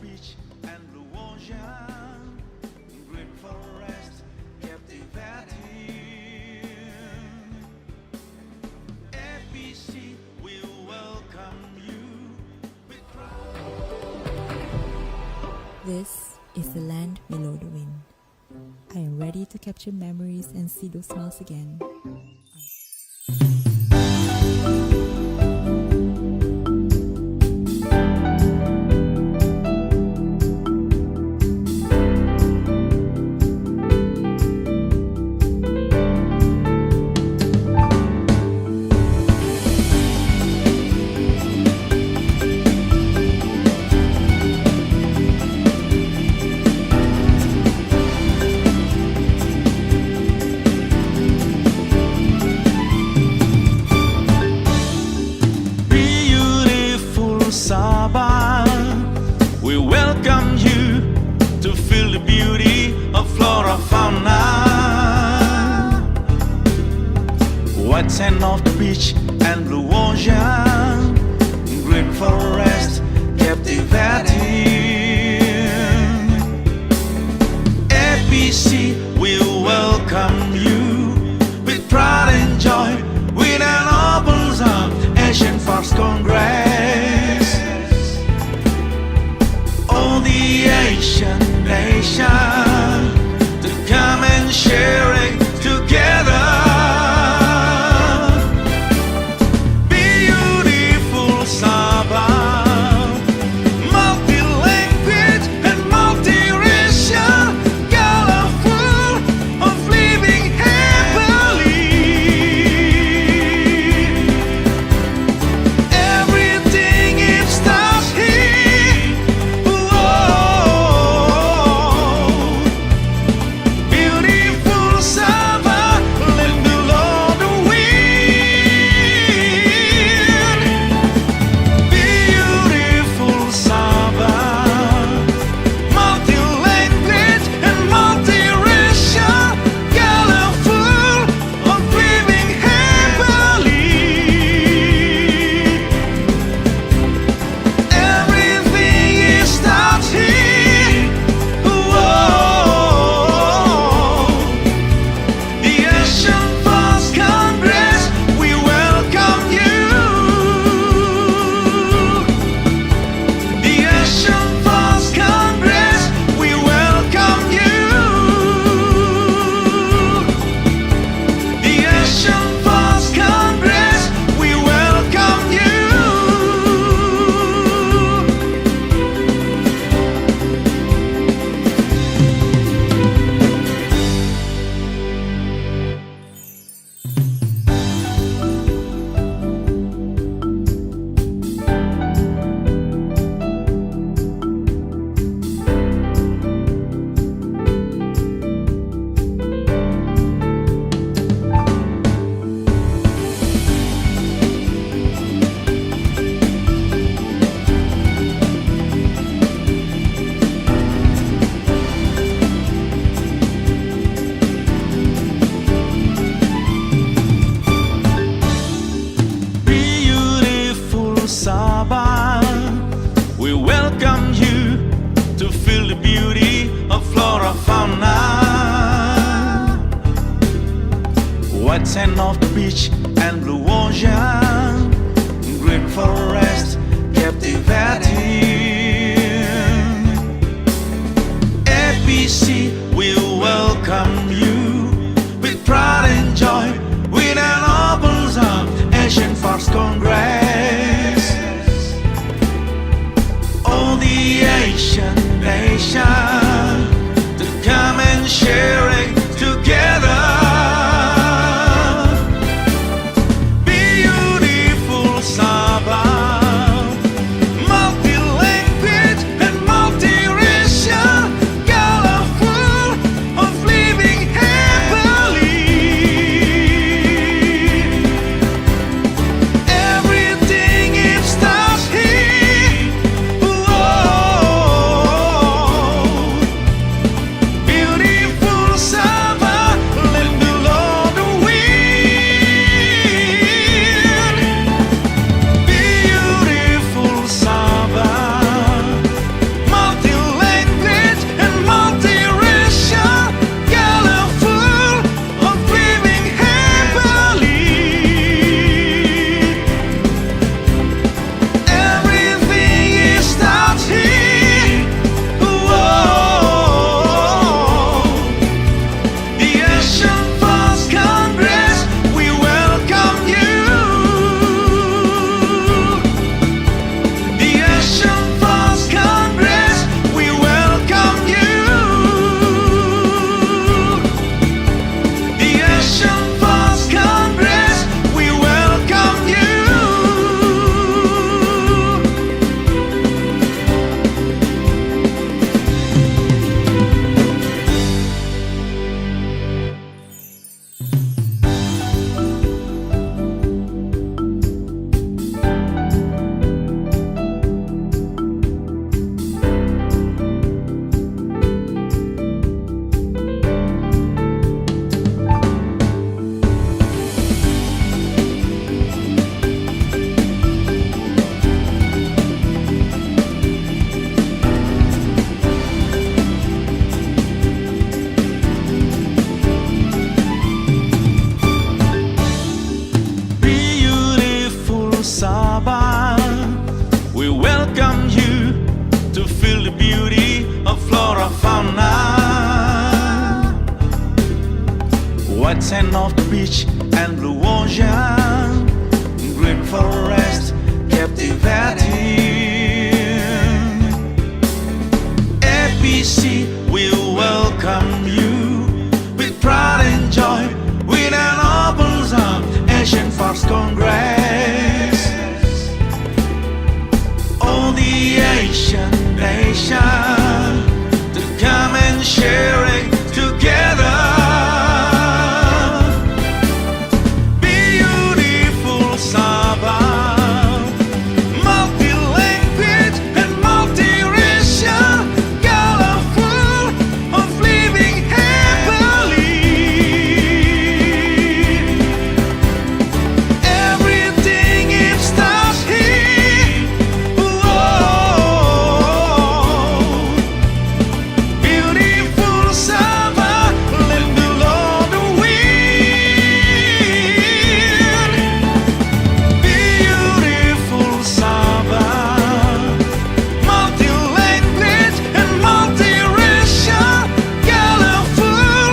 beach and blue ocean, green forest, captivating. ABC will welcome you with This is the land below the wind. I am ready to capture memories and see those smiles again. We welcome you to feel the beauty of flora fauna. White sand of the beach and blue ocean, green forest, captivating. ABC will welcome you with pride and joy, with an open arm, Asian Forest Congress. All the Asian nations to come and share it together. Beautiful Sabah, multi-language and multi-racial, colorful of living happily. Everything it starts here. Beautiful Sabah, land below the wind. Beautiful Sabah, multi-language and multi-racial, colorful of living happily. Everything is starts here. The Asian Forest Congress, we welcome you. The Asian Forest Congress, we welcome you. The Asian Forest Congress, we welcome you. Beautiful Sabah, we welcome you to feel the beauty of flora fauna. White sand of the beach and blue ocean, green forest, captivating. ABC will welcome you with pride and joy, with an open arm, Asian Forest Congress. All the Asian nations to come and share it together. Beautiful Sabah, multi-language and multi-racial, colorful of living happily. Everything it starts here. feel the beauty of flora fauna. White sand of the beach and blue ocean, green forest captivating. APC will welcome you with pride and joy, with an open arms. Asian Force Congress, all the Asian nations to come and share it together. Beautiful Sabah, multi-language and multi-racial, colorful of living happily. Everything it starts here. Whoa. Beautiful Sabah, land below the wind. Beautiful Sabah, multi-language and multi-racial, colorful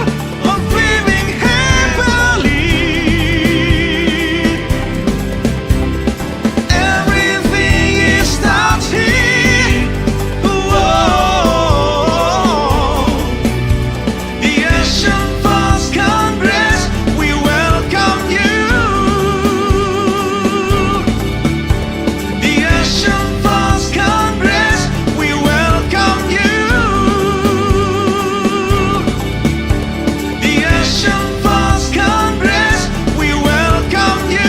of living happily. Everything is starts here. Whoa. The Asian Force Congress, we welcome you. The Asian Force Congress, we welcome you. The Asian Force Congress, we welcome you.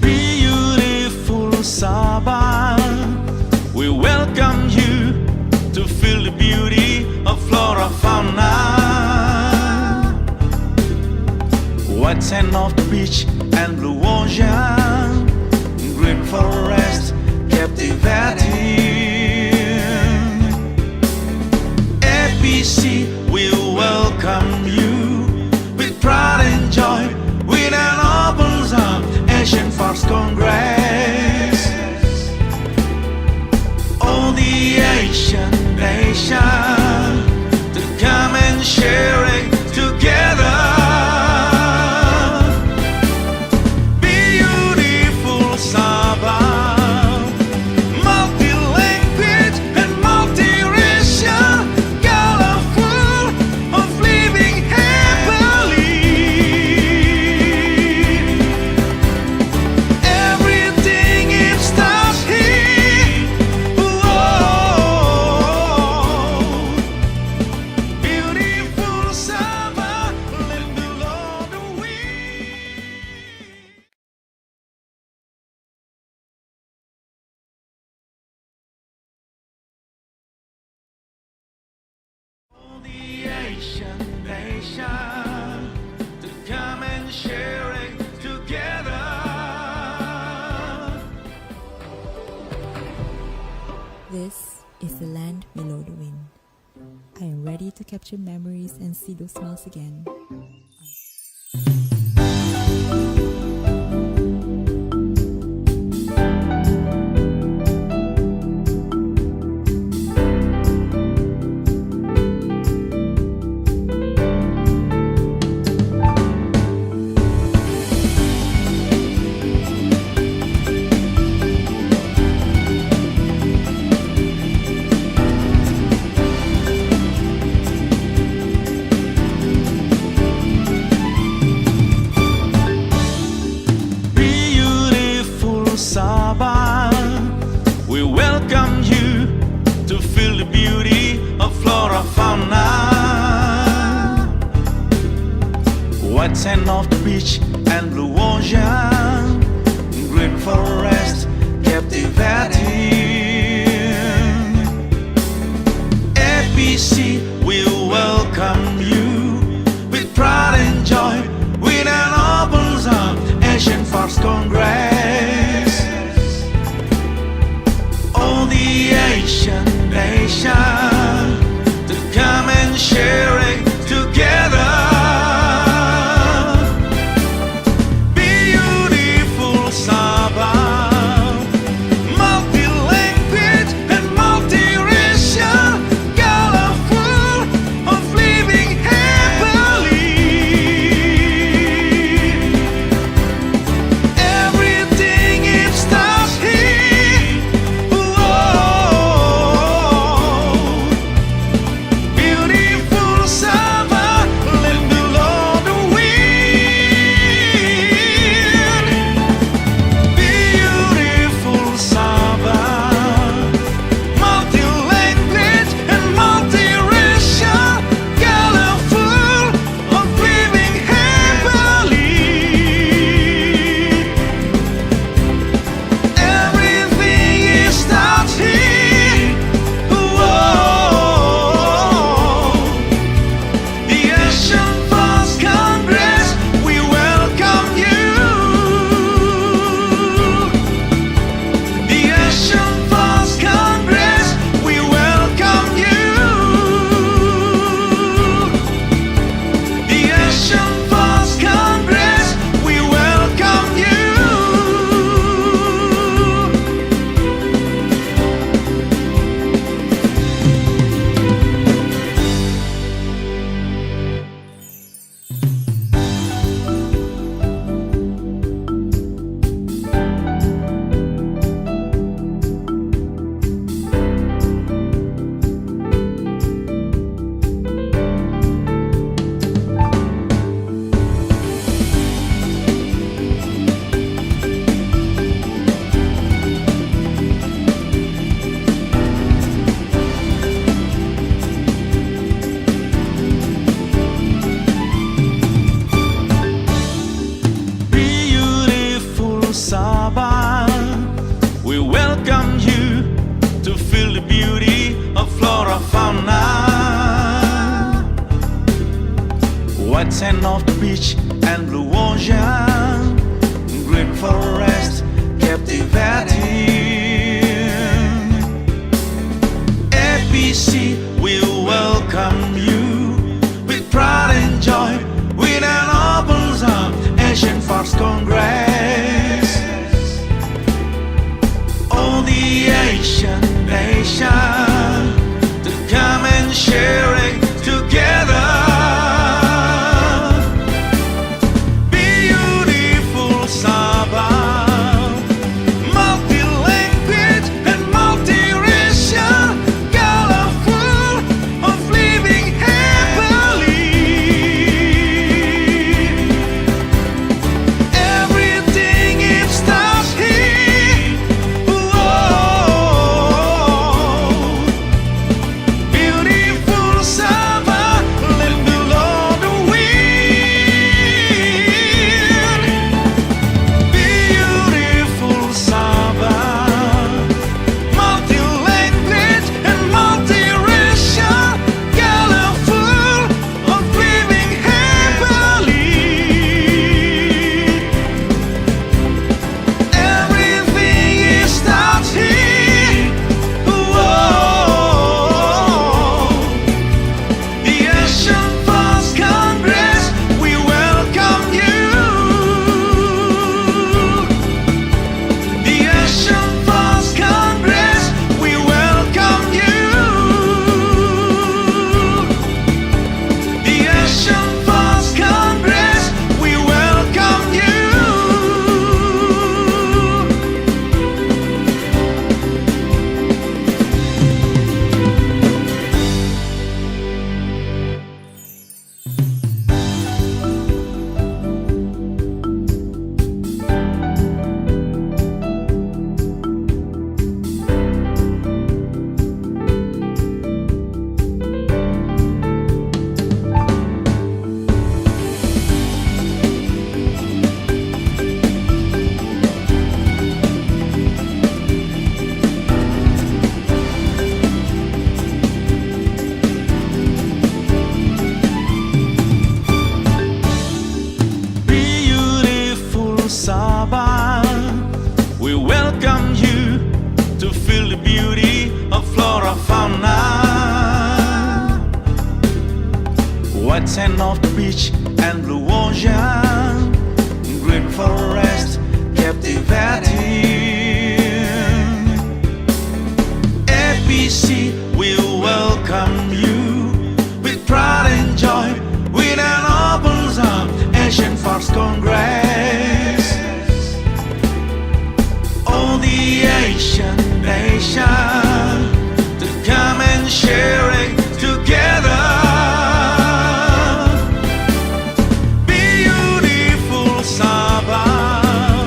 Beautiful Sabah, we welcome you to feel the beauty of flora fauna. White sand of the beach and blue ocean, green forest captivating. APC will welcome you with pride and joy, with an open arms. Asian Force Congress, all the Asian nations to come and share it together. Beautiful Sabah, multi-language and multi-racial, colorful of living happily. Everything it starts here. Whoa. Beautiful Sabah, land below the wind. All the Asian nations to come and share it together. This is the land below the wind. I am ready to capture memories and see those smiles again. sand of the beach and blue ocean, green forest, captivating. APC will welcome you with pride and joy, with an open arms, Asian First Congress. All the Asian nations to come and sharing together. Beautiful Sabah, multi-language and multi-racial, colorful of living happily. Everything it starts here. Whoa. Beautiful Sabah, land below the wind. Beautiful Sabah, multi-language and multi-racial, colorful of living happily. Everything is starts here. Whoa. The Asian First Congress, we welcome you. The Asian First Congress, we welcome you. The Asian First Congress, we welcome you. Beautiful Sabah, we welcome you to feel the beauty of flora fauna. White sand of the beach and blue ocean, green forest, captivating. APC will welcome you with pride and joy, with an open arms, Asian First Congress. All the Asian nations to come and sharing together. Beautiful Sabah, multi-language and multi-racial, colorful of living happily. Everything it starts here. Whoa. Beautiful Sabah, land below the wind. Beautiful Sabah, multi-language and multi-racial, colorful of living happily. Everything is starts here. Whoa. The Asian First Congress, we welcome you. The Asian First Congress, we welcome you. The Asian First Congress, we welcome you. white sand of the beach and blue ocean, green forest, captivating. APC will welcome you with pride and joy, with an open arms, Asian First Congress. All the Asian nations to come and share it together. Beautiful Sabah,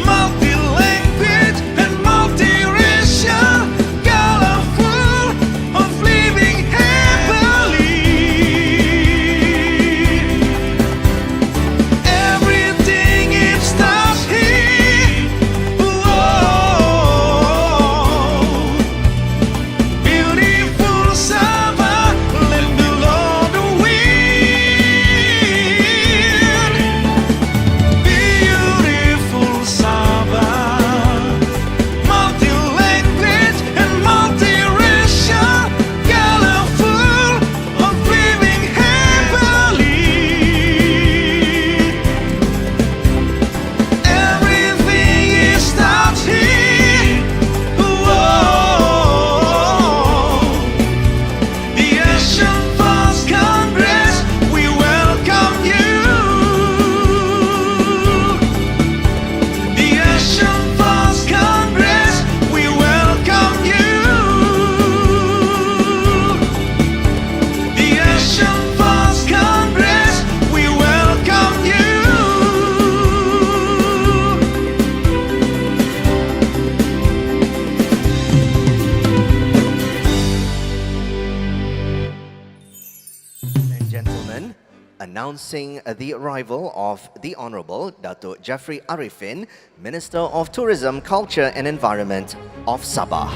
multi-language and multi-racial, colorful of living happily. Everything it starts here. Whoa. Beautiful Sabah, let the Lord win. Beautiful Sabah, multi-language and multi-racial, colorful of living happily. Everything is starts here. Whoa. The Asian First Congress, we welcome you. The Asian First Congress, we welcome you. The Asian First Congress, we welcome you. And gentlemen, announcing the arrival of the Honorable Dato' Jeffrey Arifin, Minister of Tourism, Culture and Environment of Sabah.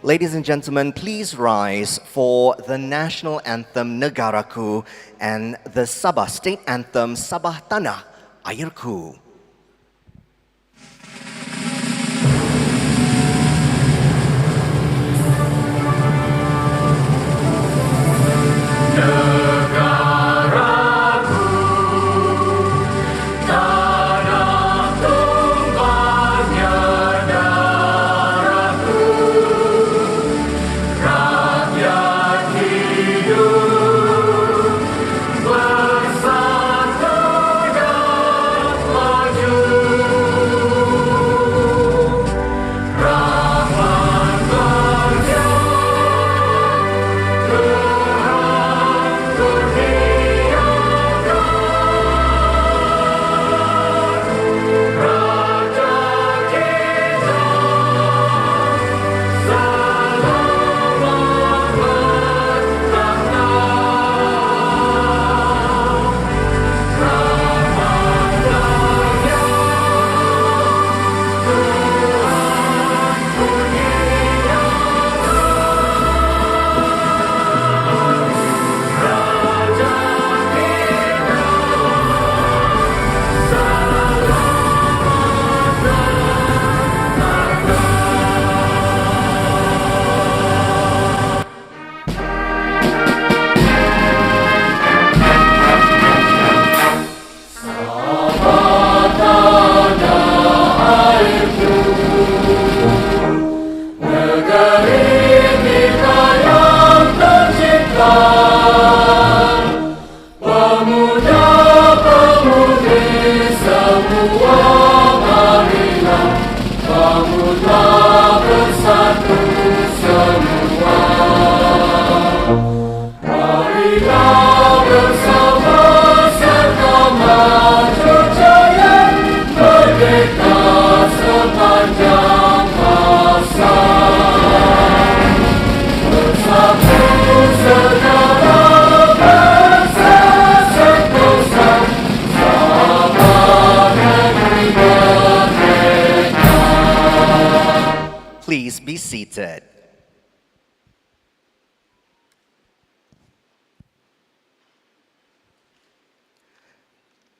Ladies and gentlemen, please rise for the national anthem Negaraku and the Sabah state anthem Sabah Tanah Airku. Bersatu dan please be seated.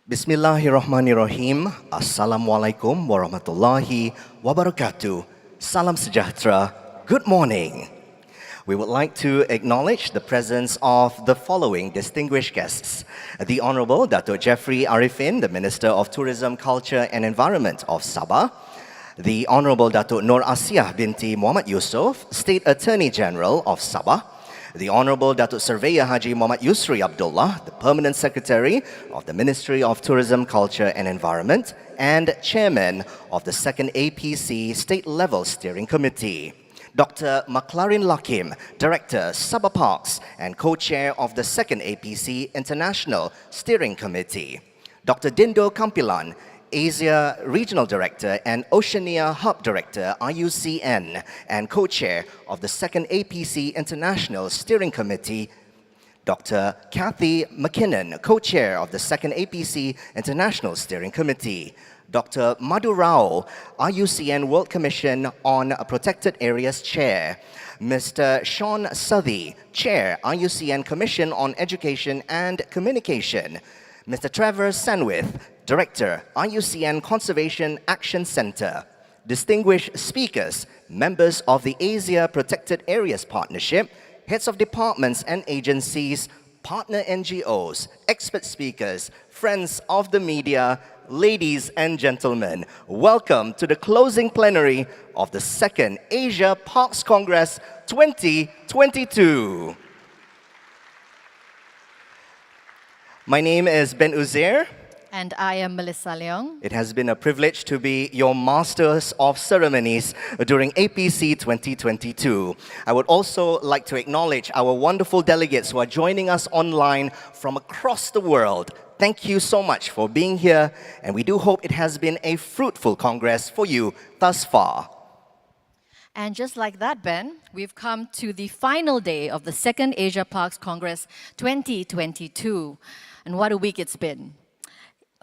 Bismillahirrahmanirrahim. Assalamualaikum warahmatullahi wabarakatuh. Salam sejahtera. Good morning. We would like to acknowledge the presence of the following distinguished guests. The Honorable Dato' Jeffrey Arifin, the Minister of Tourism, Culture and Environment of Sabah. The Honorable Dato' Nur Asiah binti Muhammad Yusof, State Attorney General of Sabah. The Honorable Datuk Surveyor Haji Muhammad Yusri Abdullah, the Permanent Secretary of the Ministry of Tourism, Culture and Environment, and Chairman of the 2nd APC State Level Steering Committee. Dr. Maclarin Lakim, Director, Sabah Parks, and Co-Chair of the 2nd APC International Steering Committee. Dr. Dindo Kampilan, Asia Regional Director and Oceania Hub Director, IUCN, and Co-Chair of the 2nd APC International Steering Committee. Dr. Kathy McKinnon, Co-Chair of the 2nd APC International Steering Committee. Dr. Madhu Rao, IUCN World Commission on Protected Areas Chair. Mr. Sean Southey, Chair, IUCN Commission on Education and Communication. Mr. Trevor Sanwith, Director, IUCN Conservation Action Center. Distinguished speakers, members of the Asia Protected Areas Partnership, heads of departments and agencies, partner NGOs, expert speakers, friends of the media, ladies and gentlemen, welcome to the closing plenary of the 2nd Asia Parks Congress 2022. My name is Ben Uzair. And I am Melissa Leong. It has been a privilege to be your Masters of Ceremonies during APC 2022. I would also like to acknowledge our wonderful delegates who are joining us online from across the world. Thank you so much for being here, and we do hope it has been a fruitful Congress for you thus far. And just like that, Ben, we've come to the final day of the 2nd Asia Parks Congress 2022. And what a week it's been.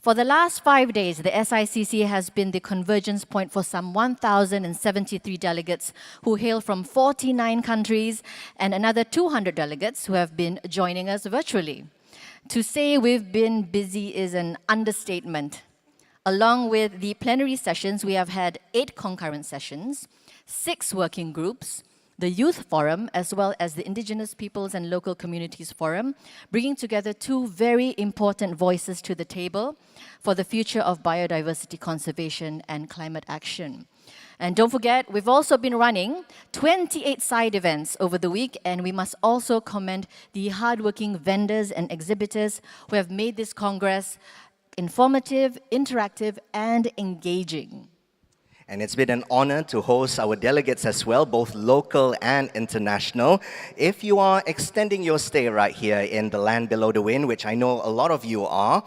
For the last 5 days, the SICC has been the convergence point for some 1,073 delegates who hail from 49 countries and another 200 delegates who have been joining us virtually. To say we've been busy is an understatement. Along with the plenary sessions, we have had 8 concurrent sessions, 6 working groups, the Youth Forum, as well as the Indigenous Peoples and Local Communities Forum, bringing together 2 very important voices to the table for the future of biodiversity conservation and climate action. And don't forget, we've also been running 28 side events over the week, and we must also commend the hardworking vendors and exhibitors who have made this Congress informative, interactive, and engaging. And it's been an honor to host our delegates as well, both local and international. If you are extending your stay right here in the land below the wind, which I know a lot of you are,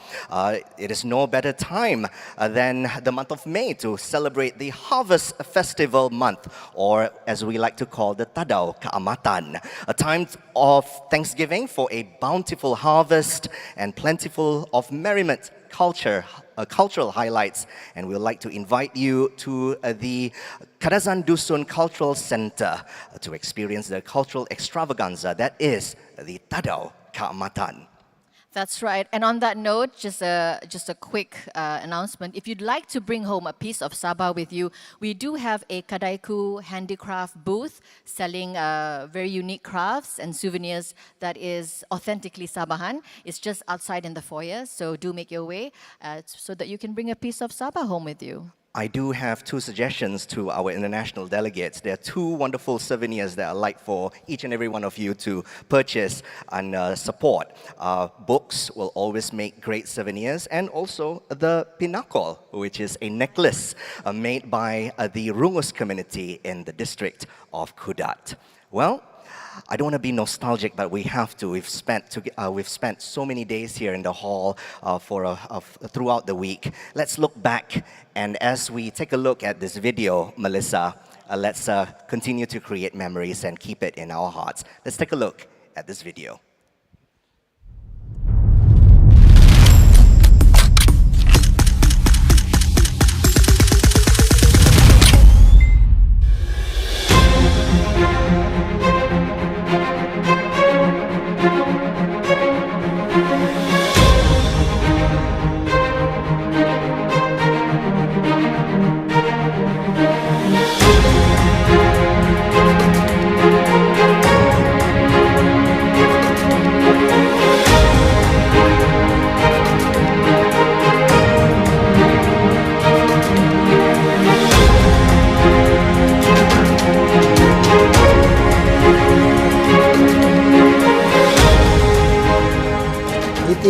it is no better time than the month of May to celebrate the Harvest Festival month, or as we like to call the Tadau Keamatan, a time of thanksgiving for a bountiful harvest and plentiful of merriment, cultural highlights, and we'd like to invite you to the Kadazan Dusun Cultural Center to experience the cultural extravaganza that is the Tadau Keamatan. That's right. And on that note, just a quick announcement. If you'd like to bring home a piece of Sabah with you, we do have a Kadaiku handicraft booth selling very unique crafts and souvenirs that is authentically Sabahan. It's just outside in the foyer, so do make your way so that you can bring a piece of Sabah home with you. I do have 2 suggestions to our international delegates. There are 2 wonderful souvenirs that I'd like for each and every one of you to purchase and support. Books will always make great souvenirs, and also the pinakol, which is a necklace made by the Rungus community in the district of Kudat. Well, I don't want to be nostalgic, but we have to. We've spent so many days here in the hall throughout the week. Let's look back, and as we take a look at this video, Melissa, let's continue to create memories and keep it in our hearts. Let's take a look at this video.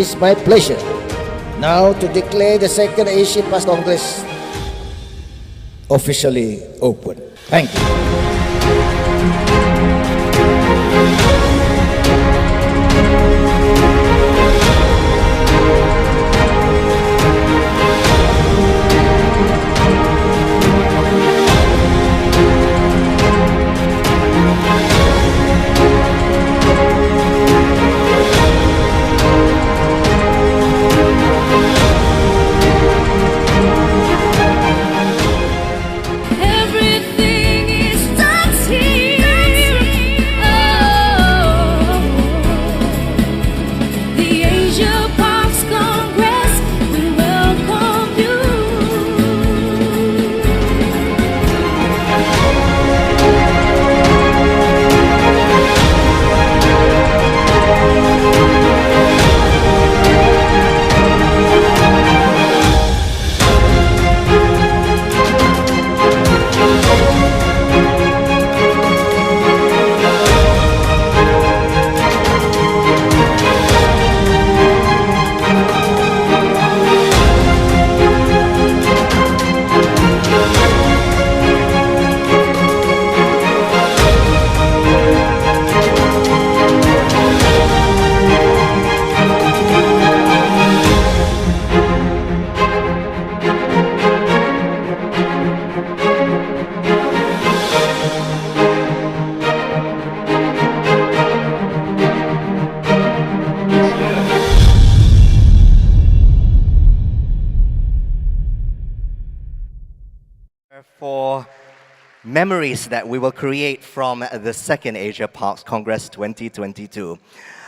is my pleasure now to declare the Second Asia Pacific Congress officially open. Thank you. Everything starts here. Oh, the Asia Parks Congress, we welcome you. For memories that we will create from the Second Asia Parks Congress 2022.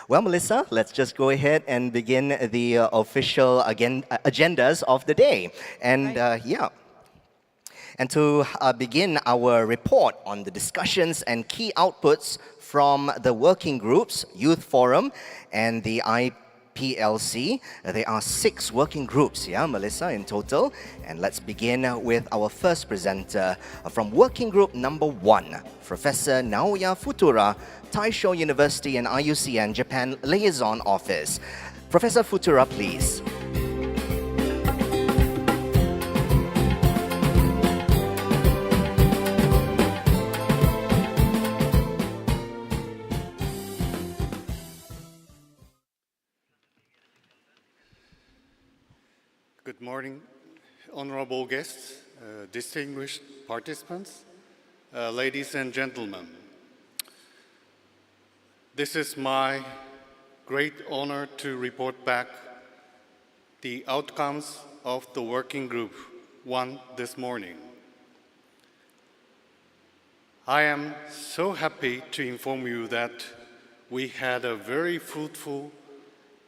Well, Melissa, let's just go ahead and begin the official agendas of the day. And and to begin our report on the discussions and key outputs from the working groups, Youth Forum, and the IPLC. There are 6 working groups, Melissa, in total. And let's begin with our first presenter from working group number 1, Professor Naoya Futura, Taisho University and IUCN Japan Liaison Office. Professor Futura, please. Good morning, honorable guests, distinguished participants, ladies and gentlemen. This is my great honor to report back the outcomes of the working group 1 this morning. I am so happy to inform you that we had a very fruitful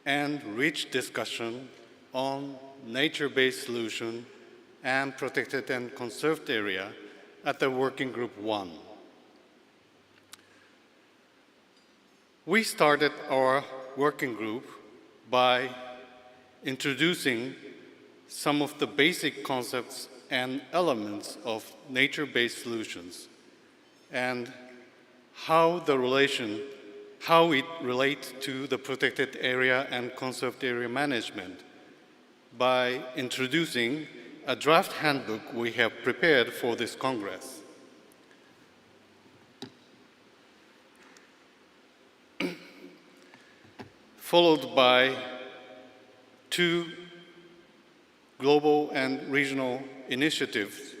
and rich discussion on nature-based solution and protected and conserved area at the working group 1. We started our working group by introducing some of the basic concepts and elements of nature-based solutions and how it relates to the protected area and conserved area management by introducing a draft handbook we have prepared for this Congress. Followed by 2 global and regional initiatives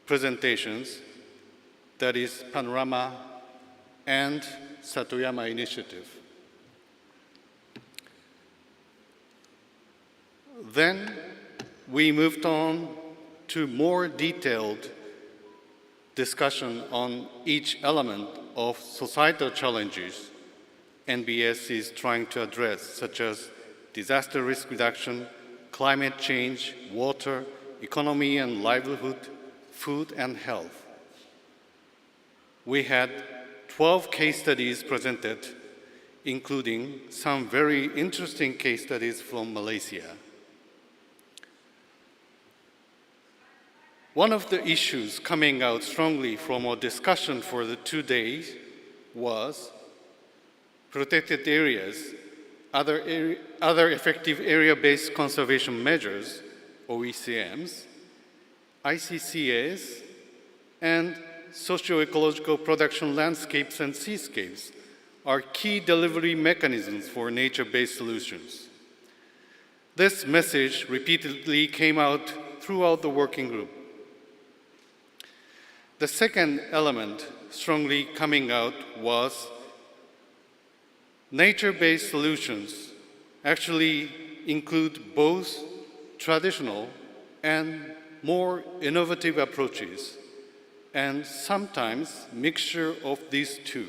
presentations, that is Panorama and Satoyama Initiative. Then we moved on to more detailed discussion on each element of societal challenges NBS is trying to address, such as disaster risk reduction, climate change, water, economy and livelihood, food and health. We had 12 case studies presented, including some very interesting case studies from Malaysia. One of the issues coming out strongly from our discussion for the 2 days was protected areas other effective area-based conservation measures, OECMs, ICCAs, and socio-ecological production landscapes and seascapes are key delivery mechanisms for nature-based solutions. This message repeatedly came out throughout the working group. The second element strongly coming out was nature-based solutions actually include both traditional and more innovative approaches, and sometimes mixture of these two.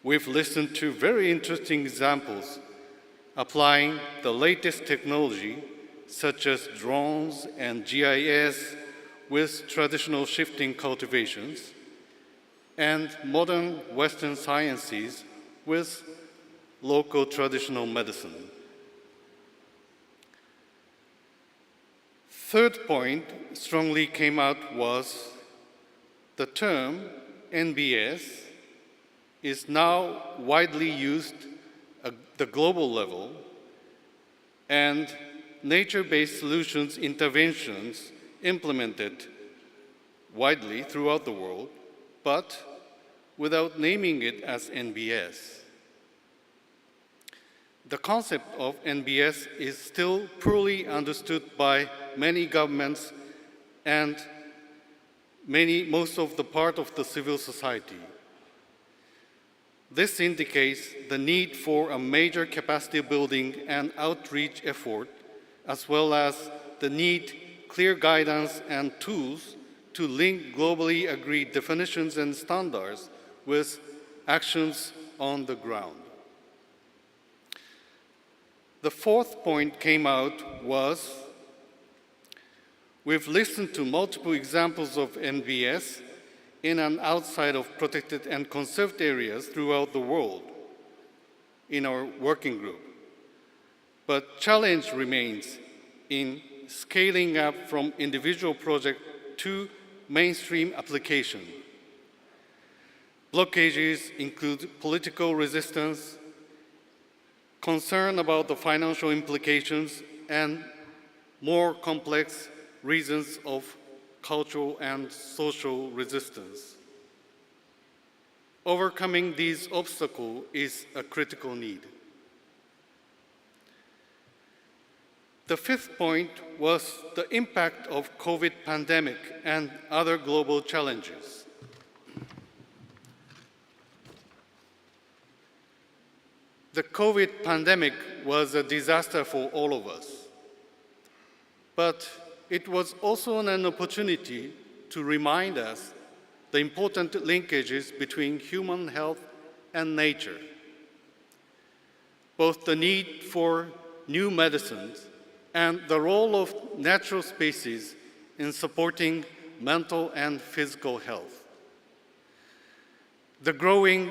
We've listened to very interesting examples applying the latest technology such as drones and GIS with traditional shifting cultivations, and modern Western sciences with local traditional medicine. Third point strongly came out was the term NBS is now widely used at the global level, and nature-based solutions interventions implemented widely throughout the world, but without naming it as NBS. The concept of NBS is still poorly understood by many governments and most of the part of the civil society. This indicates the need for a major capacity building and outreach effort, as well as the need clear guidance and tools to link globally agreed definitions and standards with actions on the ground. The fourth point came out was we've listened to multiple examples of NBS in and outside of protected and conserved areas throughout the world in our working group. But challenge remains in scaling up from individual project to mainstream application. Blockages include political resistance, concern about the financial implications, and more complex reasons of cultural and social resistance. Overcoming these obstacles is a critical need. The fifth point was the impact of COVID pandemic and other global challenges. The COVID pandemic was a disaster for all of us, but it was also an opportunity to remind us the important linkages between human health and nature, both the need for new medicines and the role of natural spaces in supporting mental and physical health. The growing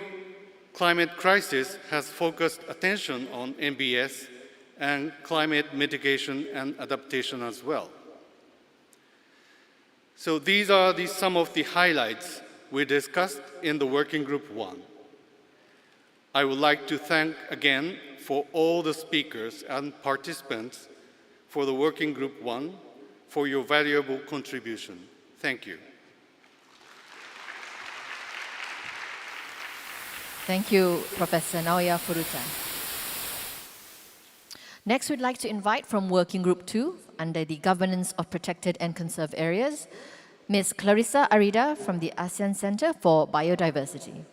climate crisis has focused attention on NBS and climate mitigation and adaptation as well. So these are some of the highlights we discussed in the Working Group 1. I would like to thank again for all the speakers and participants for the Working Group 1 for your valuable contribution. Thank you. Thank you, Professor Naoya Furuta. Next, we'd like to invite from Working Group 2, under the Governance of Protected and Conserved Areas, Ms. Clarissa Arida from the ASEAN Center for Biodiversity.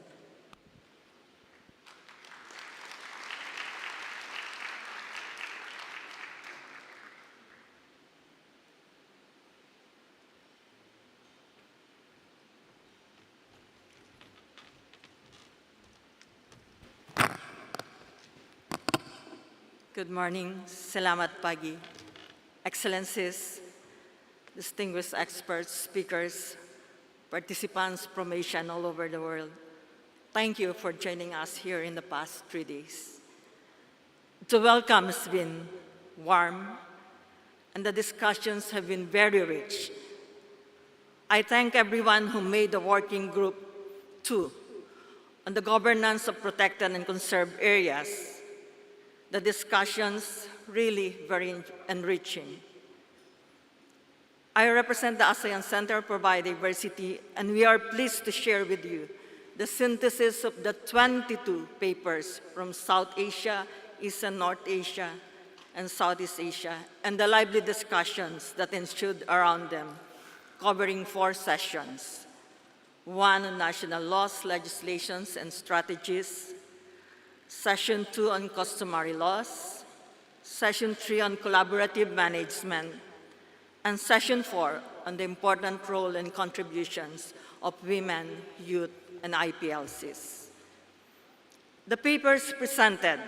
Good morning, Selamat Pagi, Excellencies, distinguished experts, speakers, participants from Asia and all over the world. Thank you for joining us here in the past 3 days. The welcome has been warm and the discussions have been very rich. I thank everyone who made the Working Group 2 on the governance of protected and conserved areas The discussions really very enriching. I represent the ASEAN Center for Biodiversity, and we are pleased to share with you the synthesis of the 22 papers from South Asia, East and North Asia, and Southeast Asia, and the lively discussions that ensued around them, covering 4 sessions. 1 on national laws, legislations, and strategies. Session 2 on customary laws. Session 3 on collaborative management. And Session 4 on the important role and contributions of women, youth, and IPLCs. The papers presented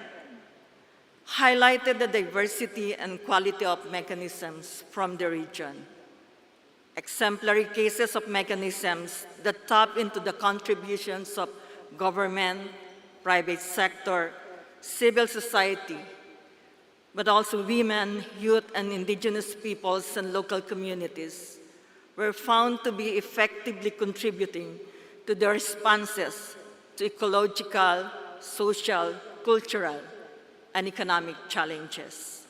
highlighted the diversity and quality of mechanisms from the region. Exemplary cases of mechanisms that tap into the contributions of government, private sector, civil society, but also women, youth, and indigenous peoples and local communities were found to be effectively contributing to the responses to ecological, social, cultural, and economic challenges.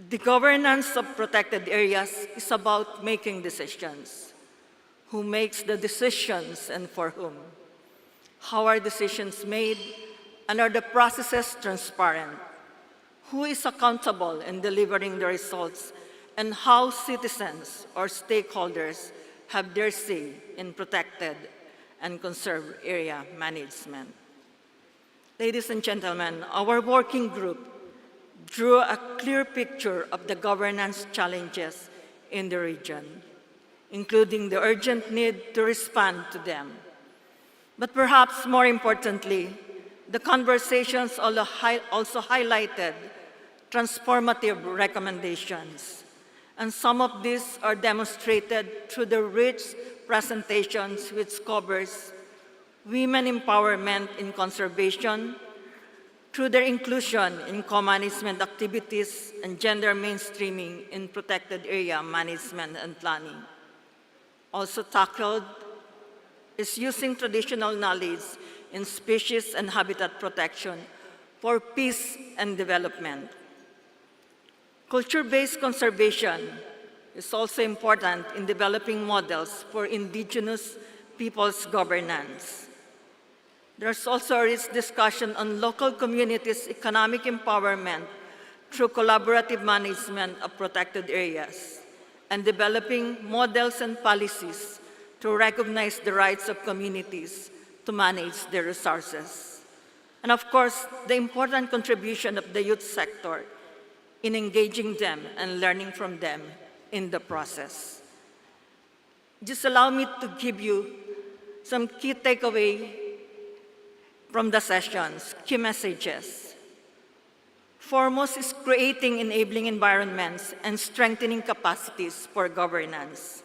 The governance of protected areas is about making decisions. Who makes the decisions and for whom? How are decisions made, and are the processes transparent? Who is accountable in delivering the results, and how citizens or stakeholders have their say in protected and conserved area management? Ladies and gentlemen, our working group drew a clear picture of the governance challenges in the region, including the urgent need to respond to them. But perhaps more importantly, the conversations also highlighted transformative recommendations, and some of these are demonstrated through the rich presentations which covers women empowerment in conservation, through their inclusion in co-management activities and gender mainstreaming in protected area management and planning. Also tackled is using traditional knowledge in species and habitat protection for peace and development. Culture-based conservation is also important in developing models for indigenous peoples' governance. There's also a rich discussion on local communities' economic empowerment through collaborative management of protected areas and developing models and policies to recognize the rights of communities to manage their resources. And of course, the important contribution of the youth sector in engaging them and learning from them in the process. Just allow me to give you some key takeaway from the sessions, key messages. Foremost is creating enabling environments and strengthening capacities for governance.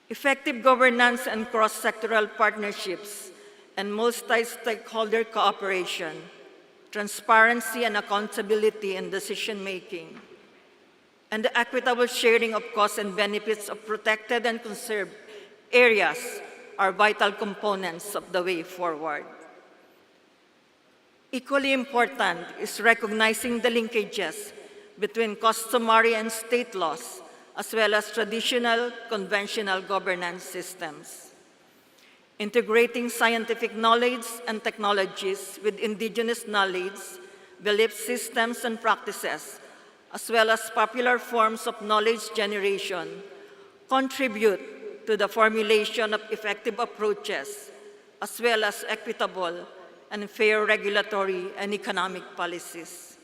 Effective governance and cross-sectoral partnerships and multi-stakeholder cooperation, transparency and accountability in decision-making, and the equitable sharing of costs and benefits of protected and conserved areas are vital components of the way forward. Equally important is recognizing the linkages between customary and state laws, as well as traditional, conventional governance systems. Integrating scientific knowledge and technologies with indigenous knowledge, belief systems and practices, as well as popular forms of knowledge generation, contribute to the formulation of effective approaches, as well as equitable and fair regulatory and economic policies.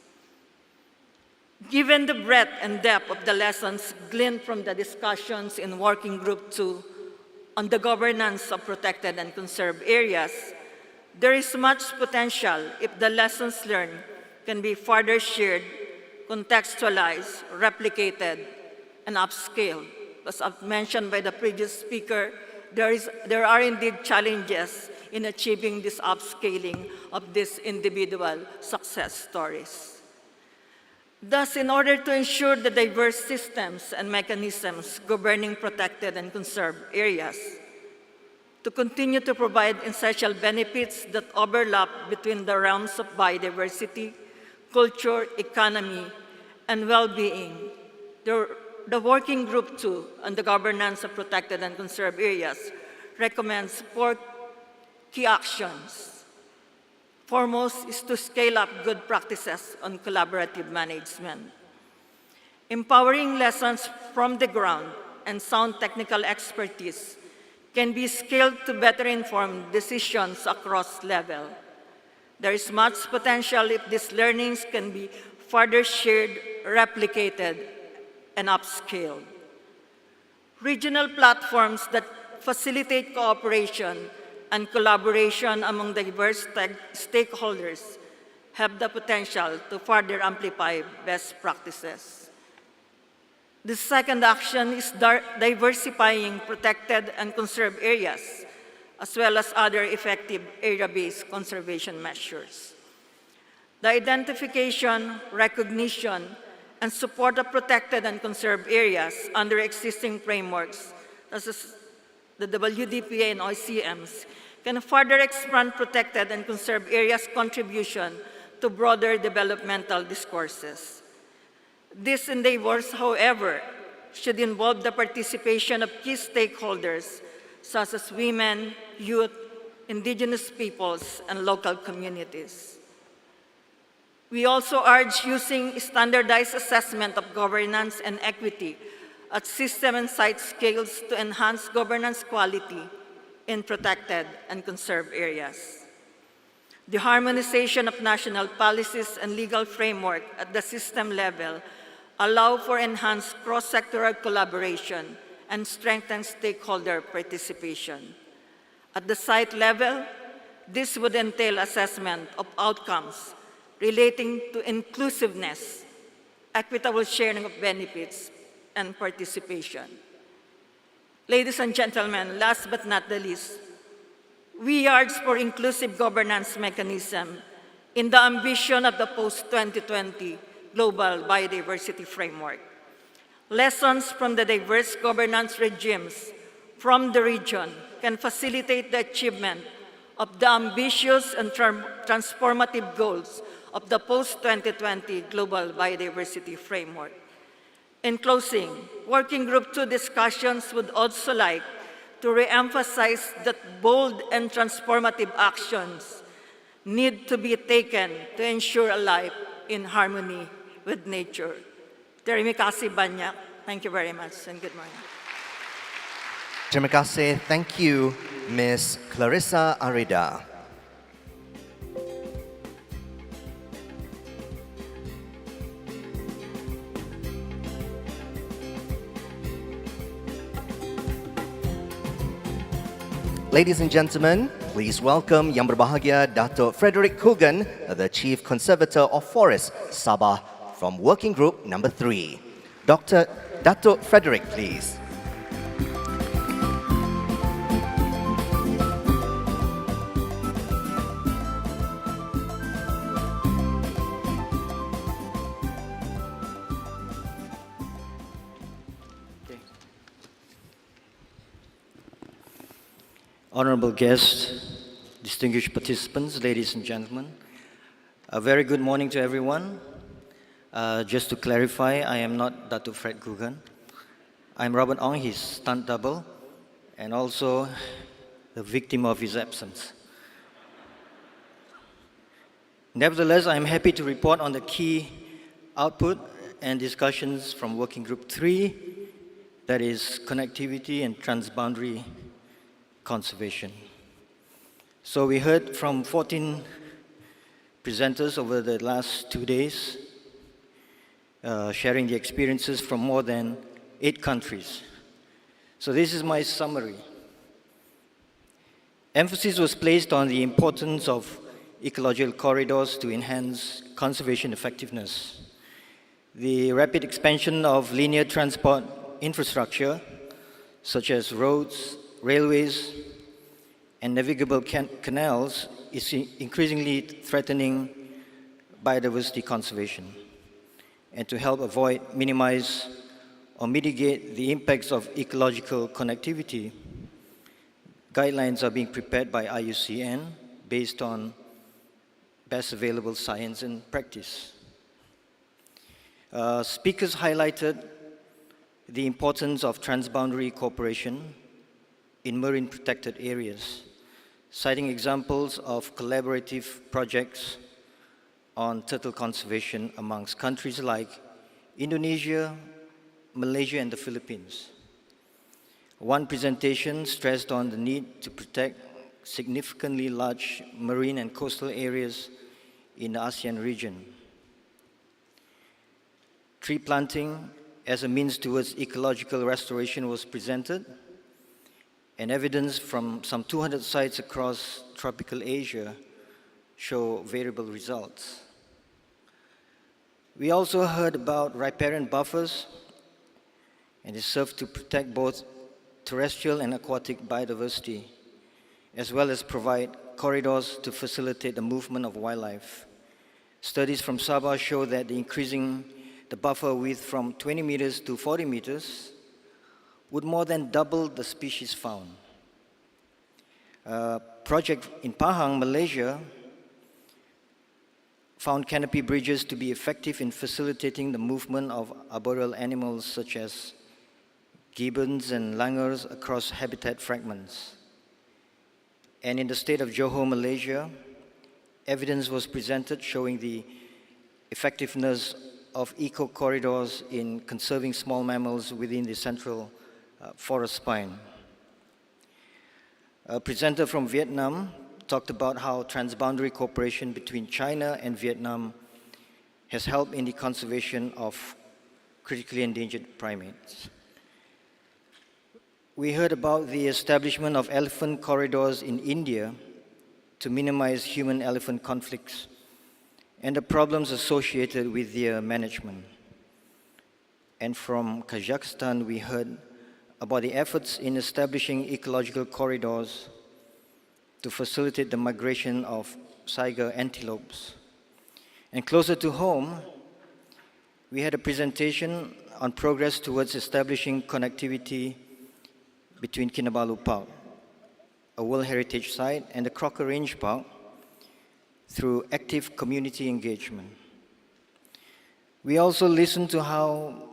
Given the breadth and depth of the lessons gleaned from the discussions in Working Group 2 on the governance of protected and conserved areas, there is much potential if the lessons learned can be further shared, contextualized, replicated, and upscaled. As mentioned by the previous speaker, there are indeed challenges in achieving this upscaling of these individual success stories. Thus, in order to ensure the diverse systems and mechanisms governing protected and conserved areas, to continue to provide essential benefits that overlap between the realms of biodiversity, culture, economy, and well-being. The Working Group 2 on the governance of protected and conserved areas recommends 4 key actions. Foremost is to scale up good practices on collaborative management. Empowering lessons from the ground and sound technical expertise can be scaled to better inform decisions across levels. There is much potential if these learnings can be further shared, replicated, and upscaled. Regional platforms that facilitate cooperation and collaboration among diverse stakeholders have the potential to further amplify best practices. The second action is diversifying protected and conserved areas, as well as other effective area-based conservation measures. The identification, recognition, and support of protected and conserved areas under existing frameworks, such as the WDPA and OCMs, can further expand protected and conserved areas' contribution to broader developmental discourses. These endeavors, however, should involve the participation of key stakeholders, such as women, youth, indigenous peoples, and local communities. We also urge using standardized assessment of governance and equity at system and site scales to enhance governance quality in protected and conserved areas. The harmonization of national policies and legal framework at the system level allow for enhanced cross-sectoral collaboration and strengthen stakeholder participation. At the site level, this would entail assessment of outcomes relating to inclusiveness, equitable sharing of benefits, and participation. Ladies and gentlemen, last but not the least, we urge for inclusive governance mechanism in the ambition of the post-2020 Global Biodiversity Framework. Lessons from the diverse governance regimes from the region can facilitate the achievement of the ambitious and transformative goals of the post-2020 Global Biodiversity Framework. In closing, Working Group 2 discussions would also like to re-emphasize that bold and transformative actions need to be taken to ensure a life in harmony with nature. Terima kasih banyak. Thank you very much and good morning. Terima kasih. Thank you, Ms. Clarissa Arida. Ladies and gentlemen, please welcome Yang Berbahagia Dato' Frederick Coogan, the Chief Conservator of Forest, Sabah, from Working Group number 3. Dato' Frederick, please. Honorable guests, distinguished participants, ladies and gentlemen, a very good morning to everyone. Just to clarify, I am not Dato' Fred Coogan. I'm Robert Ong, his stunt double, and also the victim of his absence. Nevertheless, I'm happy to report on the key output and discussions from Working Group 3, that is connectivity and transboundary conservation. So we heard from 14 presenters over the last 2 days, sharing the experiences from more than 8 countries. So this is my summary. Emphasis was placed on the importance of ecological corridors to enhance conservation effectiveness. The rapid expansion of linear transport infrastructure, such as roads, railways, and navigable canals, is increasingly threatening biodiversity conservation. And to help avoid, minimize, or mitigate the impacts of ecological connectivity, guidelines are being prepared by IUCN based on best available science and practice. Speakers highlighted the importance of transboundary cooperation in marine protected areas, citing examples of collaborative projects on turtle conservation amongst countries like Indonesia, Malaysia, and the Philippines. One presentation stressed on the need to protect significantly large marine and coastal areas in the ASEAN region. Tree planting as a means towards ecological restoration was presented, and evidence from some 200 sites across tropical Asia show variable results. We also heard about riparian buffers, and they serve to protect both terrestrial and aquatic biodiversity, as well as provide corridors to facilitate the movement of wildlife. Studies from Sabah show that increasing the buffer width from 20 meters to 40 meters would more than double the species found. A project in Pahang, Malaysia, found canopy bridges to be effective in facilitating the movement of arboreal animals such as gibbons and langurs across habitat fragments. And in the state of Johor, Malaysia, evidence was presented showing the effectiveness of eco-corridors in conserving small mammals within the central forest spine. A presenter from Vietnam talked about how transboundary cooperation between China and Vietnam has helped in the conservation of critically endangered primates. We heard about the establishment of elephant corridors in India to minimize human-elephant conflicts and the problems associated with their management. And from Kazakhstan, we heard about the efforts in establishing ecological corridors to facilitate the migration of saiga antelopes. And closer to home, we had a presentation on progress towards establishing connectivity between Kinabalu Park, a World Heritage Site, and the Crocker Range Park through active community engagement. We also listened to how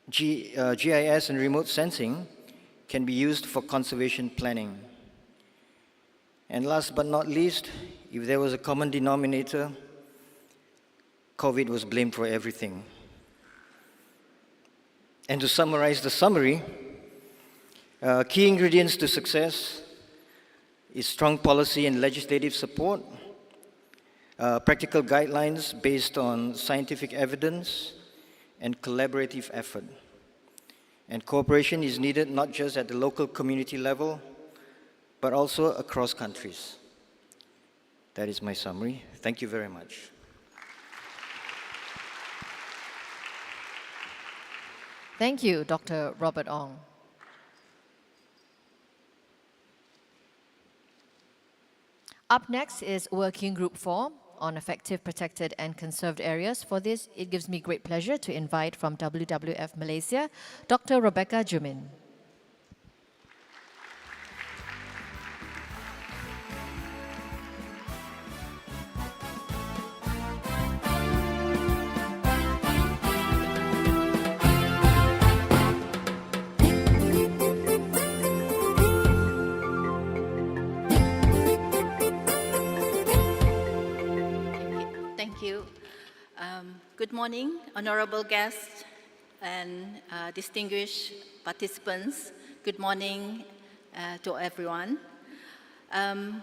GIS and remote sensing can be used for conservation planning. And last but not least, if there was a common denominator, COVID was blamed for everything. And to summarize the summary, key ingredients to success is strong policy and legislative support, practical guidelines based on scientific evidence, and collaborative effort. And cooperation is needed not just at the local community level, but also across countries. That is my summary. Thank you very much. Thank you, Dr. Robert Ong. Up next is Working Group 4 on effective, protected and conserved areas. For this, it gives me great pleasure to invite from WWF Malaysia, Dr. Rebecca Jumin. Thank you. Good morning, honorable guests and distinguished participants. Good morning to everyone. On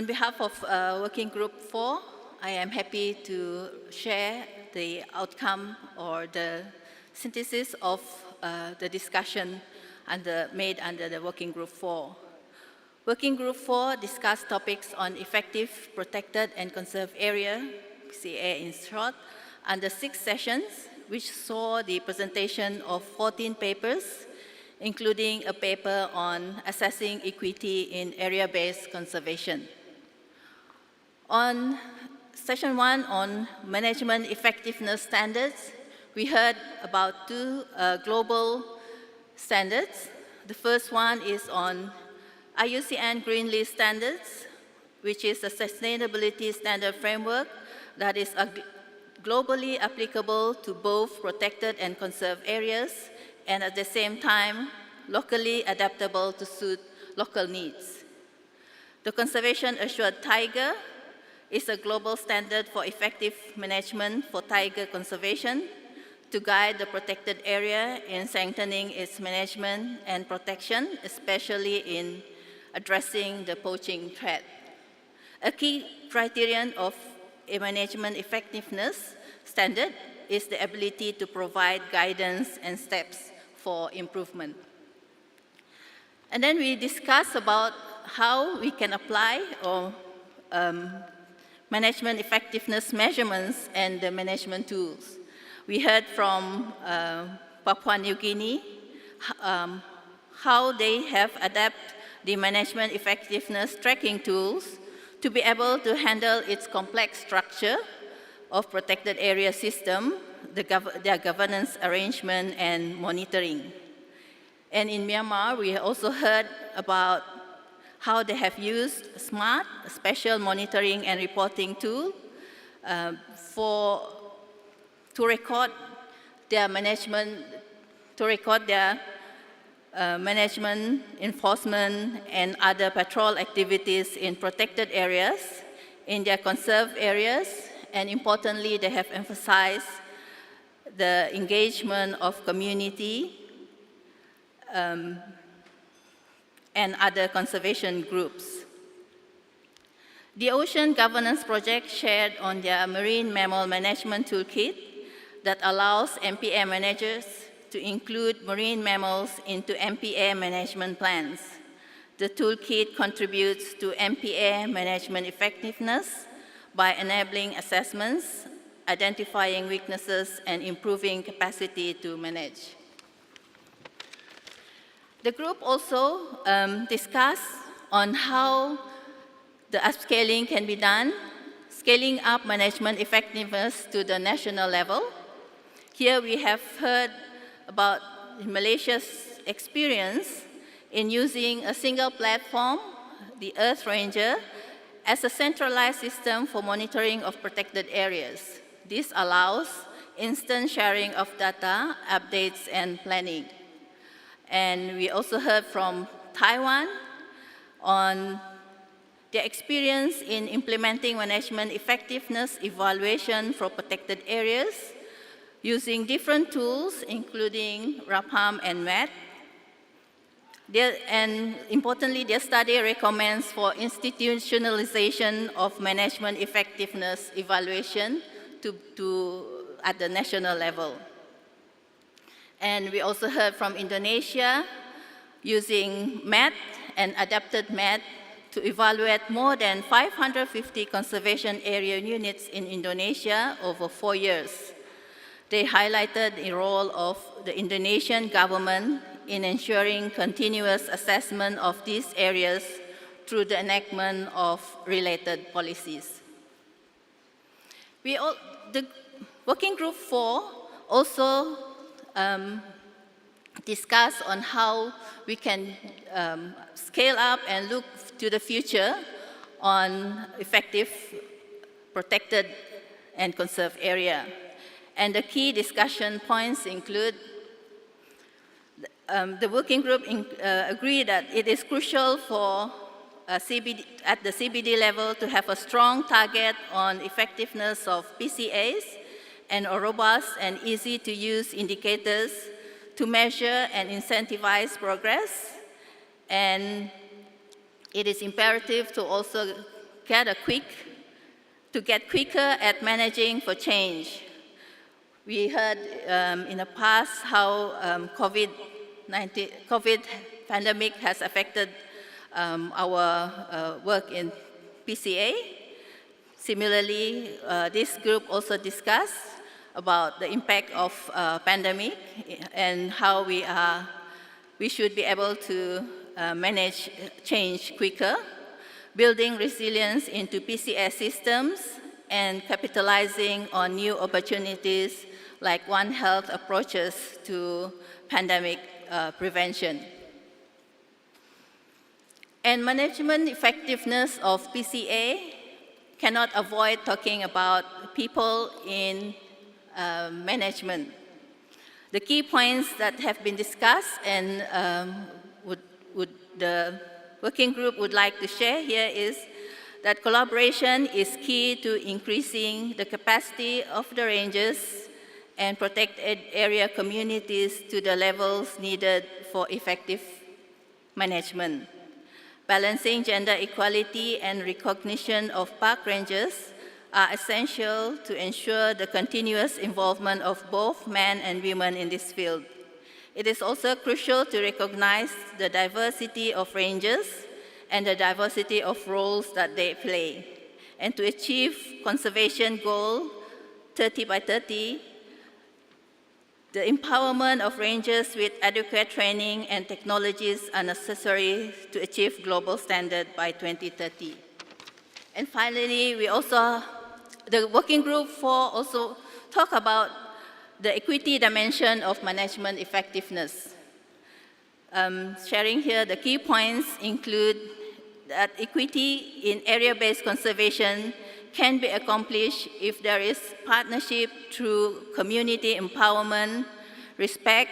behalf of Working Group 4, I am happy to share the outcome or the synthesis of the discussion made under the Working Group 4. Working Group 4 discussed topics on effective, protected and conserved area, CA in short, under 6 sessions, which saw the presentation of 14 papers, including a paper on assessing equity in area-based conservation. On session 1 on management effectiveness standards, we heard about 2 global standards. The first one is on IUCN Green List Standards, which is a sustainability standard framework that is globally applicable to both protected and conserved areas, and at the same time, locally adaptable to suit local needs. The Conservation Assured Tiger is a global standard for effective management for tiger conservation to guide the protected area in strengthening its management and protection, especially in addressing the poaching threat. A key criterion of a management effectiveness standard is the ability to provide guidance and steps for improvement. And then we discuss about how we can apply or management effectiveness measurements and the management tools. We heard from Papua New Guinea how they have adapted the management effectiveness tracking tools to be able to handle its complex structure of protected area system, their governance arrangement and monitoring. And in Myanmar, we also heard about how they have used SMART, a special monitoring and reporting tool, to record their management, management, enforcement, and other patrol activities in protected areas, in their conserved areas, and importantly, they have emphasized the engagement of community and other conservation groups. The Ocean Governance Project shared on their Marine Mammal Management Toolkit that allows MPA managers to include marine mammals into MPA management plans. The toolkit contributes to MPA management effectiveness by enabling assessments, identifying weaknesses, and improving capacity to manage. The group also discussed on how the upscaling can be done, scaling up management effectiveness to the national level. Here we have heard about Malaysia's experience in using a single platform, the Earth Ranger, as a centralized system for monitoring of protected areas. This allows instant sharing of data, updates, and planning. And we also heard from Taiwan on their experience in implementing management effectiveness evaluation for protected areas using different tools, including RAPAM and MAT. And importantly, their study recommends for institutionalization of management effectiveness evaluation at the national level. And we also heard from Indonesia using MAT and adapted MAT to evaluate more than 550 conservation area units in Indonesia over 4 years. They highlighted the role of the Indonesian government in ensuring continuous assessment of these areas through the enactment of related policies. The Working Group 4 also discuss on how we can scale up and look to the future on effective, protected, and conserved area. And the key discussion points include the working group agreed that it is crucial for at the CBD level to have a strong target on effectiveness of PCAs and robust and easy to use indicators to measure and incentivize progress. And it is imperative to also get quicker at managing for change. We heard in the past how COVID pandemic has affected our work in PCA. Similarly, this group also discussed about the impact of pandemic and how we should be able to manage change quicker, building resilience into PCA systems and capitalizing on new opportunities like One Health approaches to pandemic prevention. And management effectiveness of PCA cannot avoid talking about people in management. The key points that have been discussed and the working group would like to share here is that collaboration is key to increasing the capacity of the rangers and protected area communities to the levels needed for effective management. Balancing gender equality and recognition of park rangers are essential to ensure the continuous involvement of both men and women in this field. It is also crucial to recognize the diversity of rangers and the diversity of roles that they play. And to achieve conservation goal 30 by 30, the empowerment of rangers with adequate training and technologies are necessary to achieve global standard by 2030. And finally, the working group 4 also talk about the equity dimension of management effectiveness. Sharing here the key points include that equity in area-based conservation can be accomplished if there is partnership through community empowerment, respect,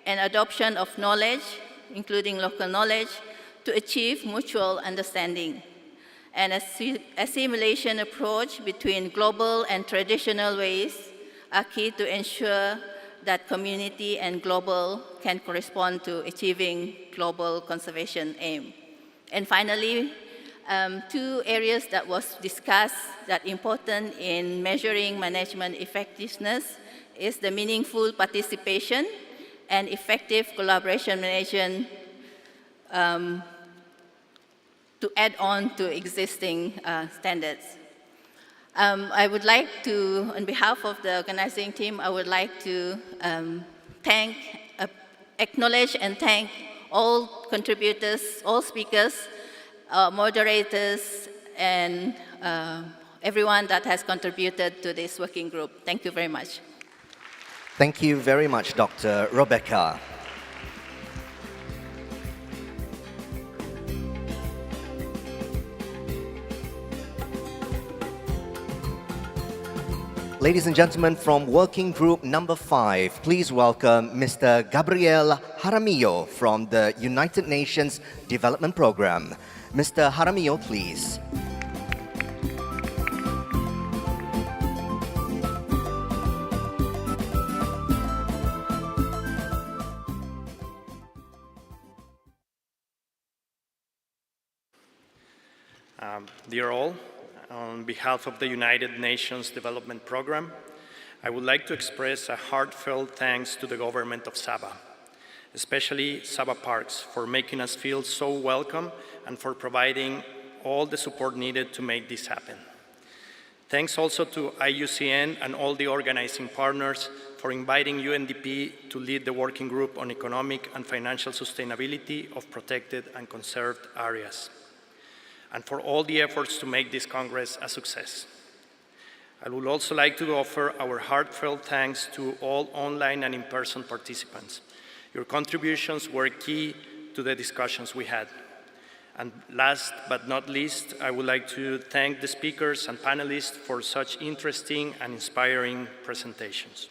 and adoption of knowledge, including local knowledge, to achieve mutual understanding. And assimilation approach between global and traditional ways are key to ensure that community and global can correspond to achieving global conservation aim. And finally, 2 areas that was discussed that important in measuring management effectiveness is the meaningful participation and effective collaboration management to add on to existing standards. I would like to, on behalf of the organizing team, I would like to acknowledge and thank all contributors, all speakers, moderators, and everyone that has contributed to this working group. Thank you very much. Thank you very much, Dr. Rebecca. Ladies and gentlemen, from working group number 5, please welcome Mr. Gabriel Jaramillo from the United Nations Development Programme. Mr. Jaramillo, please. Dear all, on behalf of the United Nations Development Programme, I would like to express a heartfelt thanks to the government of Sabah, especially Sabah Parks, for making us feel so welcome and for providing all the support needed to make this happen. Thanks also to IUCN and all the organizing partners for inviting UNDP to lead the working group on economic and financial sustainability of protected and conserved areas, and for all the efforts to make this Congress a success. I would also like to offer our heartfelt thanks to all online and in-person participants. Your contributions were key to the discussions we had. And last but not least, I would like to thank the speakers and panelists for such interesting and inspiring presentations.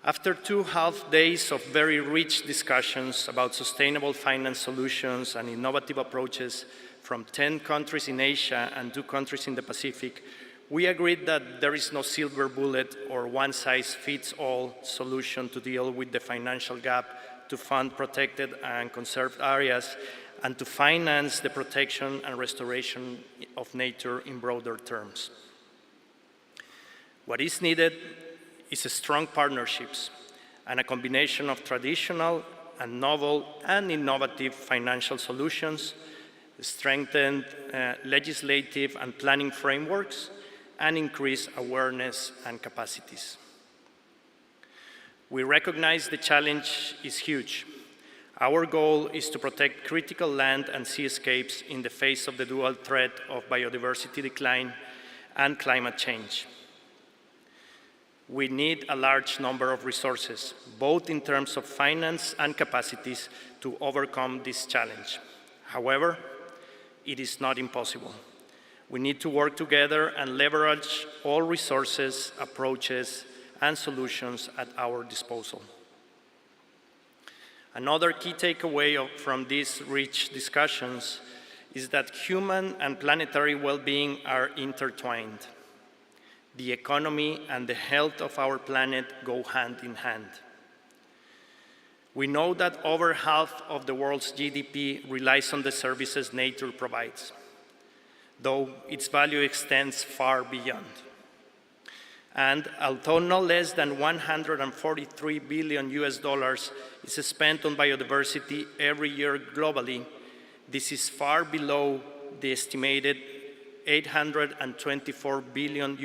After 2.5 days of very rich discussions about sustainable finance solutions and innovative approaches from 10 countries in Asia and 2 countries in the Pacific, we agreed that there is no silver bullet or one-size-fits-all solution to deal with the financial gap to fund protected and conserved areas and to finance the protection and restoration of nature in broader terms. What is needed is strong partnerships and a combination of traditional and novel and innovative financial solutions, strengthened legislative and planning frameworks, and increased awareness and capacities. We recognize the challenge is huge. Our goal is to protect critical land and seascapes in the face of the dual threat of biodiversity decline and climate change. We need a large number of resources, both in terms of finance and capacities, to overcome this challenge. However, it is not impossible. We need to work together and leverage all resources, approaches, and solutions at our disposal. Another key takeaway from these rich discussions is that human and planetary well-being are intertwined. The economy and the health of our planet go hand in hand. We know that over half of the world's GDP relies on the services nature provides, though its value extends far beyond. And although no less than $143 billion is spent on biodiversity every year globally, this is far below the estimated $824 billion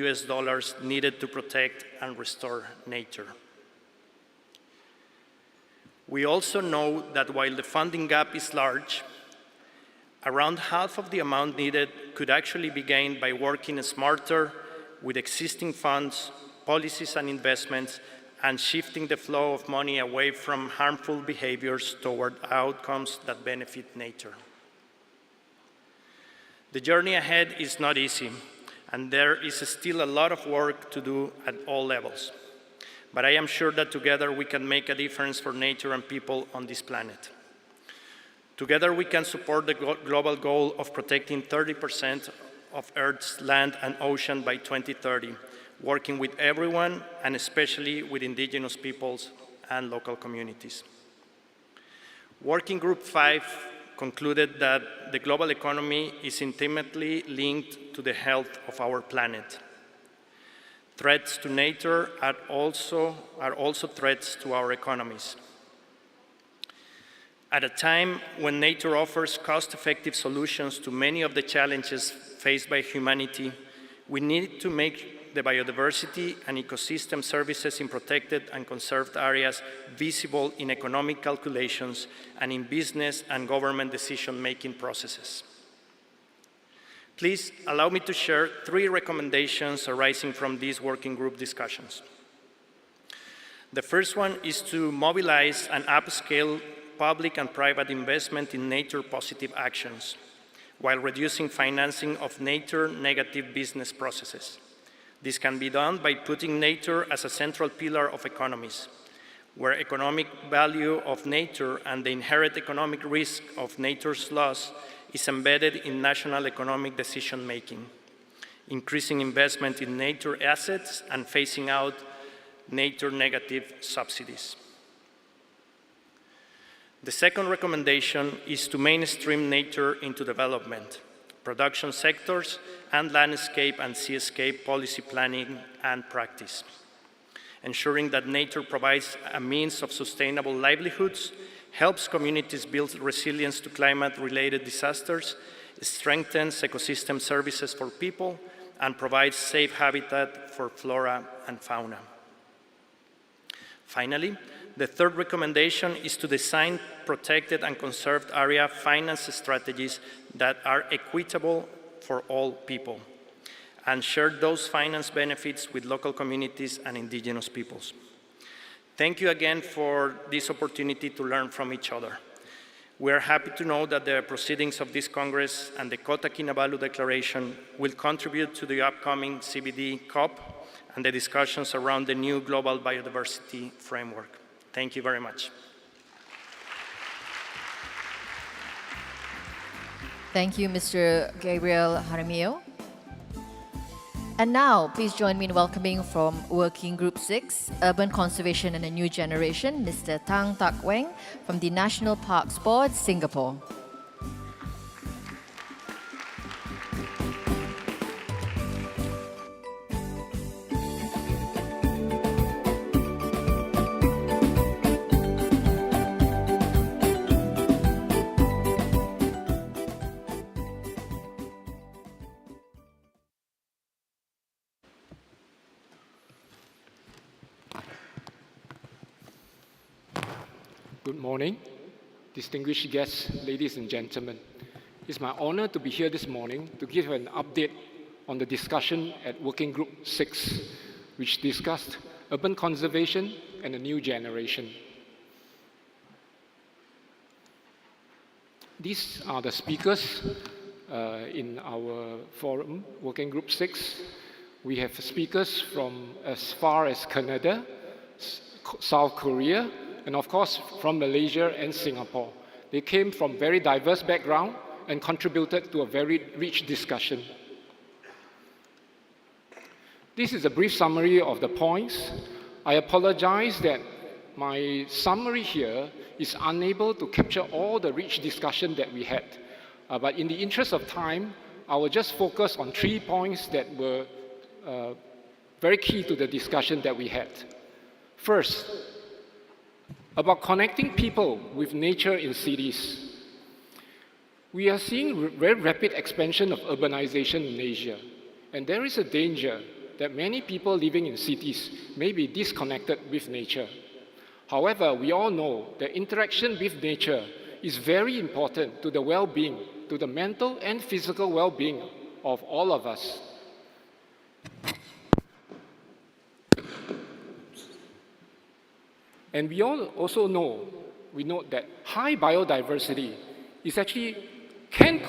needed to protect and restore nature. We also know that while the funding gap is large, around half of the amount needed could actually be gained by working smarter with existing funds, policies, and investments, and shifting the flow of money away from harmful behaviors toward outcomes that benefit nature. The journey ahead is not easy, and there is still a lot of work to do at all levels. But I am sure that together we can make a difference for nature and people on this planet. Together we can support the global goal of protecting 30% of Earth's land and ocean by 2030, working with everyone and especially with indigenous peoples and local communities. Working Group 5 concluded that the global economy is intimately linked to the health of our planet. Threats to nature are also threats to our economies. At a time when nature offers cost-effective solutions to many of the challenges faced by humanity, we need to make the biodiversity and ecosystem services in protected and conserved areas visible in economic calculations and in business and government decision-making processes. Please allow me to share 3 recommendations arising from these working group discussions. The first one is to mobilize and upscale public and private investment in nature-positive actions, while reducing financing of nature-negative business processes. This can be done by putting nature as a central pillar of economies, where economic value of nature and the inherent economic risk of nature's loss is embedded in national economic decision-making, increasing investment in nature assets and phasing out nature-negative subsidies. The second recommendation is to mainstream nature into development, production sectors, and landscape and seascape policy planning and practice, ensuring that nature provides a means of sustainable livelihoods, helps communities build resilience to climate-related disasters, strengthens ecosystem services for people, and provides safe habitat for flora and fauna. Finally, the third recommendation is to design protected and conserved area finance strategies that are equitable for all people, and share those finance benefits with local communities and indigenous peoples. Thank you again for this opportunity to learn from each other. We are happy to know that the proceedings of this Congress and the Kota Kinabalu Declaration will contribute to the upcoming CBD COP and the discussions around the new global biodiversity framework. Thank you very much. Thank you, Mr. Gabriel Jaramillo. And now, please join me in welcoming from Working Group 6, Urban Conservation and a New Generation, Mr. Tang Tak Weng from the National Parks Board, Singapore. Good morning, distinguished guests, ladies and gentlemen. It's my honor to be here this morning to give an update on the discussion at Working Group 6, which discussed urban conservation and a new generation. These are the speakers. in our forum, Working Group 6. We have speakers from as far as Canada, South Korea, and of course from Malaysia and Singapore. They came from very diverse backgrounds and contributed to a very rich discussion. This is a brief summary of the points. I apologize that my summary here is unable to capture all the rich discussion that we had. But in the interest of time, I will just focus on 3 points that were very key to the discussion that we had. First, about connecting people with nature in cities. We are seeing very rapid expansion of urbanization in Asia, and there is a danger that many people living in cities may be disconnected with nature. However, we all know that interaction with nature is very important to the well-being, to the mental and physical well-being of all of us. And we all also know, we note that high biodiversity is actually can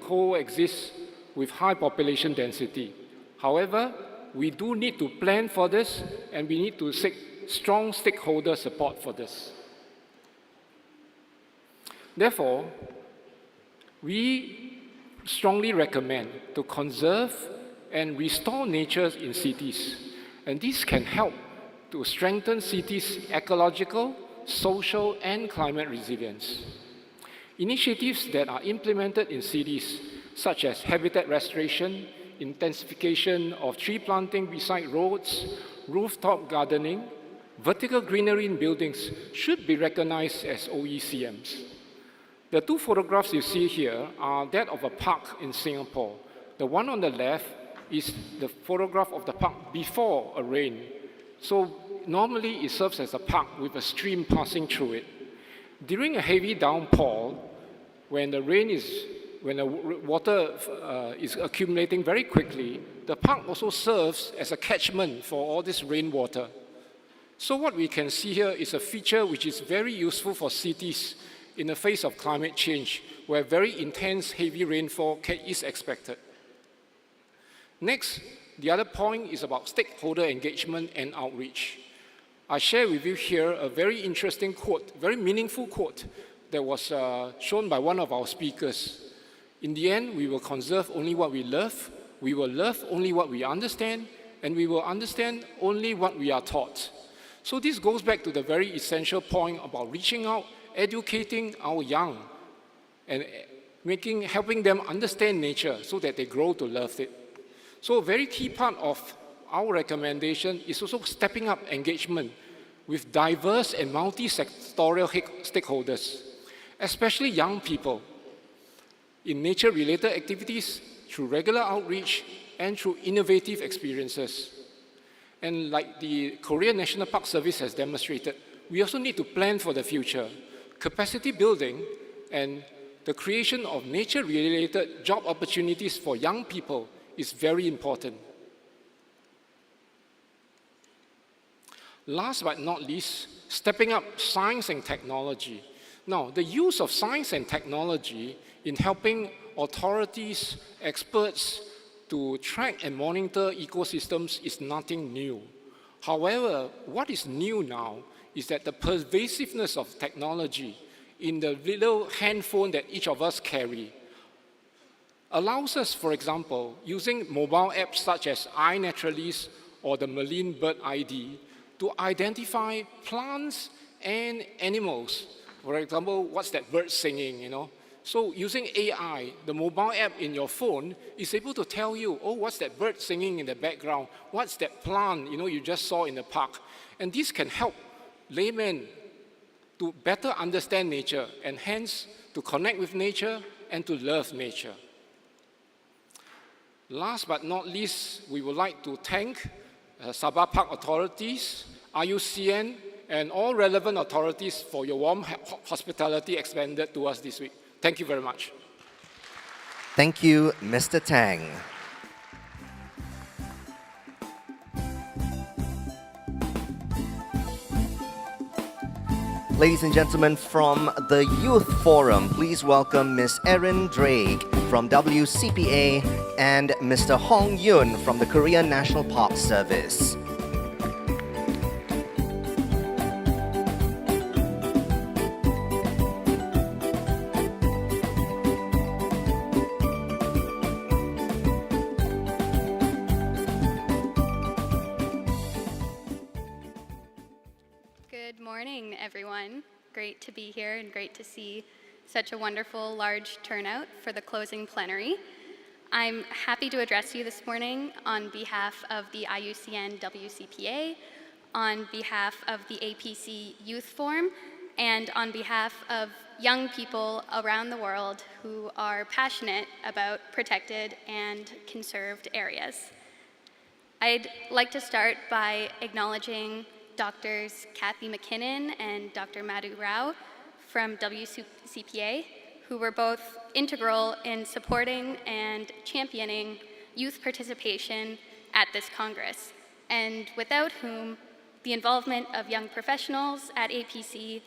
coexist with high population density. However, we do need to plan for this, and we need to seek strong stakeholder support for this. Therefore, we strongly recommend to conserve and restore nature in cities, and this can help to strengthen cities' ecological, social, and climate resilience. Initiatives that are implemented in cities, such as habitat restoration, intensification of tree planting beside roads, rooftop gardening, vertical greenery in buildings, should be recognized as OECMs. The 2 photographs you see here are that of a park in Singapore. The one on the left is the photograph of the park before a rain. So normally it serves as a park with a stream passing through it. During a heavy downpour, when the water is accumulating very quickly, the park also serves as a catchment for all this rainwater. So what we can see here is a feature which is very useful for cities in the face of climate change, where very intense heavy rainfall is expected. Next, the other point is about stakeholder engagement and outreach. I share with you here a very interesting quote, very meaningful quote that was shown by one of our speakers. In the end, we will conserve only what we love, we will love only what we understand, and we will understand only what we are taught. So this goes back to the very essential point about reaching out, educating our young, and helping them understand nature so that they grow to love it. So a very key part of our recommendation is also stepping up engagement with diverse and multi-sectorial stakeholders, especially young people, in nature-related activities, through regular outreach, and through innovative experiences. And like the Korean National Park Service has demonstrated, we also need to plan for the future. Capacity building and the creation of nature-related job opportunities for young people is very important. Last but not least, stepping up science and technology. Now, the use of science and technology in helping authorities, experts to track and monitor ecosystems is nothing new. However, what is new now is that the pervasiveness of technology in the little handphone that each of us carry allows us, for example, using mobile apps such as iNaturalist or the Marine Bird ID to identify plants and animals. For example, what's that bird singing, you know? So using AI, the mobile app in your phone is able to tell you, oh, what's that bird singing in the background? What's that plant, you know, you just saw in the park? And this can help laymen to better understand nature and hence to connect with nature and to love nature. Last but not least, we would like to thank Sabah Park authorities, IUCN, and all relevant authorities for your warm hospitality extended to us this week. Thank you very much. Thank you, Mr. Tang. Ladies and gentlemen, from the Youth Forum, please welcome Ms. Erin Drake from WCPA and Mr. Hong Yun from the Korean National Park Service. Good morning, everyone. Great to be here and great to see such a wonderful, large turnout for the closing plenary. I'm happy to address you this morning on behalf of the IUCN WCPA, on behalf of the APC Youth Forum, and on behalf of young people around the world who are passionate about protected and conserved areas. I'd like to start by acknowledging Drs. Kathy McKinnon and Dr. Madhu Rao from WCPA, who were both integral in supporting and championing youth participation at this Congress, and without whom the involvement of young professionals at APC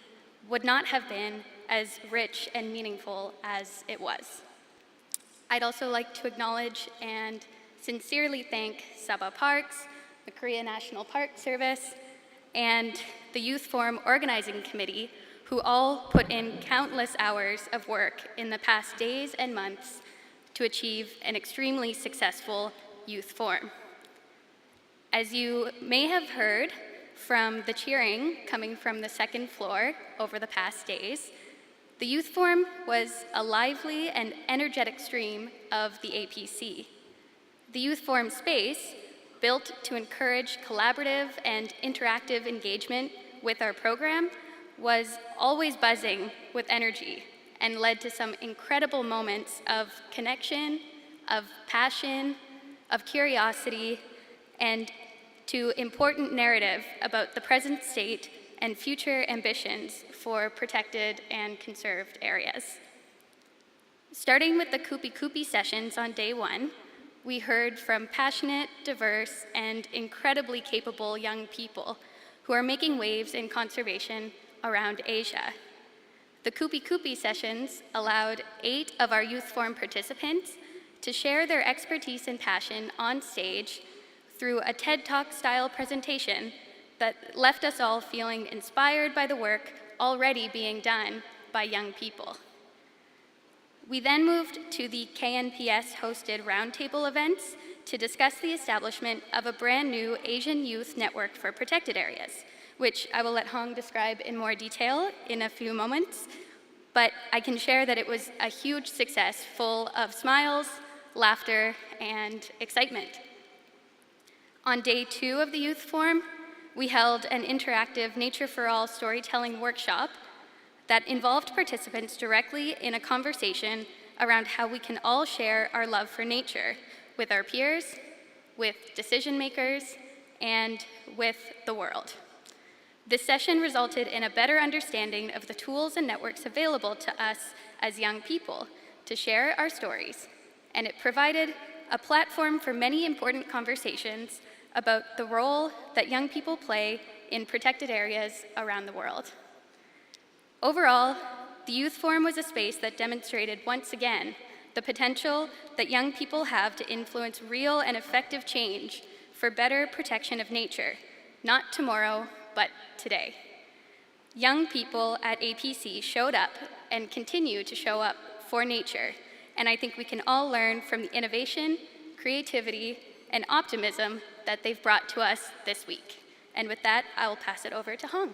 would not have been as rich and meaningful as it was. I'd also like to acknowledge and sincerely thank Sabah Parks, the Korea National Park Service, and the Youth Forum Organizing Committee, who all put in countless hours of work in the past days and months to achieve an extremely successful youth forum. As you may have heard from the cheering coming from the second floor over the past days, the Youth Forum was a lively and energetic stream of the APC. The Youth Forum space, built to encourage collaborative and interactive engagement with our program, was always buzzing with energy and led to some incredible moments of connection, of passion, of curiosity, and to important narrative about the present state and future ambitions for protected and conserved areas. Starting with the Kupi Kupi sessions on day one, we heard from passionate, diverse, and incredibly capable young people who are making waves in conservation around Asia. The Kupi Kupi sessions allowed 8 of our Youth Forum participants to share their expertise and passion on stage through a TED Talk-style presentation that left us all feeling inspired by the work already being done by young people. We then moved to the KNPS-hosted roundtable events to discuss the establishment of a brand new Asian Youth Network for Protected Areas, which I will let Hong describe in more detail in a few moments, but I can share that it was a huge success full of smiles, laughter, and excitement. On day 2 of the Youth Forum, we held an interactive Nature for All storytelling workshop that involved participants directly in a conversation around how we can all share our love for nature with our peers, with decision makers, and with the world. This session resulted in a better understanding of the tools and networks available to us as young people to share our stories, and it provided a platform for many important conversations about the role that young people play in protected areas around the world. Overall, the Youth Forum was a space that demonstrated once again the potential that young people have to influence real and effective change for better protection of nature, not tomorrow, but today. Young people at APC showed up and continue to show up for nature, and I think we can all learn from the innovation, creativity, and optimism that they've brought to us this week. And with that, I will pass it over to Hong.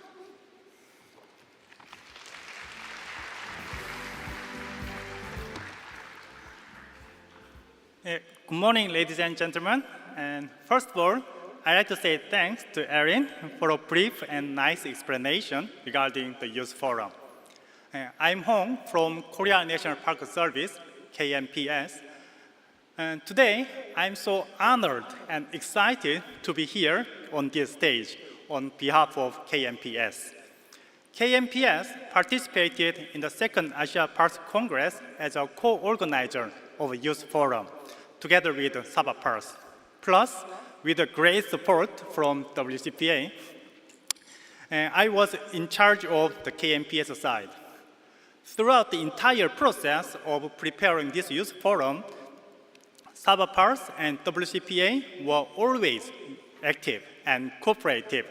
Good morning, ladies and gentlemen. And first of all, I'd like to say thanks to Erin for a brief and nice explanation regarding the Youth Forum. I'm Hong from Korea National Park Service, KNPS. And today, I'm so honored and excited to be here on this stage on behalf of KNPS. KNPS participated in the second Asia Parks Congress as a co-organizer of a Youth Forum, together with Sabah Parks. Plus, with a great support from WCPA, And I was in charge of the KMPS side. Throughout the entire process of preparing this youth forum, Sabah Pars and WCPA were always active and cooperative.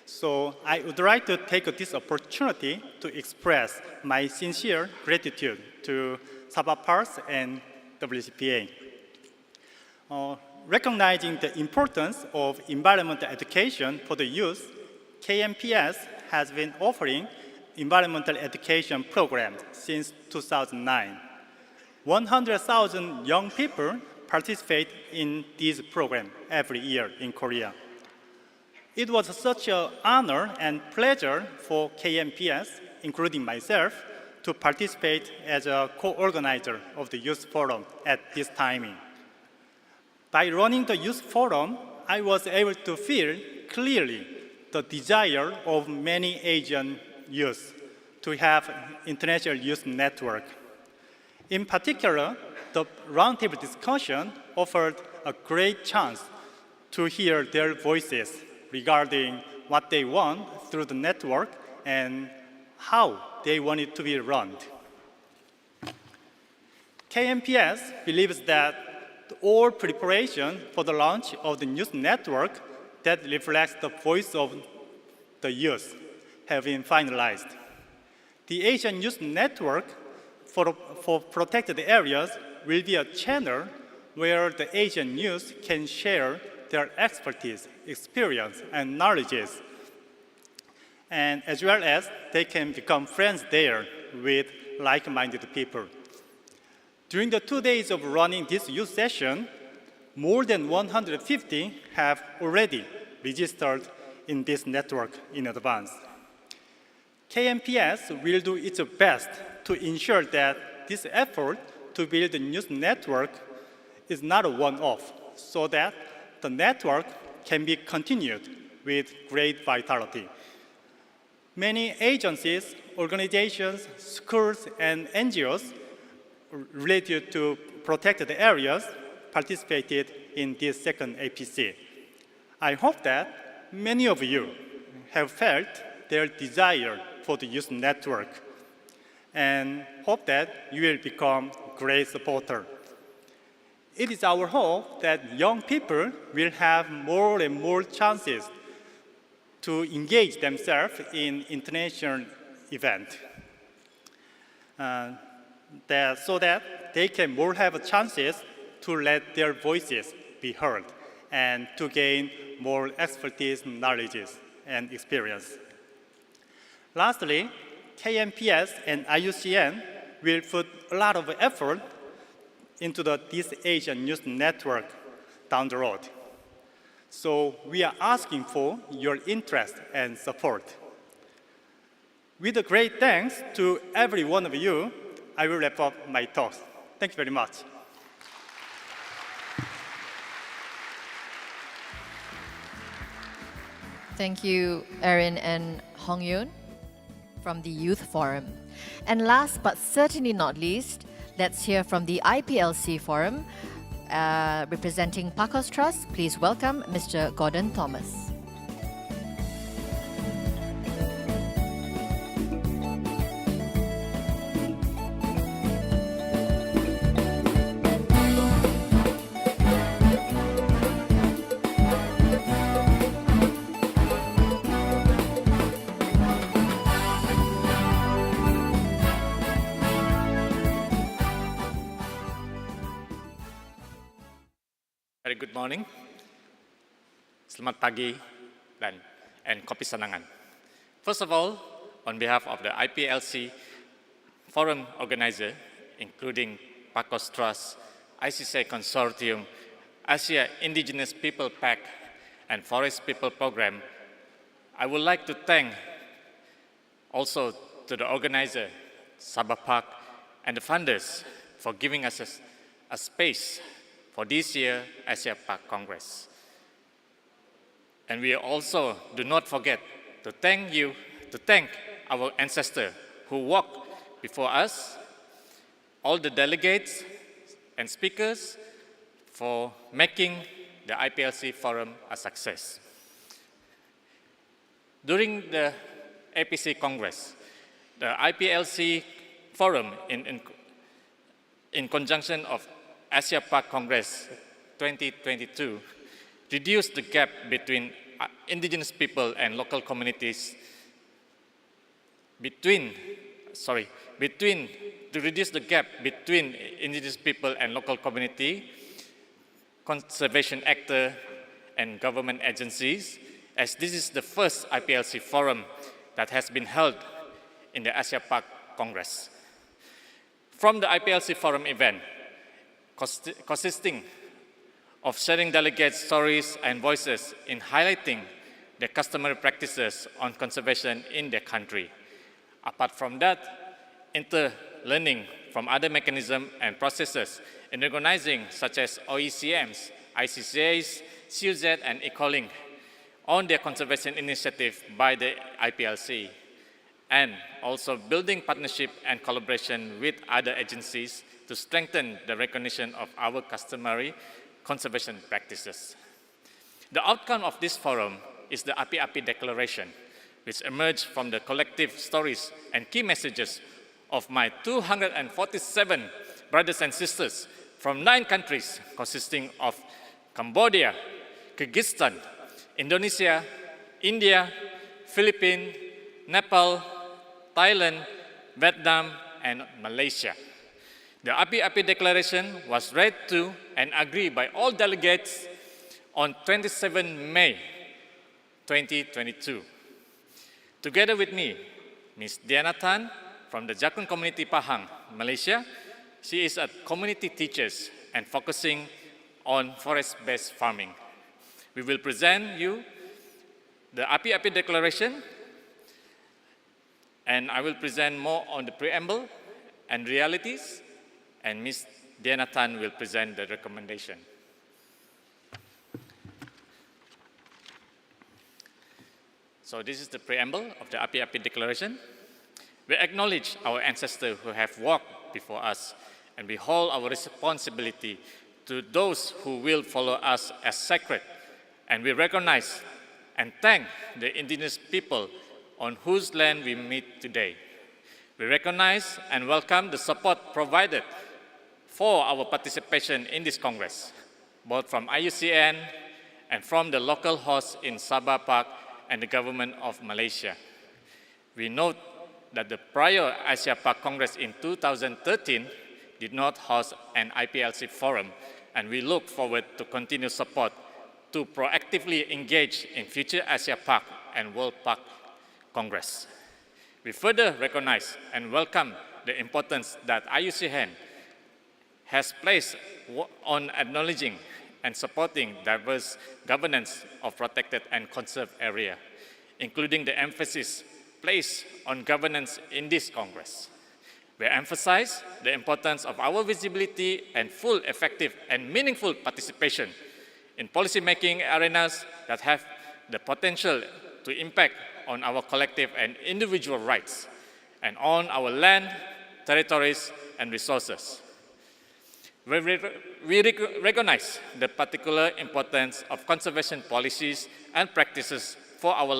So I would like to take this opportunity to express my sincere gratitude to Sabah Pars and WCPA. Recognizing the importance of environmental education for the youth, KMPS has been offering environmental education programs since 2009. 100,000 young people participate in this program every year in Korea. It was such an honor and pleasure for KMPS, including myself, to participate as a co-organizer of the Youth Forum at this timing. By running the Youth Forum, I was able to feel clearly the desire of many Asian youth to have international youth network. In particular, the roundtable discussion offered a great chance to hear their voices regarding what they want through the network and how they want it to be run. KMPS believes that all preparation for the launch of the youth network that reflects the voice of the youth have been finalized. The Asian Youth Network for protected areas will be a channel where the Asian youth can share their expertise, experience, and knowledges, and as well as they can become friends there with like-minded people. During the 2 days of running this youth session, more than 150 have already registered in this network in advance. KMPS will do its best to ensure that this effort to build a youth network is not a one-off, so that the network can be continued with great vitality. Many agencies, organizations, schools, and NGOs related to protected areas participated in this second APC. I hope that many of you have felt their desire for the youth network and hope that you will become great supporters. It is our hope that young people will have more and more chances to engage themselves in international events, so that they can more have chances to let their voices be heard and to gain more expertise, knowledge, and experience. Lastly, KMPS and IUCN will put a lot of effort into this Asian Youth Network down the road. So we are asking for your interest and support. With a great thanks to every one of you, I will wrap up my talk. Thank you very much. Thank you, Erin and Hong Yoon from the Youth Forum. And last but certainly not least, let's hear from the IPLC Forum. Representing Pakos Trust, please welcome Mr. Gordon Thomas. Very good morning. Selamat pagi and kopi sanangan. First of all, on behalf of the IPLC forum organizer, including Pakos Trust, ICC Consortium, Asia Indigenous People Pact, and Forest People Program, I would like to thank also to the organizer, Sabah Park, and the funders for giving us a space for this year Asia Park Congress. And we also do not forget to thank our ancestors who walked before us, all the delegates and speakers for making the IPLC Forum a success. During the APC Congress, the IPLC Forum in conjunction of Asia Pac Congress 2022 reduced the gap between indigenous people and local communities to reduce the gap between indigenous people and local community, conservation actor, and government agencies, as this is the first IPLC forum that has been held in the Asia Pac Congress. From the IPLC forum event, consisting of sharing delegates' stories and voices in highlighting the customary practices on conservation in their country. Apart from that, inter-learning from other mechanisms and processes in organizing such as OECMs, ICCAs, CUZ, and ECOLINK on their conservation initiative by the IPLC, and also building partnership and collaboration with other agencies to strengthen the recognition of our customary conservation practices. The outcome of this forum is the Api-Api Declaration, which emerged from the collective stories and key messages of my 247 brothers and sisters from 9 countries consisting of Cambodia, Kyrgyzstan, Indonesia, India, Philippines, Nepal, Thailand, Vietnam, and Malaysia. The Api-Api Declaration was read to and agreed by all delegates on 27 May 2022. Together with me, Ms. Diana Tan from the Jakun Community Pahang, Malaysia. She is a community teacher and focusing on forest-based farming. We will present you the Api-Api Declaration, and I will present more on the preamble and realities, and Ms. Diana Tan will present the recommendation. So this is the preamble of the Api-Api Declaration. We acknowledge our ancestors who have walked before us, and we hold our responsibility to those who will follow us as sacred, and we recognize and thank the indigenous people on whose land we meet today. We recognize and welcome the support provided for our participation in this Congress, both from IUCN and from the local hosts in Sabah Park and the government of Malaysia. We note that the prior Asia Pac Congress in 2013 did not host an IPLC forum, and we look forward to continued support to proactively engage in future Asia Pac and World Pac Congress. We further recognize and welcome the importance that IUCN has placed on acknowledging and supporting diverse governance of protected and conserved area, including the emphasis placed on governance in this Congress. We emphasize the importance of our visibility and full, effective, and meaningful participation in policymaking arenas that have the potential to impact on our collective and individual rights, and on our land, territories, and resources. We recognize the particular importance of conservation policies and practices for our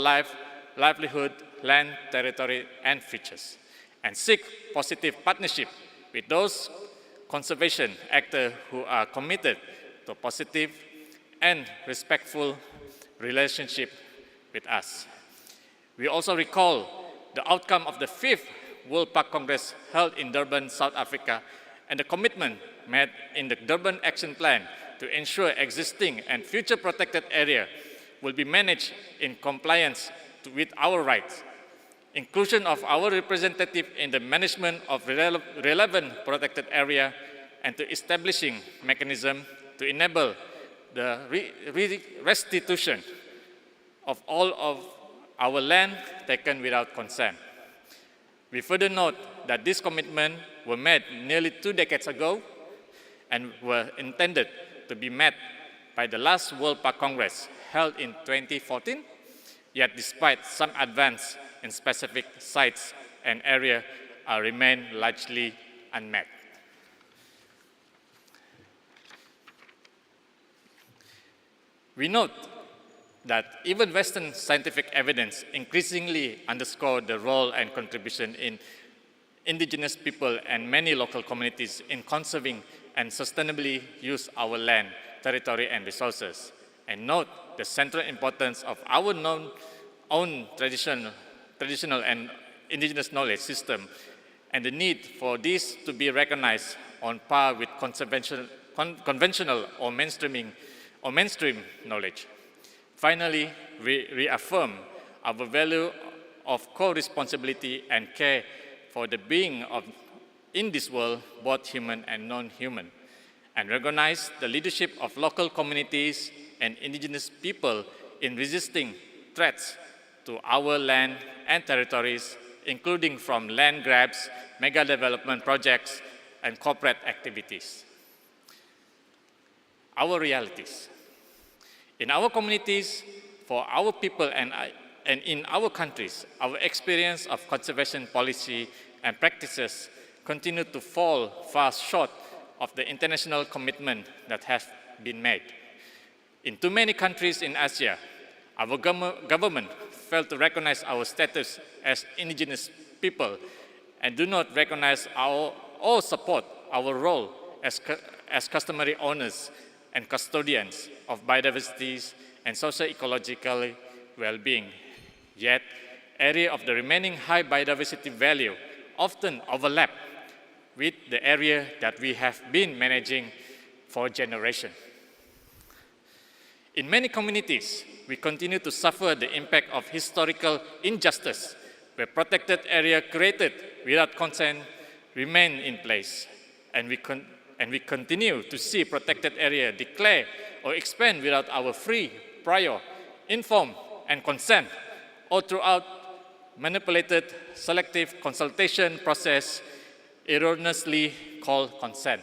livelihood, land, territory, and futures, and seek positive partnership with those conservation actors who are committed to positive and respectful relationship with us. We also recall the outcome of the 5th World Park Congress held in Durban, South Africa, and the commitment made in the Durban Action Plan to ensure existing and future protected area will be managed in compliance with our rights. Inclusion of our representative in the management of relevant protected area, and to establishing mechanism to enable the restitution of all of our land taken without consent. We further note that this commitment were made nearly 2 decades ago and were intended to be met by the last World Park Congress held in 2014, yet despite some advance in specific sites and areas remain largely unmet. We note that even Western scientific evidence increasingly underscore the role and contribution in indigenous people and many local communities in conserving and sustainably use our land, territory, and resources. And note the central importance of our own traditional and indigenous knowledge system and the need for this to be recognized on par with conventional or mainstream knowledge. Finally, we reaffirm our value of co-responsibility and care for the being in this world, both human and non-human, and recognize the leadership of local communities and indigenous people in resisting threats to our land and territories, including from land grabs, mega development projects, and corporate activities. Our realities. In our communities, for our people and in our countries, our experience of conservation policy and practices continue to fall far short of the international commitment that has been made. In too many countries in Asia, our government failed to recognize our status as indigenous people and do not recognize or support our role as customary owners and custodians of biodiversity and socio-ecological well-being. Yet, areas of the remaining high biodiversity value often overlap with the area that we have been managing for generations. In many communities, we continue to suffer the impact of historical injustice, where protected areas created without consent remain in place, and we continue to see protected areas declare or expand without our free, prior, informed, and consent, or throughout manipulated selective consultation process erroneously called consent.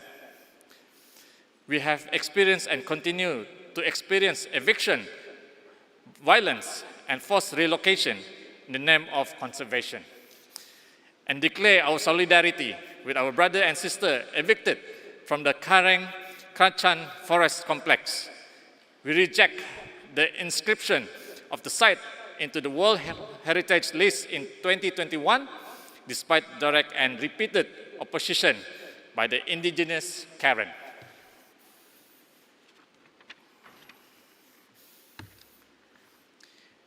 We have experienced and continue to experience eviction, violence, and forced relocation in the name of conservation, and declare our solidarity with our brother and sister evicted from the Karang Krachan Forest Complex. We reject the inscription of the site into the World Heritage List in 2021, despite direct and repeated opposition by the indigenous Karen.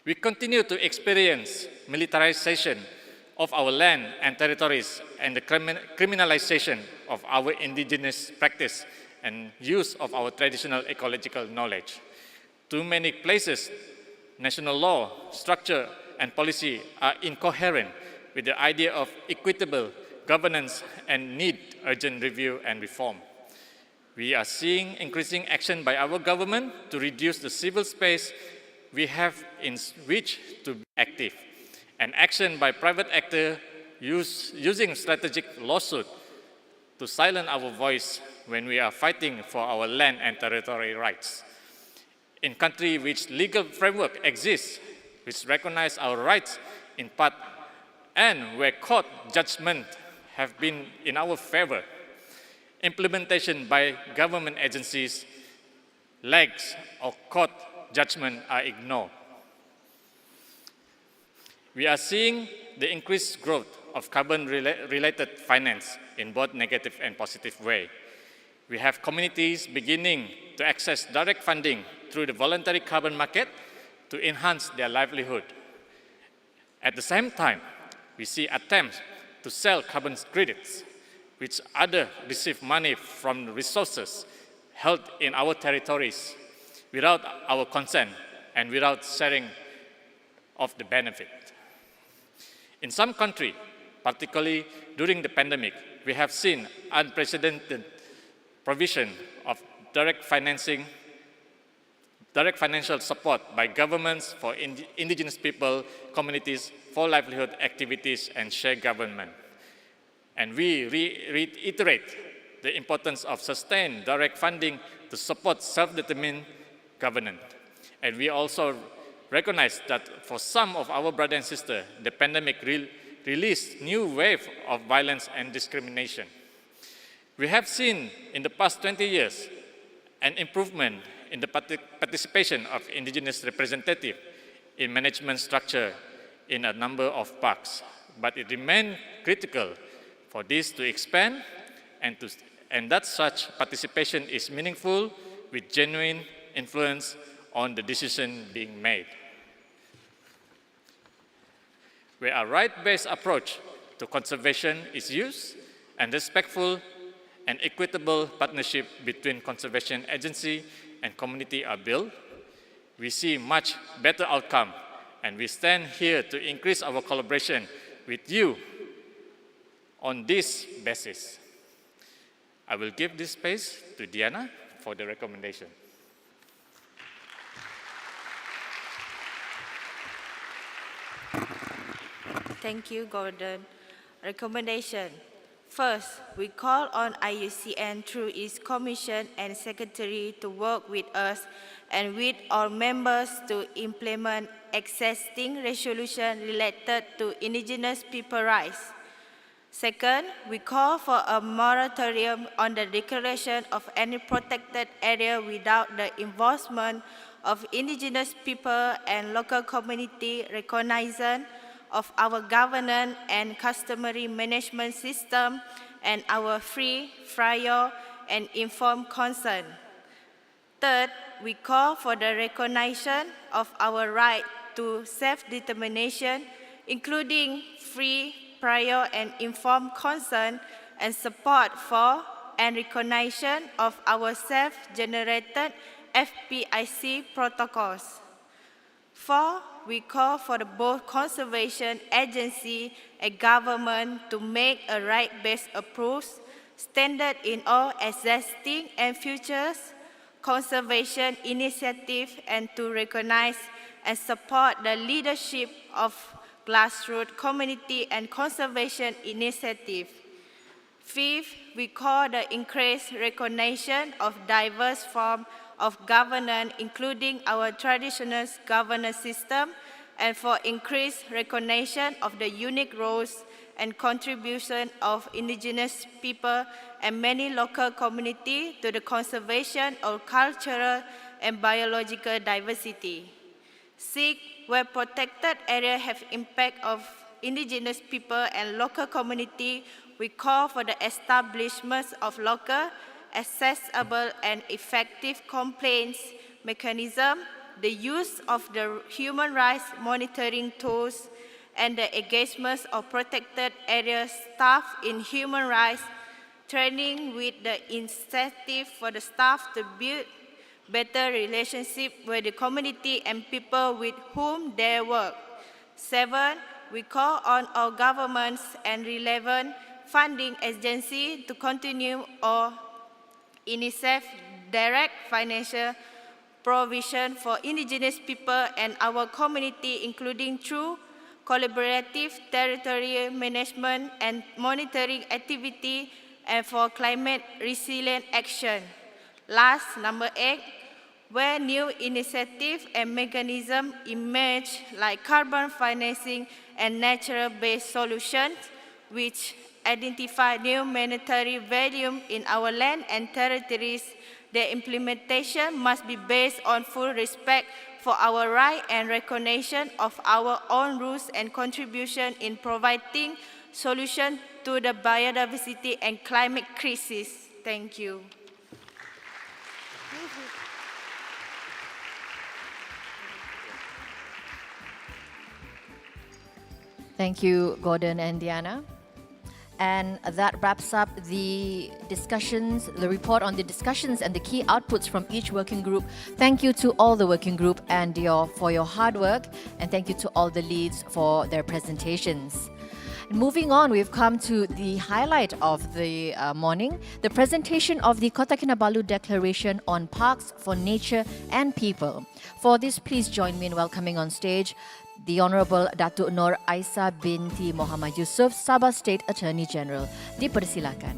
We continue to experience militarization of our land and territories and the criminalization of our indigenous practice and use of our traditional ecological knowledge. Too many places, national law, structure, and policy are incoherent with the idea of equitable governance and need urgent review and reform. We are seeing increasing action by our government to reduce the civil space we have in which to be active, and action by private actors using strategic lawsuit to silence our voice when we are fighting for our land and territory rights. In countries which legal framework exists, which recognize our rights in part, and where court judgment have been in our favor, implementation by government agencies lags or court judgment are ignored. We are seeing the increased growth of carbon-related finance in both negative and positive way. We have communities beginning to access direct funding through the voluntary carbon market to enhance their livelihood. At the same time, we see attempts to sell carbon credits, which others receive money from resources held in our territories without our consent and without sharing of the benefit. In some countries, particularly during the pandemic, we have seen unprecedented provision of direct financial support by governments for indigenous people, communities, for livelihood activities and shared government. And we reiterate the importance of sustained direct funding to support self-determined governance. And we also recognize that for some of our brothers and sisters, the pandemic released new wave of violence and discrimination. We have seen in the past 20 years an improvement in the participation of indigenous representatives in management structure in a number of parks, but it remains critical for this to expand and that such participation is meaningful with genuine influence on the decision being made. Where a right-based approach to conservation is used and respectful and equitable partnership between conservation agency and community are built, we see much better outcome, and we stand here to increase our collaboration with you on this basis. I will give this space to Diana for the recommendation. Thank you, Gordon. Recommendation. First, we call on IUCN through its Commission and Secretary to work with us and with our members to implement existing resolutions related to indigenous people rights. Second, we call for a moratorium on the declaration of any protected area without the involvement of indigenous people and local community recognition of our governance and customary management system and our free, prior, and informed consent. Third, we call for the recognition of our right to self-determination, including free, prior, and informed consent, and support for and recognition of our self-generated FPIC protocols. Four, we call for both conservation agency and government to make a right-based approach standard in all existing and future conservation initiatives and to recognize and support the leadership of grassroots community and conservation initiatives. Fifth, we call the increased recognition of diverse forms of governance, including our traditional governance system, and for increased recognition of the unique roles and contribution of indigenous people and many local communities to the conservation of cultural and biological diversity. Six, where protected areas have impact of indigenous people and local community, we call for the establishment of local, accessible, and effective complaints mechanism, the use of the human rights monitoring tools, and the engagement of protected area staff in human rights training with the incentive for the staff to build better relationship with the community and people with whom they work. Seven, we call on our governments and relevant funding agencies to continue or initiate direct financial provision for indigenous people and our community, including through collaborative territorial management and monitoring activity and for climate resilient action. Last, number 8, where new initiatives and mechanisms emerge like carbon financing and natural-based solutions, which identify new monetary value in our land and territories, their implementation must be based on full respect for our right and recognition of our own rules and contribution in providing solutions to the biodiversity and climate crisis. Thank you. Thank you, Gordon and Diana. And that wraps up the discussions, the report on the discussions and the key outputs from each working group. Thank you to all the working group and for your hard work, and thank you to all the leads for their presentations. Moving on, we've come to the highlight of the morning, the presentation of the Kota Kinabalu Declaration on Parks for Nature and People. For this, please join me in welcoming on stage the Honorable Datuk Nur Aisyah binti Muhammad Yusof, Sabah State Attorney General. Dipersilakan.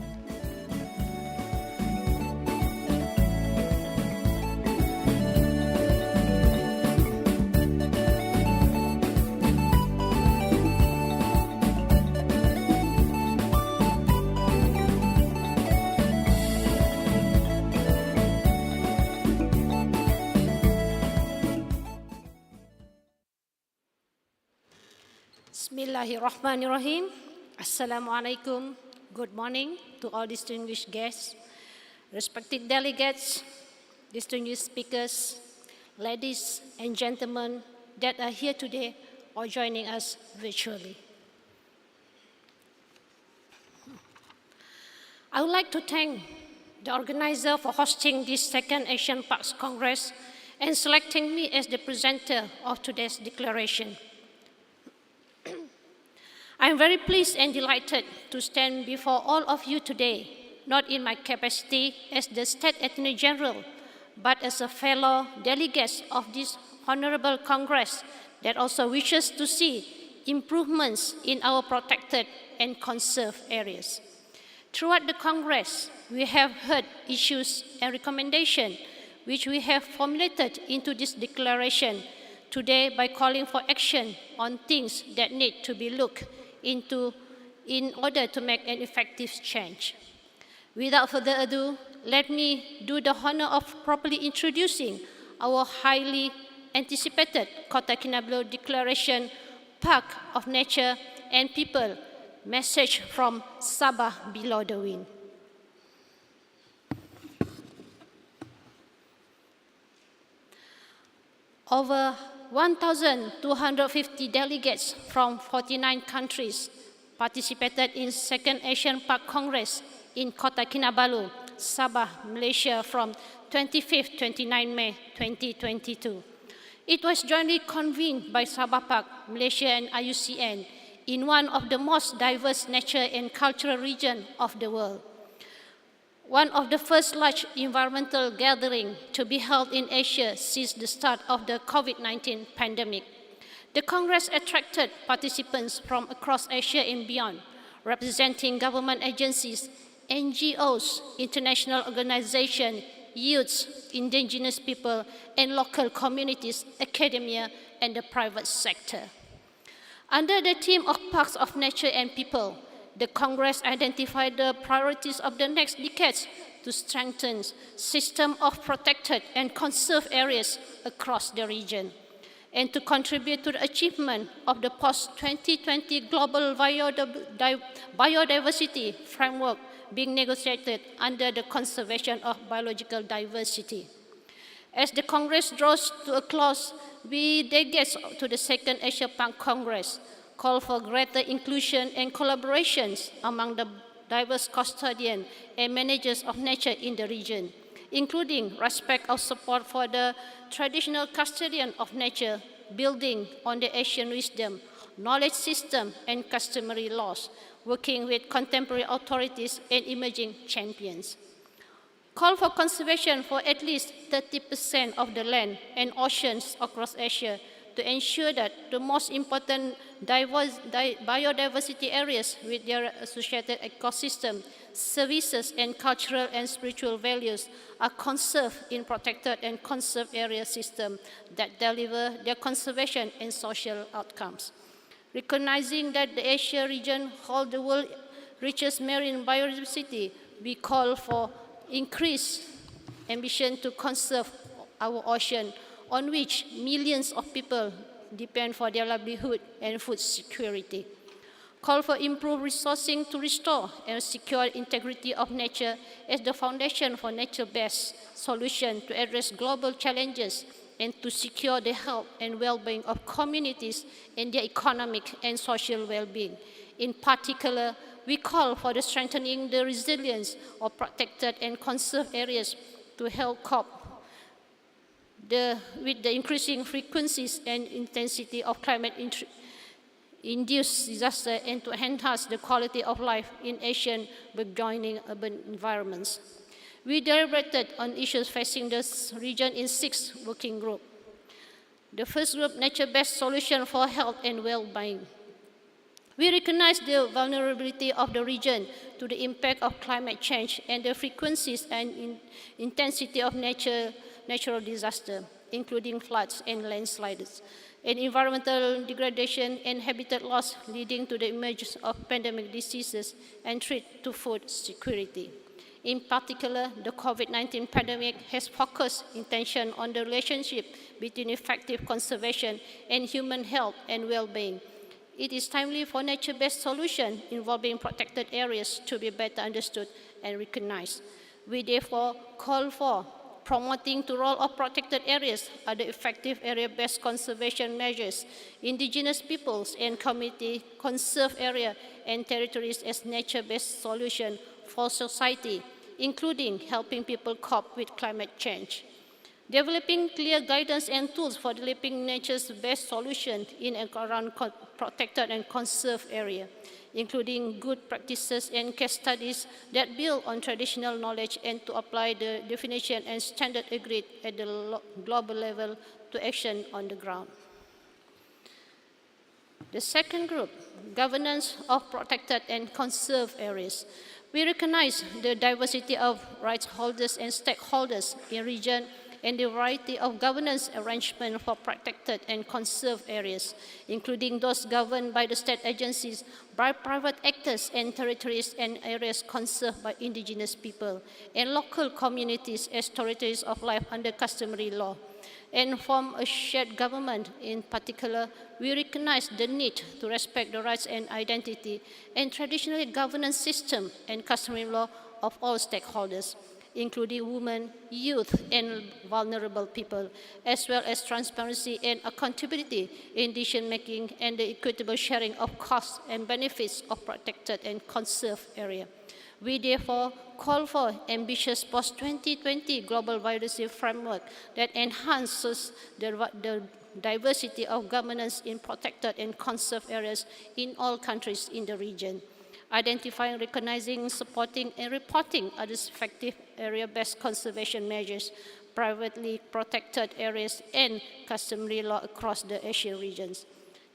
Bismillahirrahmanirrahim. Assalamualaikum. Good morning to all distinguished guests, respected delegates, distinguished speakers, ladies and gentlemen that are here today or joining us virtually. I would like to thank the organizer for hosting this second Asian Parks Congress and selecting me as the presenter of today's declaration. I am very pleased and delighted to stand before all of you today, not in my capacity as the State Attorney General, but as a fellow delegate of this honorable Congress that also wishes to see improvements in our protected and conserved areas. Throughout the Congress, we have heard issues and recommendations which we have formulated into this declaration today by calling for action on things that need to be looked into in order to make an effective change. Without further ado, let me do the honor of properly introducing our highly anticipated Kota Kinabalu Declaration, Park of Nature and People, message from Sabah below the wind. Over 1,250 delegates from 49 countries participated in Second Asian Park Congress in Kota Kinabalu, Sabah, Malaysia from 25-29 May 2022. It was jointly convened by Sabah Park, Malaysia and IUCN in one of the most diverse nature and cultural regions of the world. One of the first large environmental gatherings to be held in Asia since the start of the COVID-19 pandemic. The Congress attracted participants from across Asia and beyond, representing government agencies, NGOs, international organizations, youths, indigenous people, and local communities, academia, and the private sector. Under the theme of Parks of Nature and People, the Congress identified the priorities of the next decades to strengthen system of protected and conserved areas across the region, and to contribute to the achievement of the post-2020 global biodiversity framework being negotiated under the Conservation of Biological Diversity. As the Congress draws to a close, we delegates to the Second Asia Park Congress call for greater inclusion and collaborations among the diverse custodians and managers of nature in the region, including respect of support for the traditional custodian of nature, building on the Asian wisdom, knowledge system, and customary laws, working with contemporary authorities and emerging champions. Call for conservation for at least 30% of the land and oceans across Asia to ensure that the most important biodiversity areas with their associated ecosystem, services, and cultural and spiritual values are conserved in protected and conserved area systems that deliver their conservation and social outcomes. Recognizing that the Asia region holds the world's richest marine biodiversity, we call for increased ambition to conserve our ocean, on which millions of people depend for their livelihood and food security. Call for improved resourcing to restore and secure integrity of nature as the foundation for nature-based solutions to address global challenges and to secure the health and well-being of communities and their economic and social well-being. In particular, we call for the strengthening the resilience of protected and conserved areas to help cope with the increasing frequencies and intensity of climate-induced disaster and to enhance the quality of life in Asian burgeoning urban environments. We deliberated on issues facing this region in 6 working groups. The first group, nature-based solution for health and well-being. We recognize the vulnerability of the region to the impact of climate change and the frequencies and intensity of natural disaster, including floods and landslides, and environmental degradation and habitat loss leading to the emergence of pandemic diseases and threat to food security. In particular, the COVID-19 pandemic has focused attention on the relationship between effective conservation and human health and well-being. It is timely for nature-based solutions involving protected areas to be better understood and recognized. We therefore call for promoting the role of protected areas are the effective area-based conservation measures, indigenous peoples and community conserve area and territories as nature-based solution for society, including helping people cope with climate change. Developing clear guidance and tools for developing nature's best solution in and around protected and conserved area, including good practices and case studies that build on traditional knowledge and to apply the definition and standard agreed at the global level to action on the ground. The second group, governance of protected and conserved areas. We recognize the diversity of rights holders and stakeholders in region and the variety of governance arrangements for protected and conserved areas, including those governed by the state agencies, by private actors and territories and areas conserved by indigenous people, and local communities as territories of life under customary law. And form a shared government. In particular, we recognize the need to respect the rights and identity and traditional governance system and customary law of all stakeholders, including women, youth, and vulnerable people, as well as transparency and accountability in decision-making and the equitable sharing of costs and benefits of protected and conserved area. We therefore call for ambitious post-2020 global biodiversity framework that enhances the diversity of governance in protected and conserved areas in all countries in the region. Identifying, recognizing, supporting, and reporting are the effective area-based conservation measures, privately protected areas, and customary law across the Asian regions.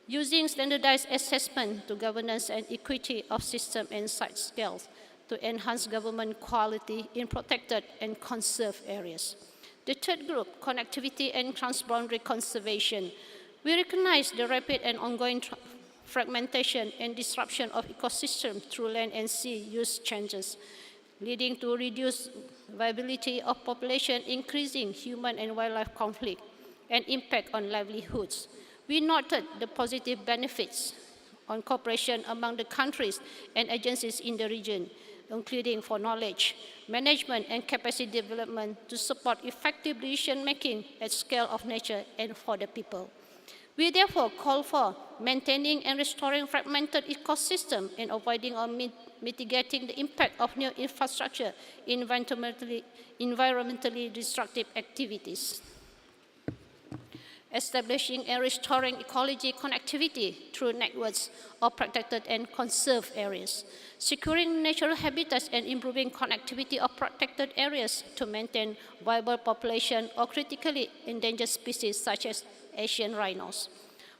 Using standardized assessment to governance and equity of system and site scales to enhance government quality in protected and conserved areas. The third group, connectivity and transboundary conservation. We recognize the rapid and ongoing fragmentation and disruption of ecosystems through land and sea use changes, leading to reduced viability of population, increasing human and wildlife conflict, and impact on livelihoods. We noted the positive benefits on cooperation among the countries and agencies in the region, including for knowledge, management, and capacity development to support effective decision-making at scale of nature and for the people. We therefore call for maintaining and restoring fragmented ecosystem and avoiding or mitigating the impact of new infrastructure in environmentally destructive activities. Establishing and restoring ecology connectivity through networks of protected and conserved areas. Securing natural habitats and improving connectivity of protected areas to maintain viable population of critically endangered species such as Asian rhinos.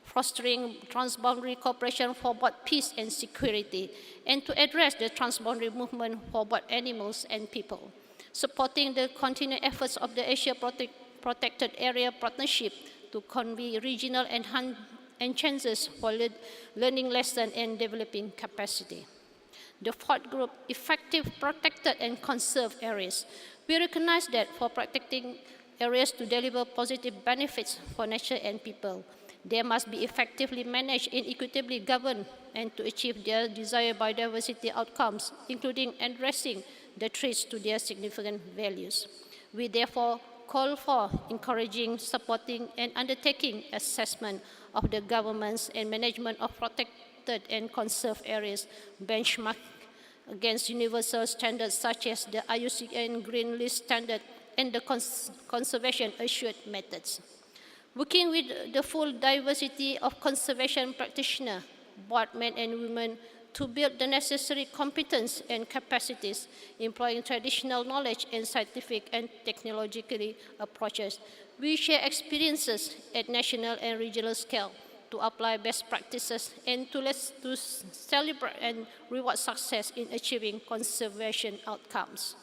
Fostering transboundary cooperation for both peace and security, and to address the transboundary movement for both animals and people. Supporting the continued efforts of the Asia Protected Area Partnership to convey regional and chances for learning lessons and developing capacity. The fourth group, effective, protected, and conserved areas. We recognize that for protecting areas to deliver positive benefits for nature and people, they must be effectively managed and equitably governed and to achieve their desired biodiversity outcomes, including addressing the threats to their significant values. We therefore call for encouraging, supporting, and undertaking assessment of the governance and management of protected and conserved areas, benchmark against universal standards such as the IUCN Green List Standard and the conservation assured methods. Working with the full diversity of conservation practitioners, both men and women, to build the necessary competence and capacities, employing traditional knowledge and scientific and technological approaches. We share experiences at national and regional scale to apply best practices and to celebrate and reward success in achieving conservation outcomes.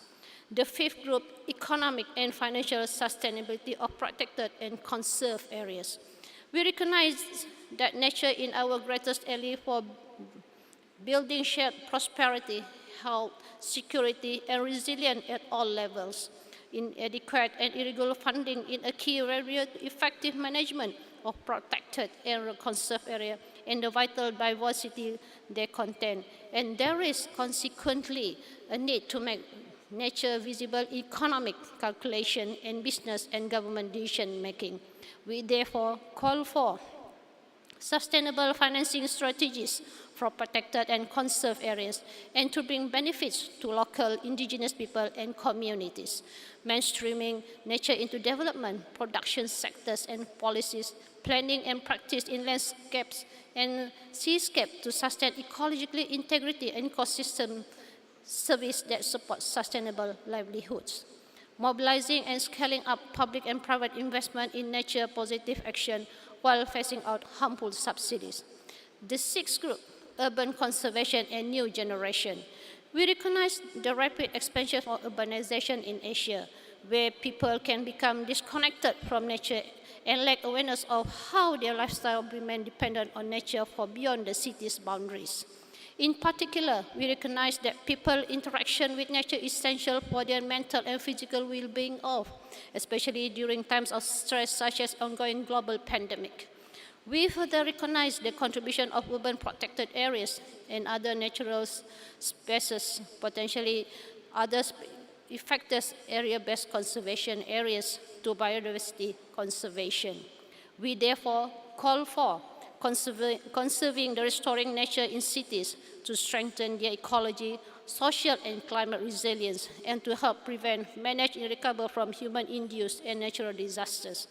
The fifth group, economic and financial sustainability of protected and conserved areas. We recognize that nature is our greatest ally for building shared prosperity, health, security, and resilience at all levels. Inadequate and irregular funding in a key area to effective management of protected and conserved area and the vital diversity they contain. And there is consequently a need to make nature visible economic calculation in business and government decision making. We therefore call for sustainable financing strategies for protected and conserved areas and to bring benefits to local indigenous people and communities, mainstreaming nature into development, production sectors and policies, planning and practice in landscapes and seascape to sustain ecologically integrity and ecosystem service that support sustainable livelihoods. Mobilizing and scaling up public and private investment in nature positive action while phasing out harmful subsidies. The sixth group, urban conservation and new generation. We recognize the rapid expansion of urbanization in Asia, where people can become disconnected from nature and lack awareness of how their lifestyle remain dependent on nature for beyond the city's boundaries. In particular, we recognize that people interaction with nature is essential for their mental and physical well-being especially during times of stress such as ongoing global pandemic. We further recognize the contribution of urban protected areas and other natural spaces, potentially other effective area-based conservation areas to biodiversity conservation. We therefore call for conserving the restoring nature in cities to strengthen their ecology, social and climate resilience, and to help prevent, manage, and recover from human-induced and natural disasters.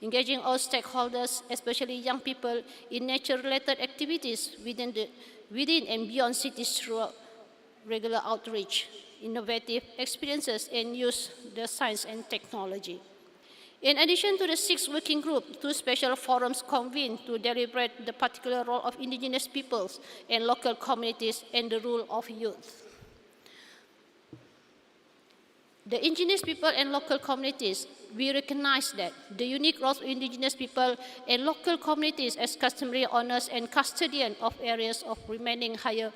Engaging all stakeholders, especially young people, in nature-related activities within and beyond cities through regular outreach, innovative experiences, and use the science and technology. In addition to the sixth working group, 2 special forums convened to deliberate the particular role of indigenous peoples and local communities and the role of youth. The indigenous people and local communities, we recognize that the unique roles of indigenous people and local communities as customary owners and custodians of areas of remaining higher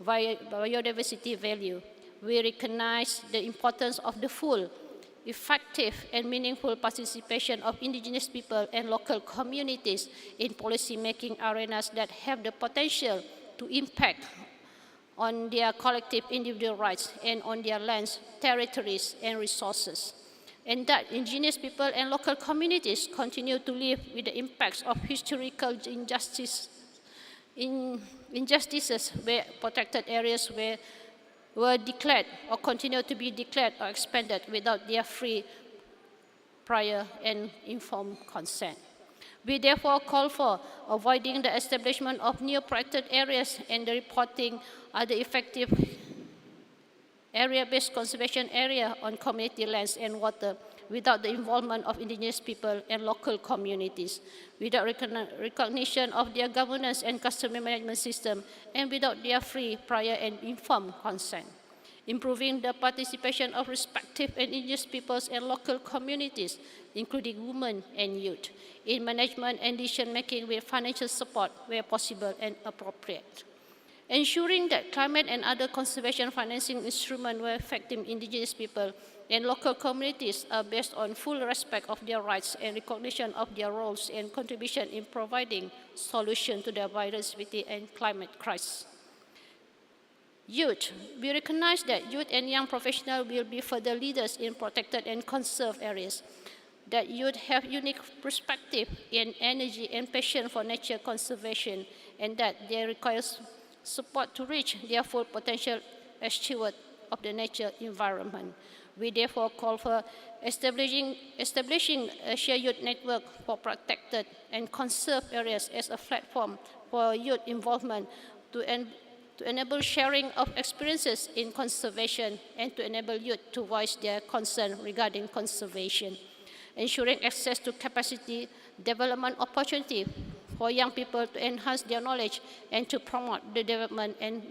biodiversity value. We recognize the importance of the full, effective and meaningful participation of indigenous people and local communities in policy-making arenas that have the potential to impact on their collective individual rights and on their lands, territories, and resources. And that indigenous people and local communities continue to live with the impacts of historical injustices where protected areas were declared or continue to be declared or expanded without their free, prior, and informed consent. We therefore call for avoiding the establishment of new protected areas and the reporting other effective area-based conservation area on community lands and water without the involvement of indigenous people and local communities, without recognition of their governance and customary management system, and without their free, prior, and informed consent. Improving the participation of respective indigenous peoples and local communities, including women and youth, in management and decision-making with financial support where possible and appropriate. Ensuring that climate and other conservation financing instruments were affecting indigenous people and local communities are based on full respect of their rights and recognition of their roles and contribution in providing solutions to the biodiversity and climate crisis. Youth. We recognize that youth and young professionals will be further leaders in protected and conserved areas, that youth have unique perspective and energy and passion for nature conservation, and that they require support to reach their full potential as steward of the nature environment. We therefore call for establishing a shared youth network for protected and conserved areas as a platform for youth involvement to enable sharing of experiences in conservation and to enable youth to voice their concern regarding conservation. Ensuring access to capacity development opportunity for young people to enhance their knowledge and to promote the development and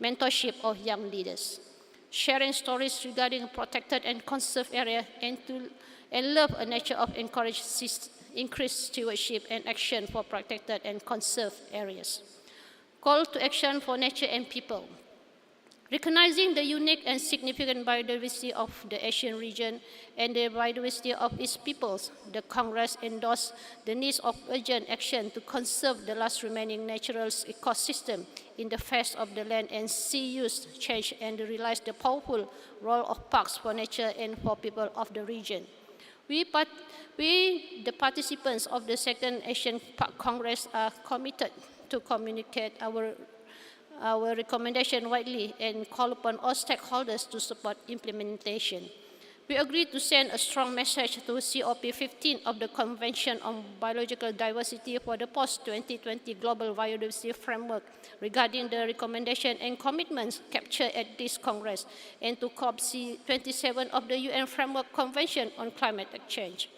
mentorship of young leaders. Sharing stories regarding protected and conserved area and love a nature of encourage increased stewardship and action for protected and conserved areas. Call to action for nature and people. Recognizing the unique and significant biodiversity of the Asian region and the biodiversity of its peoples, the Congress endorsed the need of urgent action to conserve the last remaining natural ecosystem in the face of the land and sea use change and realize the powerful role of parks for nature and for people of the region. We, the participants of the Second Asian Park Congress, are committed to communicate our recommendation widely and call upon all stakeholders to support implementation. We agreed to send a strong message to COP15 of the Convention on Biological Diversity for the post-2020 Global Biodiversity Framework regarding the recommendation and commitments captured at this Congress, and to COP27 of the UN Framework Convention on Climate Change.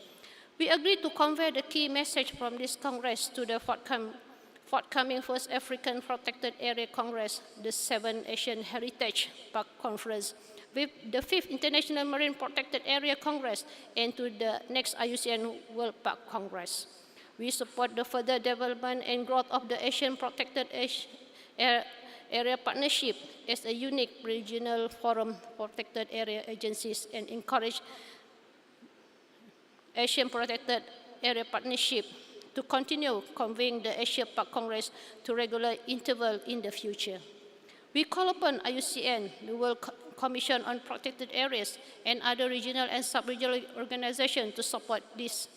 We agreed to convey the key message from this Congress to the forthcoming First African Protected Area Congress, the 7th Asian Heritage Park Conference, with the 5th International Marine Protected Area Congress, and to the next IUCN World Park Congress. We support the further development and growth of the Asian Protected Area Partnership as a unique regional forum for protected area agencies, and encourage Asian Protected Area Partnership to continue convening the Asia Park Congress to regular interval in the future. We call upon IUCN, the World Commission on Protected Areas, and other regional and sub-regional organizations to support these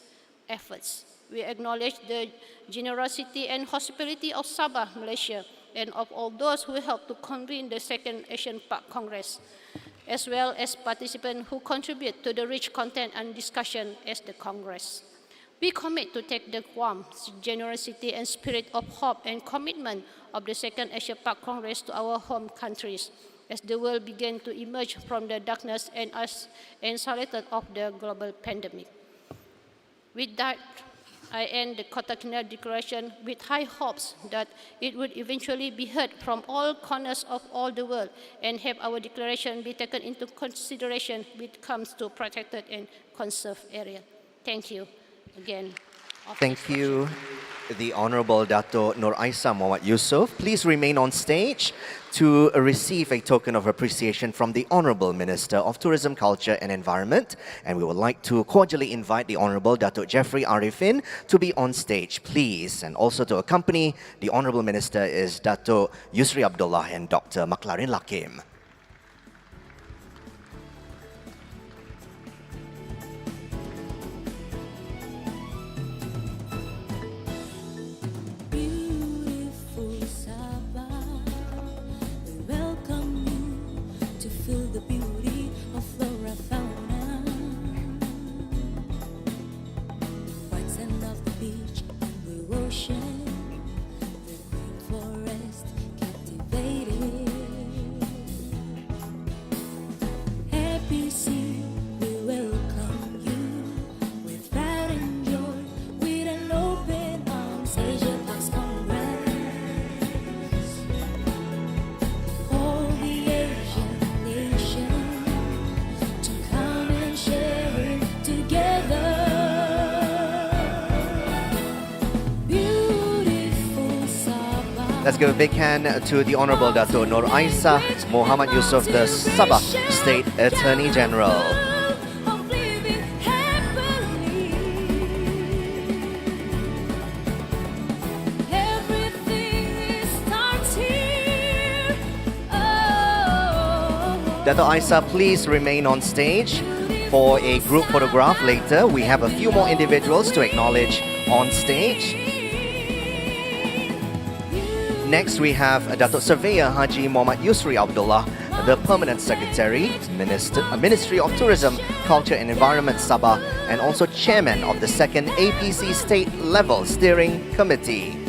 efforts. We acknowledge the generosity and hospitality of Sabah, Malaysia, and of all those who helped to convene the Second Asian Park Congress, as well as participants who contribute to the rich content and discussion at the Congress. We commit to take the warmth, generosity, and spirit of hope and commitment of the Second Asia Park Congress to our home countries as the world begins to emerge from the darkness and isolated of the global pandemic. With that, I end the Kota Kinabalu Declaration with high hopes that it would eventually be heard from all corners of all the world and have our declaration be taken into consideration when it comes to protected and conserved area. Thank you. Again. Thank you, the Honorable Dato Nur Aisa Muhammad Yusof. Please remain on stage to receive a token of appreciation from the Honorable Minister of Tourism, Culture and Environment. And we would like to cordially invite the Honorable Dato Jeffrey Arifin to be on stage, please. And also to accompany the Honorable Minister is Dato Yusri Abdullah and Dr. Maklarin Lakim. Feel the beauty of flora, fauna, white sand of the beach and blue ocean, the green forest captivated. Happy sea, we welcome you with pride and joy, with an open arms. Asia Parks Congress, all the Asian to come and share it together. Beautiful Sabah. Let's give a big hand to the Honorable Dato Nur Aisa Muhammad Yusof, the Sabah State Attorney General. Dato Aisa, please remain on stage for a group photograph later. We have a few more individuals to acknowledge on stage. Next, we have Dato Surveyor Haji Muhammad Yusri Abdullah, the Permanent Secretary, Ministry of Tourism, Culture and Environment Sabah, and also Chairman of the 2nd APC State Level Steering Committee.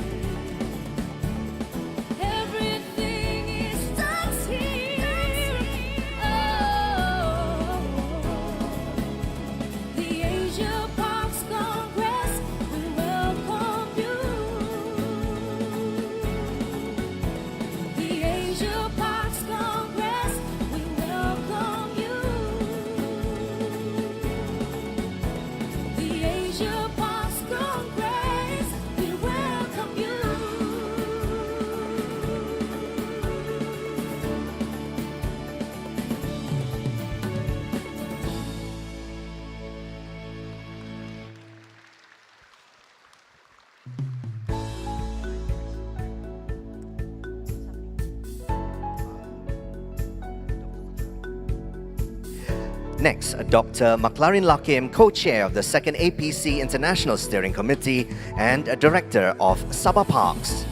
Next, Dr. McLaren Lakim, co-chair of the second APC International Steering Committee and a director of Sabah Parks.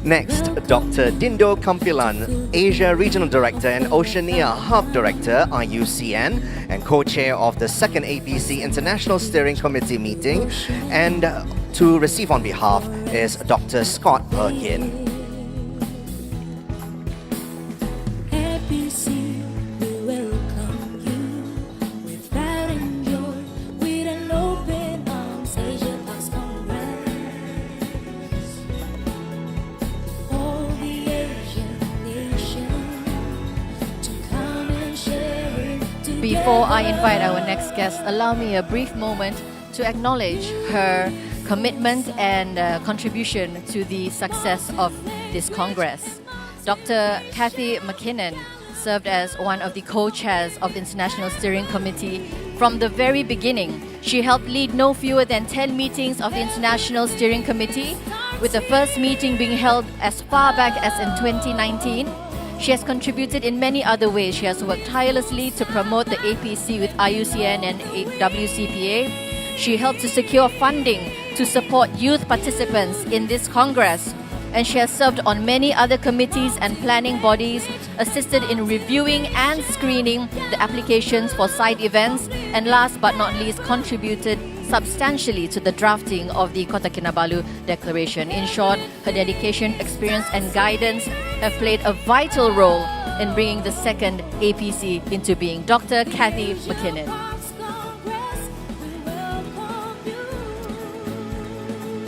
Next, Dr. Dindo Kampilan, Asia Regional Director and Oceania Hub Director, IUCN, and co-chair of the second APC International Steering Committee meeting. And to receive on behalf is Dr. Scott Perkin. Before I invite our next guest, allow me a brief moment to acknowledge her commitment and contribution to the success of this Congress. Dr. Kathy McKinnon served as one of the co-chairs of the International Steering Committee from the very beginning. She helped lead no fewer than 10 meetings of the International Steering Committee, with the first meeting being held as far back as in 2019. She has contributed in many other ways. She has worked tirelessly to promote the APC with IUCN and WCPA. She helped to secure funding to support youth participants in this Congress. And she has served on many other committees and planning bodies, assisted in reviewing and screening the applications for side events, and last but not least, contributed substantially to the drafting of the Kota Kinabalu Declaration. In short, her dedication, experience and guidance have played a vital role in bringing the second APC into being. Dr. Kathy McKinnon.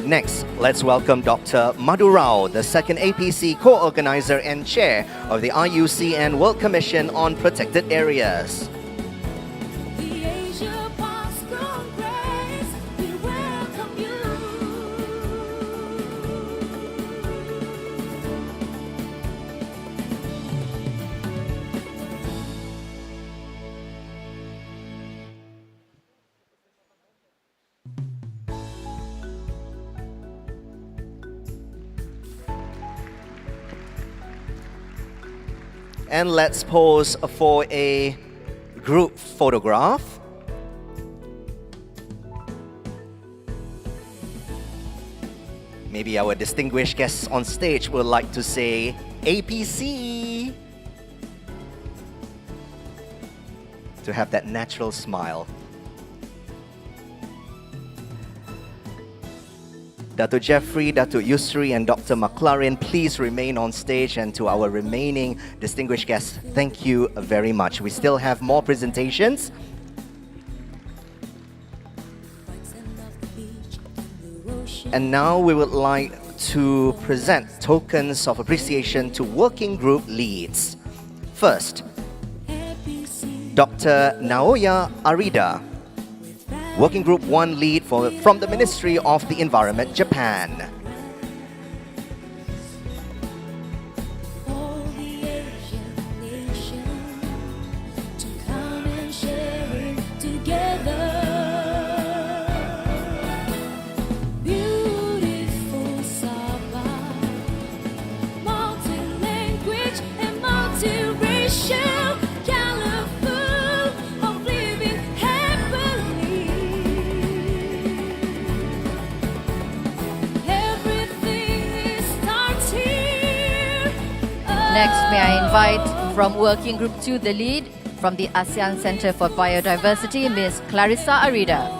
Next, let's welcome Dr. Madhu Rao, the second APC co-organizer and chair of the IUCN World Commission on Protected Areas. And let's pose for a group photograph. Maybe our distinguished guests on stage would like to say APC to have that natural smile. Dr. Jeffrey, Dr. Yusri, and Dr. McLaren, please remain on stage. And to our remaining distinguished guests, thank you very much. We still have more presentations. And now we would like to present tokens of appreciation to working group leads. First, Dr. Naoya Arida, Working Group 1 lead from the Ministry of the Environment, Japan. Next, may I invite from Working Group 2 the lead from the ASEAN Center for Biodiversity, Ms. Clarissa Arida.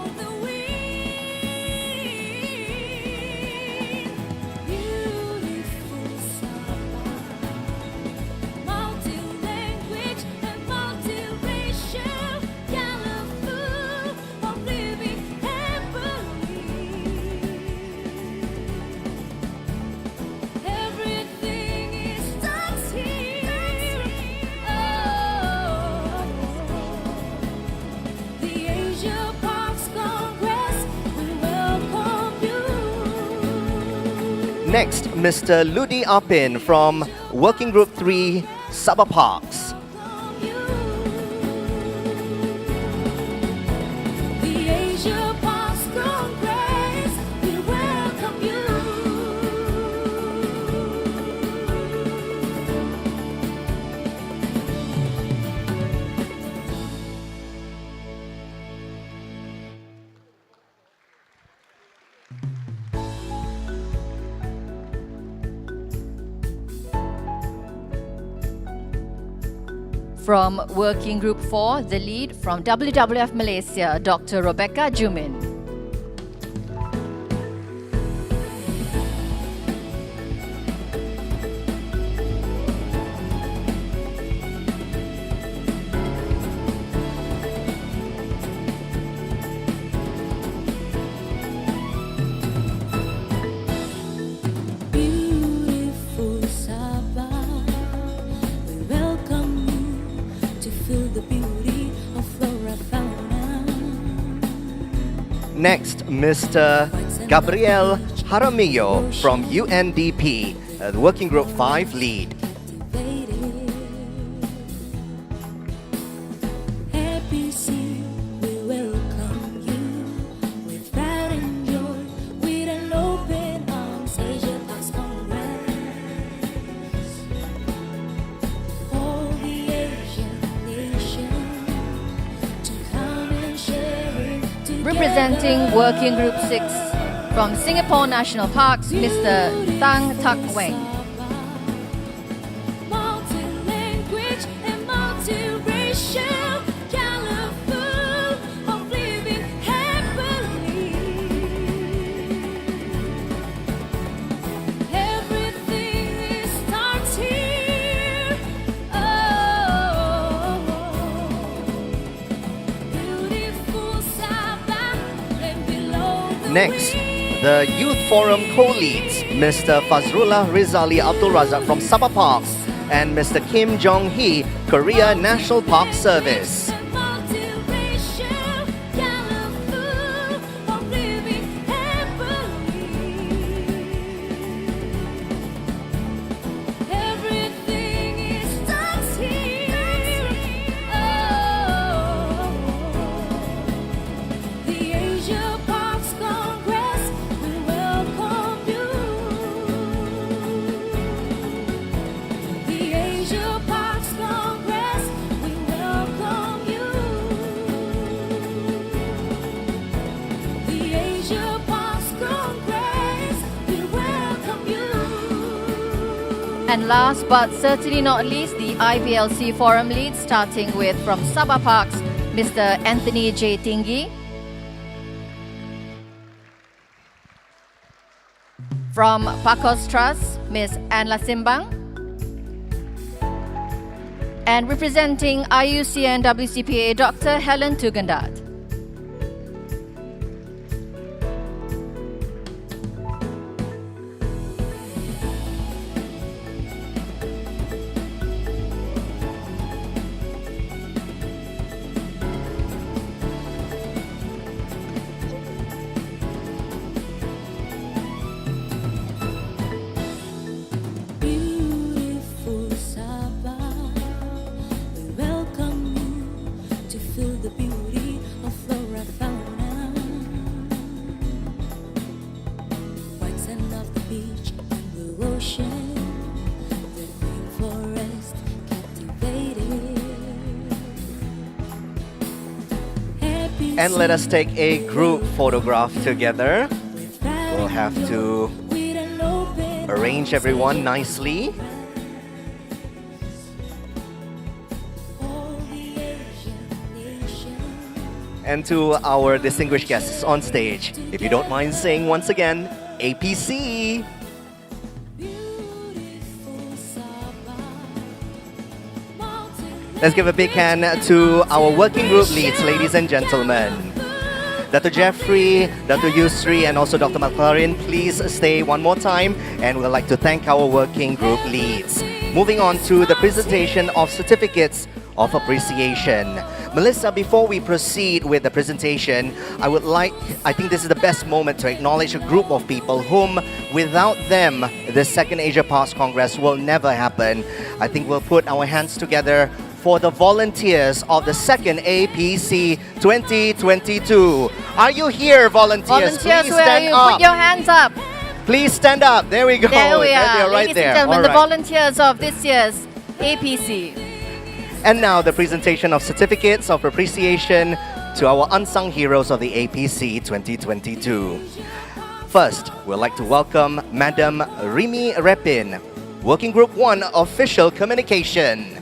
Next, Mr. Ludi Apin from Working Group 3 Sabah Parks. The Asia Parks Congress, we welcome you. From Working Group 4, the lead from WWF Malaysia, Dr. Rebecca Jumin. Beautiful Sabah, we welcome you to feel the beauty of flora fauna. Next, Mr. Gabriel Jaramillo from UNDP, the Working Group 5 lead. ABC, we welcome you with pride and joy, with an open arms. Asia Parks Congress, all the Asian nations to come and share it together. Representing Working Group 6 from Singapore National Parks, Mr. Tang Tak Weng. Multi-language and multiracial, colorful of living happily. Everything starts here. Oh, beautiful Sabah and below the Next, the Youth Forum co-leads, Mr. Fazrullah Rizali Abdul Razak from Sabah Parks and Mr. Kim Jong-hee, Korea National Park Service. multiracial, colorful of living happily. Everything starts here. Oh, the Asia Parks Congress, we welcome you. The Asia Parks Congress, we welcome you. The Asia Parks Congress, we welcome you. And last but certainly not least, the IVLC Forum lead, starting with from Sabah Parks, Mr. Anthony J. Tinggi. From Pakos Trust, Ms. Anla Simbang. And representing IUCN WCPA, Dr. Helen Tugendhat. Beautiful Sabah, we welcome you to feel the beauty of flora fauna. White sand of the beach and blue ocean, the green forest captivated. Happy And let us take a group photograph together. We'll have to with an open arrange everyone nicely. all the Asian nations. And to our distinguished guests on stage, if you don't mind saying once again, APC. Let's give a big hand to our working group leads, ladies and gentlemen. Dr. Jeffrey, Dr. Yusri, and also Dr. McLaren, please stay one more time, and we'd like to thank our working group leads. Moving on to the presentation of certificates of appreciation. Melissa, before we proceed with the presentation, I think this is the best moment to acknowledge a group of people whom, without them, the Second Asia Pass Congress will never happen. I think we'll put our hands together for the volunteers of the second APC 2022. Are you here, volunteers? Volunteers, Please where are stand you? up. Put your hands up. Please stand up. There we go. There we They are. right Ladies there. and gentlemen, All the right. volunteers of this year's APC. And now the presentation of certificates of appreciation to our unsung heroes of the APC 2022. First, we'd like to welcome Madam Rimi Repin, Working Group 1 Official Communication.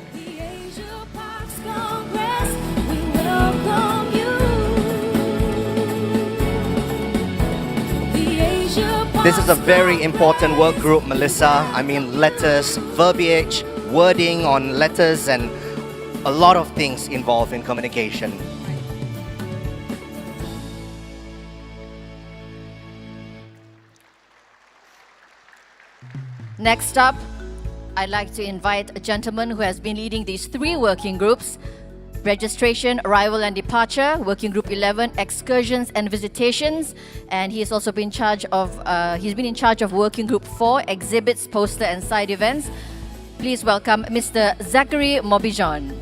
This is a very important work group, Melissa. I mean, letters, verbiage, wording on letters, and a lot of things involved in communication. Next up, I'd like to invite a gentleman who has been leading these three working groups: registration, arrival and departure, working group 11, excursions and visitations, and he's also been in charge of working group 4, exhibits, poster and side events. Please welcome Mr. Zachary Mobijon.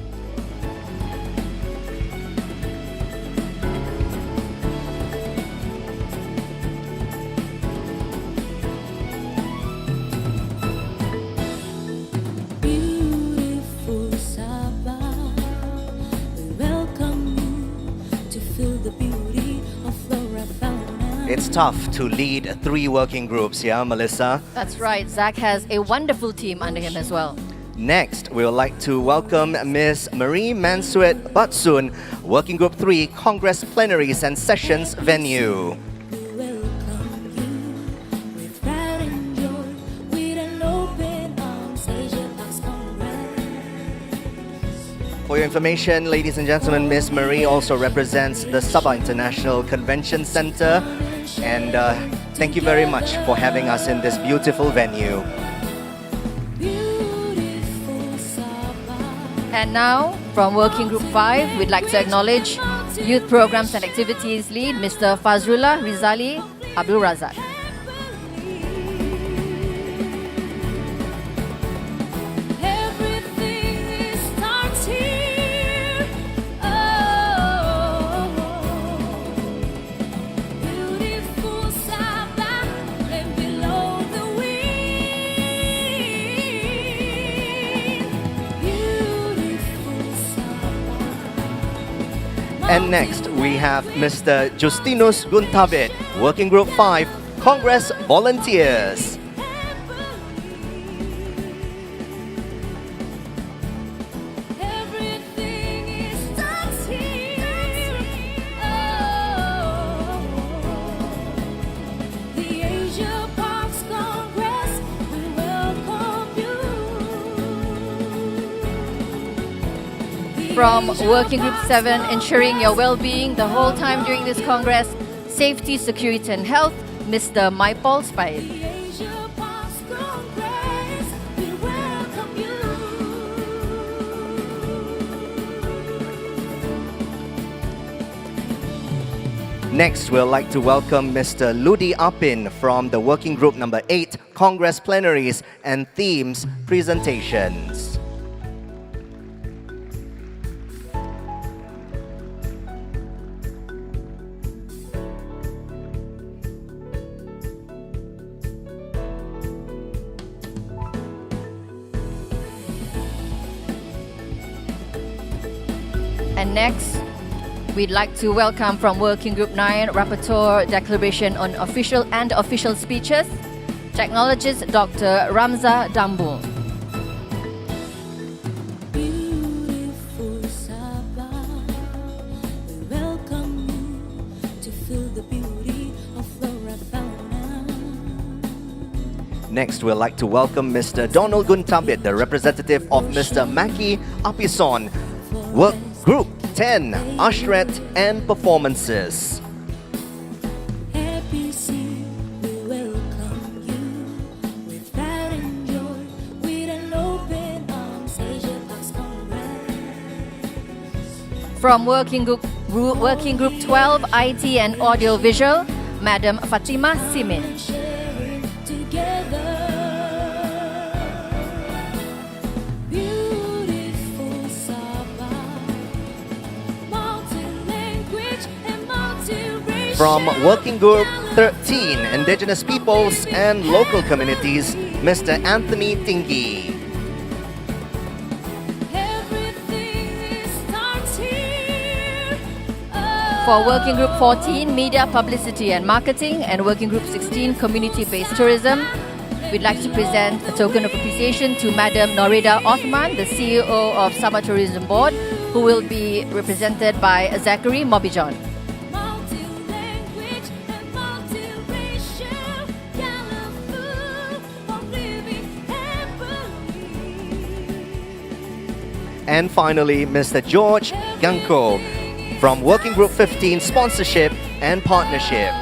Beautiful Sabah, we welcome you to feel the beauty of flora fauna. It's tough to lead three working groups, yeah, Melissa? That's right, Zach has a wonderful team under him as well. Next, we would like to welcome Ms. Marie Mansuet Batsun, Working Group 3, Congress Plenaries and Sessions Venue. For your information, ladies and gentlemen, Ms. Marie also represents the Sabah International Convention Center. And thank you very much for having us in this beautiful venue. And now, from Working Group 5, we'd like to acknowledge Youth Programs and Activities Lead, Mr. Fazrullah Rizali Abdul Razak. And next, we have Mr. Justinus Guntabit, Working Group 5, Congress Volunteers. From Working Group 7, ensuring your well-being the whole time during this Congress, safety, security and health, Mr. Maipol Spain. Next, we'd like to welcome Mr. Ludi Apin from the Working Group number 8, Congress Plenaries and Themes Presentations. And next, we'd like to welcome from Working Group 9, Rapporteur Declaration on Official and Official Speeches, Technologist Dr. Ramza Dambul. Beautiful Sabah, we welcome you to feel the beauty of flora fauna. Next, we'd like to welcome Mr. Donald Guntabit, the representative of Mr. Maki Apison, Work Group 10, Ashret and Performances. APC, we welcome you with pride and joy, with an open arms, Asia Pax Congress. From Working Group 12, IT and Audio Visual, Madam Fatima Simin. From Working Group 13, Indigenous Peoples and Local Communities, Mr. Anthony Tingi. For Working Group 14, Media, Publicity and Marketing, and Working Group 16, Community-Based Tourism, we'd like to present a token of appreciation to Madam Norida Othman, the CEO of Sabah Tourism Board, who will be represented by Zachary Mobijon. And finally, Mr. George Ganko from Working Group 15, Sponsorship and Partnership.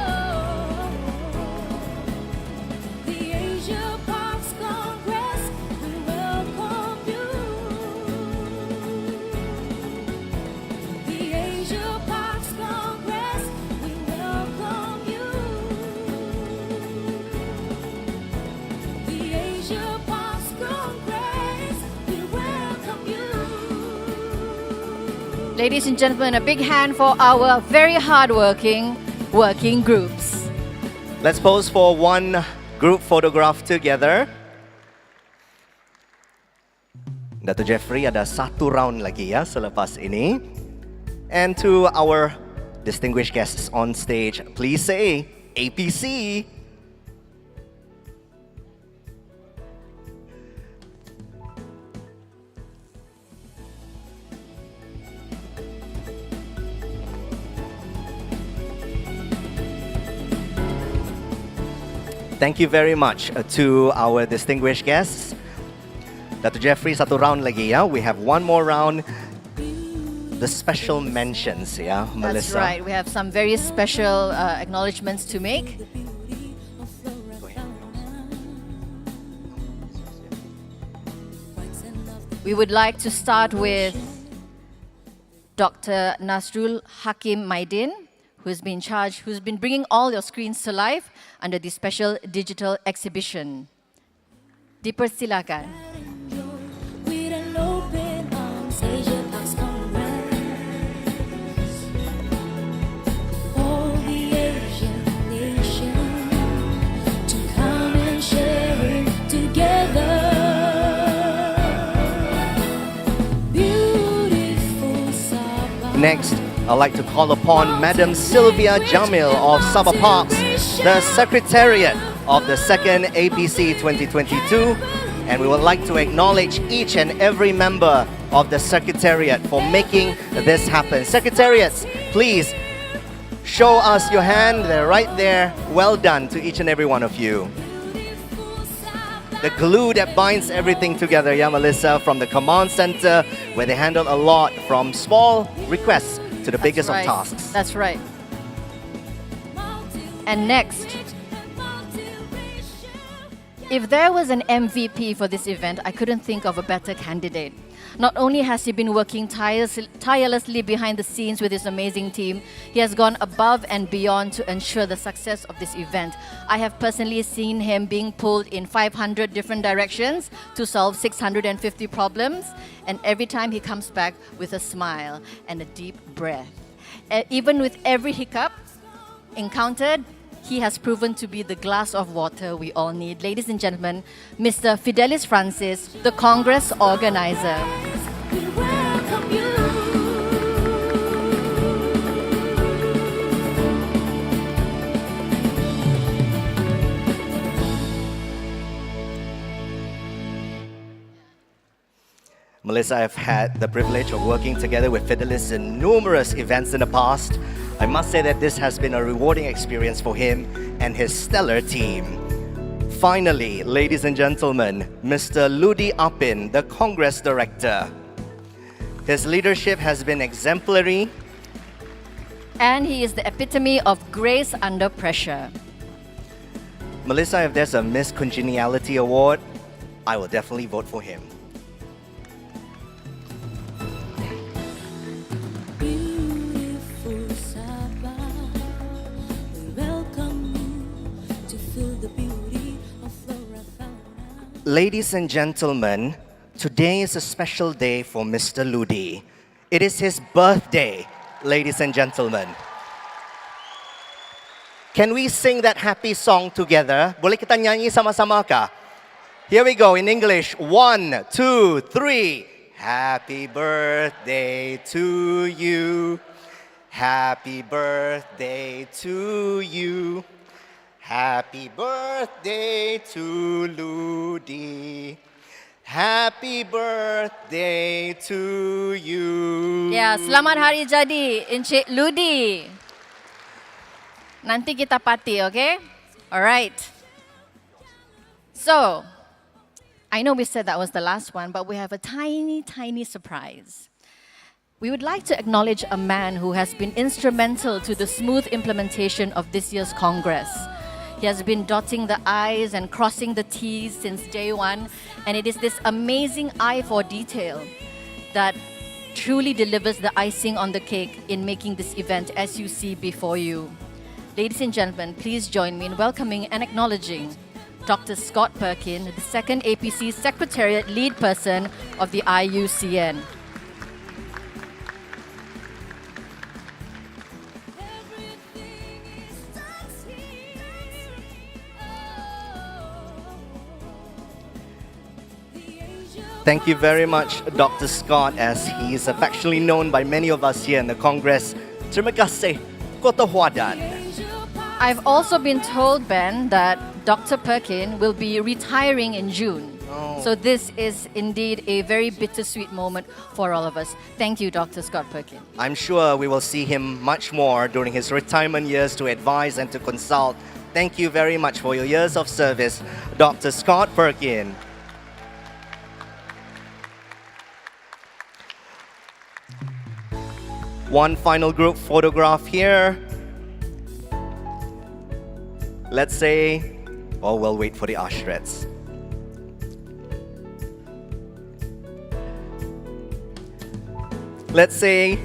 Ladies and gentlemen, a big hand for our very hardworking working groups. Let's pose for one group photograph together. Dato' Jeffrey, ada satu round lagi ya selepas ini. And to our distinguished guests on stage, please say APC. Thank you very much to our distinguished guests. Dato' Jeffrey, satu round lagi ya. We have one more round. The special mentions, yeah, Melissa. That's right. We have some very special acknowledgements to make. We would like to start with Dr. Nasrul Hakim Maidin, who's been bringing all your screens to life under the special digital exhibition. Dipersilakan. With an open arms, Asia Pax Congress. All the Asian nations to come and share it together. Beautiful Sabah. Next, I'd like to call upon Madam Sylvia Jamil of Sabah Parks, the Secretariat of the 2nd APC 2022, and we would like to acknowledge each and every member of the Secretariat for making this happen. Secretariats, please show us your hand. They're right there. Well done to each and every one of you. The glue that binds everything together, yeah, Melissa, from the command center, where they handle a lot from small requests to the biggest of tasks. That's right. And next, if there was an MVP for this event, I couldn't think of a better candidate. Not only has he been working tirelessly behind the scenes with his amazing team, he has gone above and beyond to ensure the success of this event. I have personally seen him being pulled in 500 different directions to solve 650 problems, and every time he comes back with a smile and a deep breath. Even with every hiccup encountered, he has proven to be the glass of water we all need. Ladies and gentlemen, Mr. Fidelis Francis, the Congress organizer. We welcome you. Melissa, I've had the privilege of working together with Fidelis in numerous events in the past. I must say that this has been a rewarding experience for him and his stellar team. Finally, ladies and gentlemen, Mr. Ludi Apin, the Congress Director. His leadership has been exemplary. And he is the epitome of grace under pressure. Melissa, if there's a Miss Congeniality Award, I will definitely vote for him. Ladies and gentlemen, today is a special day for Mr. Ludi. It is his birthday, ladies and gentlemen. Can we sing that happy song together? Boleh kita nyanyi sama-sama kah? Here we go in English. 1, 2, 3. Happy birthday to you. Happy birthday to you. Happy birthday to Ludi. Happy birthday to you. Ya, selamat hari jadi Encik Ludi. Nanti kita party, okay? Alright. So, I know we said that was the last one, but we have a tiny, tiny surprise. We would like to acknowledge a man who has been instrumental to the smooth implementation of this year's Congress. He has been dotting the I's and crossing the T's since day one, and it is this amazing eye for detail that truly delivers the icing on the cake in making this event as you see before you. Ladies and gentlemen, please join me in welcoming and acknowledging Dr. Scott Perkin, the second APC Secretariat lead person of the IUCN. Thank you very much, Dr. Scott, as he is affectionately known by many of us here in the Congress. Terima kasih, Kota Huadan. I've also been told, Ben, that Dr. Perkin will be retiring in June. So this is indeed a very bittersweet moment for all of us. Thank you, Dr. Scott Perkin. I'm sure we will see him much more during his retirement years to advise and to consult. Thank you very much for your years of service, Dr. Scott Perkin. One final group photograph here. Let's say, or we'll wait for the usherettes. Let's say,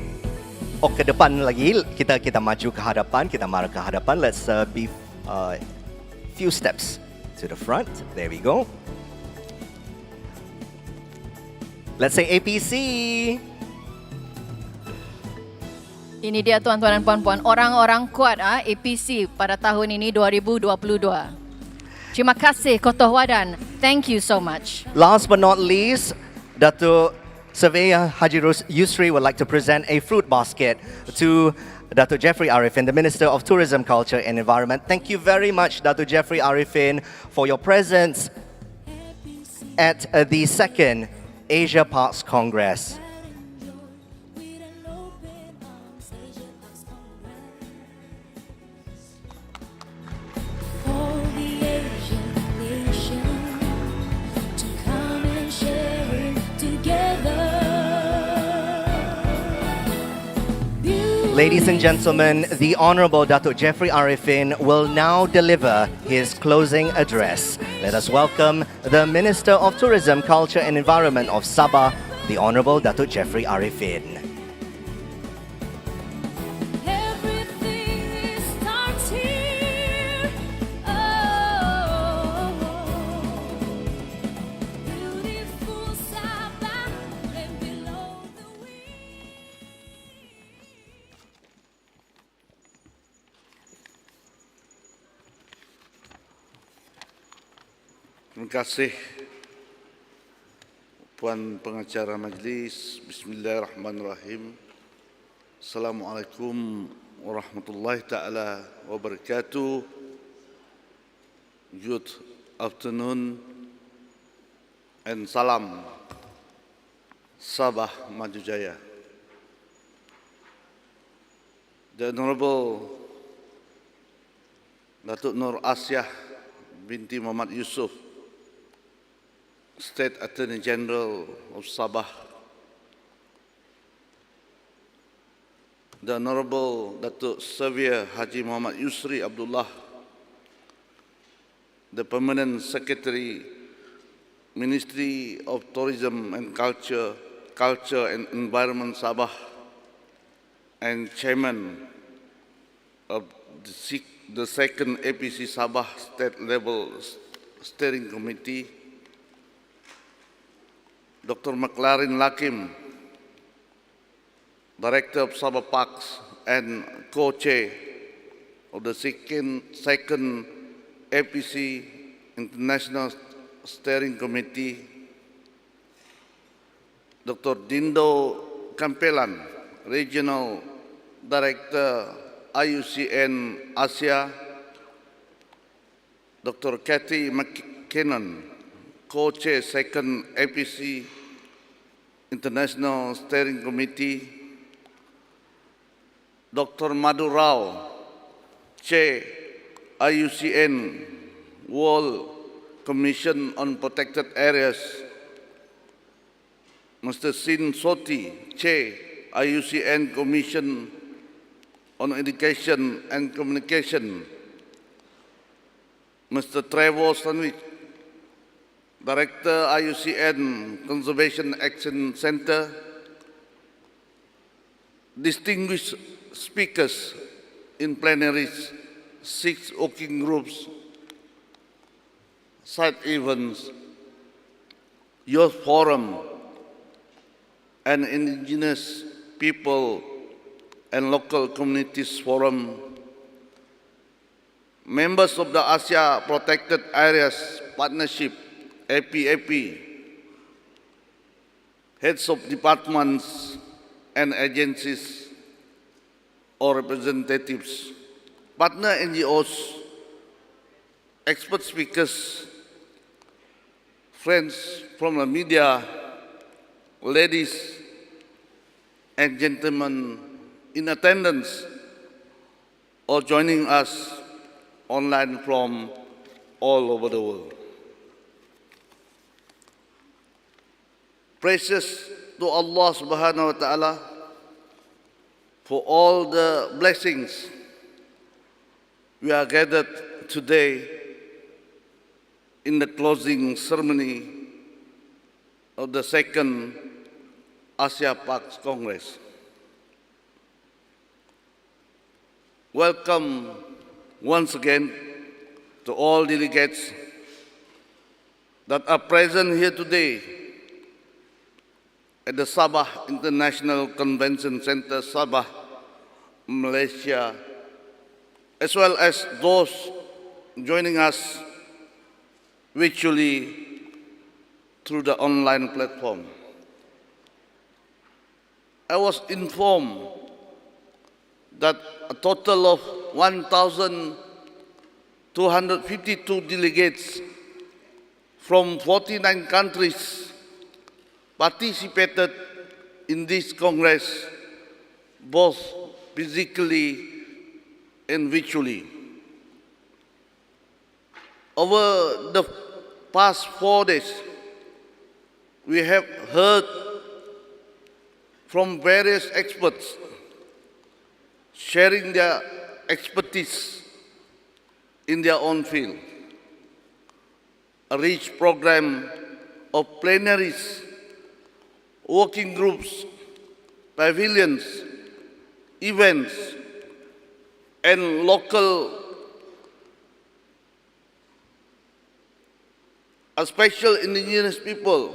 ke depan lagi, kita maju ke hadapan, kita marah ke hadapan. Let's be few steps to the front. There we go. Let's say APC. Ini dia tuan-tuan dan puan-puan, orang-orang kuat APC pada tahun ini 2022. Terima kasih Kota Huadan. Thank you so much. Last but not least, Dato' Surveyor Haji Yusri would like to present a fruit basket to Dato' Jeffrey Arifin, the Minister of Tourism, Culture and Environment. Thank you very much, Dato' Jeffrey Arifin, for your presence at the second Asia Parks Congress. Ladies and gentlemen, the Honorable Dato' Jeffrey Arifin will now deliver his closing address. Let us welcome the Minister of Tourism, Culture and Environment of Sabah, the Honorable Dato' Jeffrey Arifin. Terima kasih Puan Pengacara Majlis. Bismillahirrahmanirrahim. Assalamualaikum warahmatullahi taala wabarakatuh. Good afternoon and salam Sabah Maju Jaya. The Honorable Datuk Nur Asyah binti Muhammad Yusuf, State Attorney General of Sabah, the Honorable Datuk Surveyor Haji Muhammad Yusri Abdullah, the Permanent Secretary, Ministry of Tourism and Culture and Environment Sabah, and Chairman of the second APC Sabah State Level Steering Committee, Dr. McLaren Lakim, Director of Sabah Parks and co-chair of the second APC International Steering Committee, Dr. Dindo Kampelan, Regional Director, IUCN Asia, Dr. Kathy McKinnon, co-chair second APC International Steering Committee, Dr. Madhu Rao, Chair, IUCN World Commission on Protected Areas, Mr. Sin Soti, Chair, IUCN Commission on Education and Communication, Mr. Trevor Sandwich, Director, IUCN Conservation Action Center, distinguished speakers in plenaries, 6 working groups, side events, youth forum, and indigenous people and local communities forum, members of the Asia Protected Areas Partnership, APAP, heads of departments and agencies or representatives, partner NGOs, expert speakers, friends from the media, ladies and gentlemen in attendance or joining us online from all over the world. Praises to Allah subhanahu wa ta'ala for all the blessings we are gathered today in the closing ceremony of the second Asia Parks Congress. Welcome once again to all delegates that are present here today at the Sabah International Convention Center, Sabah, Malaysia, as well as those joining us virtually through the online platform. I was informed that a total of 1,252 delegates from 49 countries participated in this Congress, both physically and virtually. Over the past 4 days, we have heard from various experts sharing their expertise in their own field. A rich program of plenaries, working groups, pavilions, events, and local, special indigenous people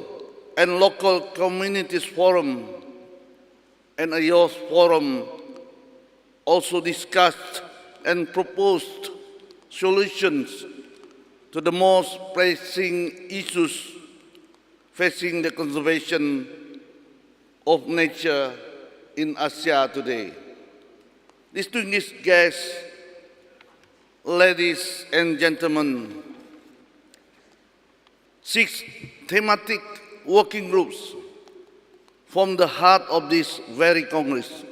and local communities forum and a youth forum also discussed and proposed solutions to the most pressing issues facing the conservation of nature in Asia today. Distinguished guests, ladies and gentlemen, 6 thematic working groups form the heart of this very Congress.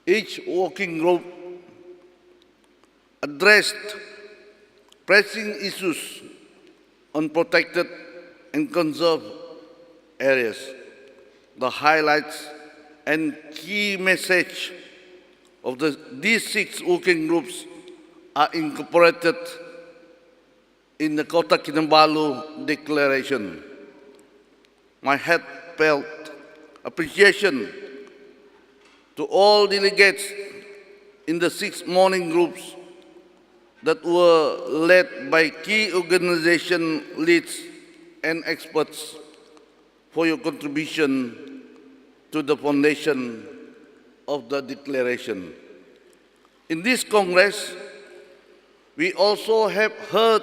Each working group addressed pressing issues on protected and conserved areas. The highlights and key message of these 6 working groups are incorporated in the Kota Kinabalu Declaration. My heartfelt appreciation to all delegates in the 6 morning groups that were led by key organization leads and experts for your contribution to the foundation of the Declaration. In this Congress, we also have heard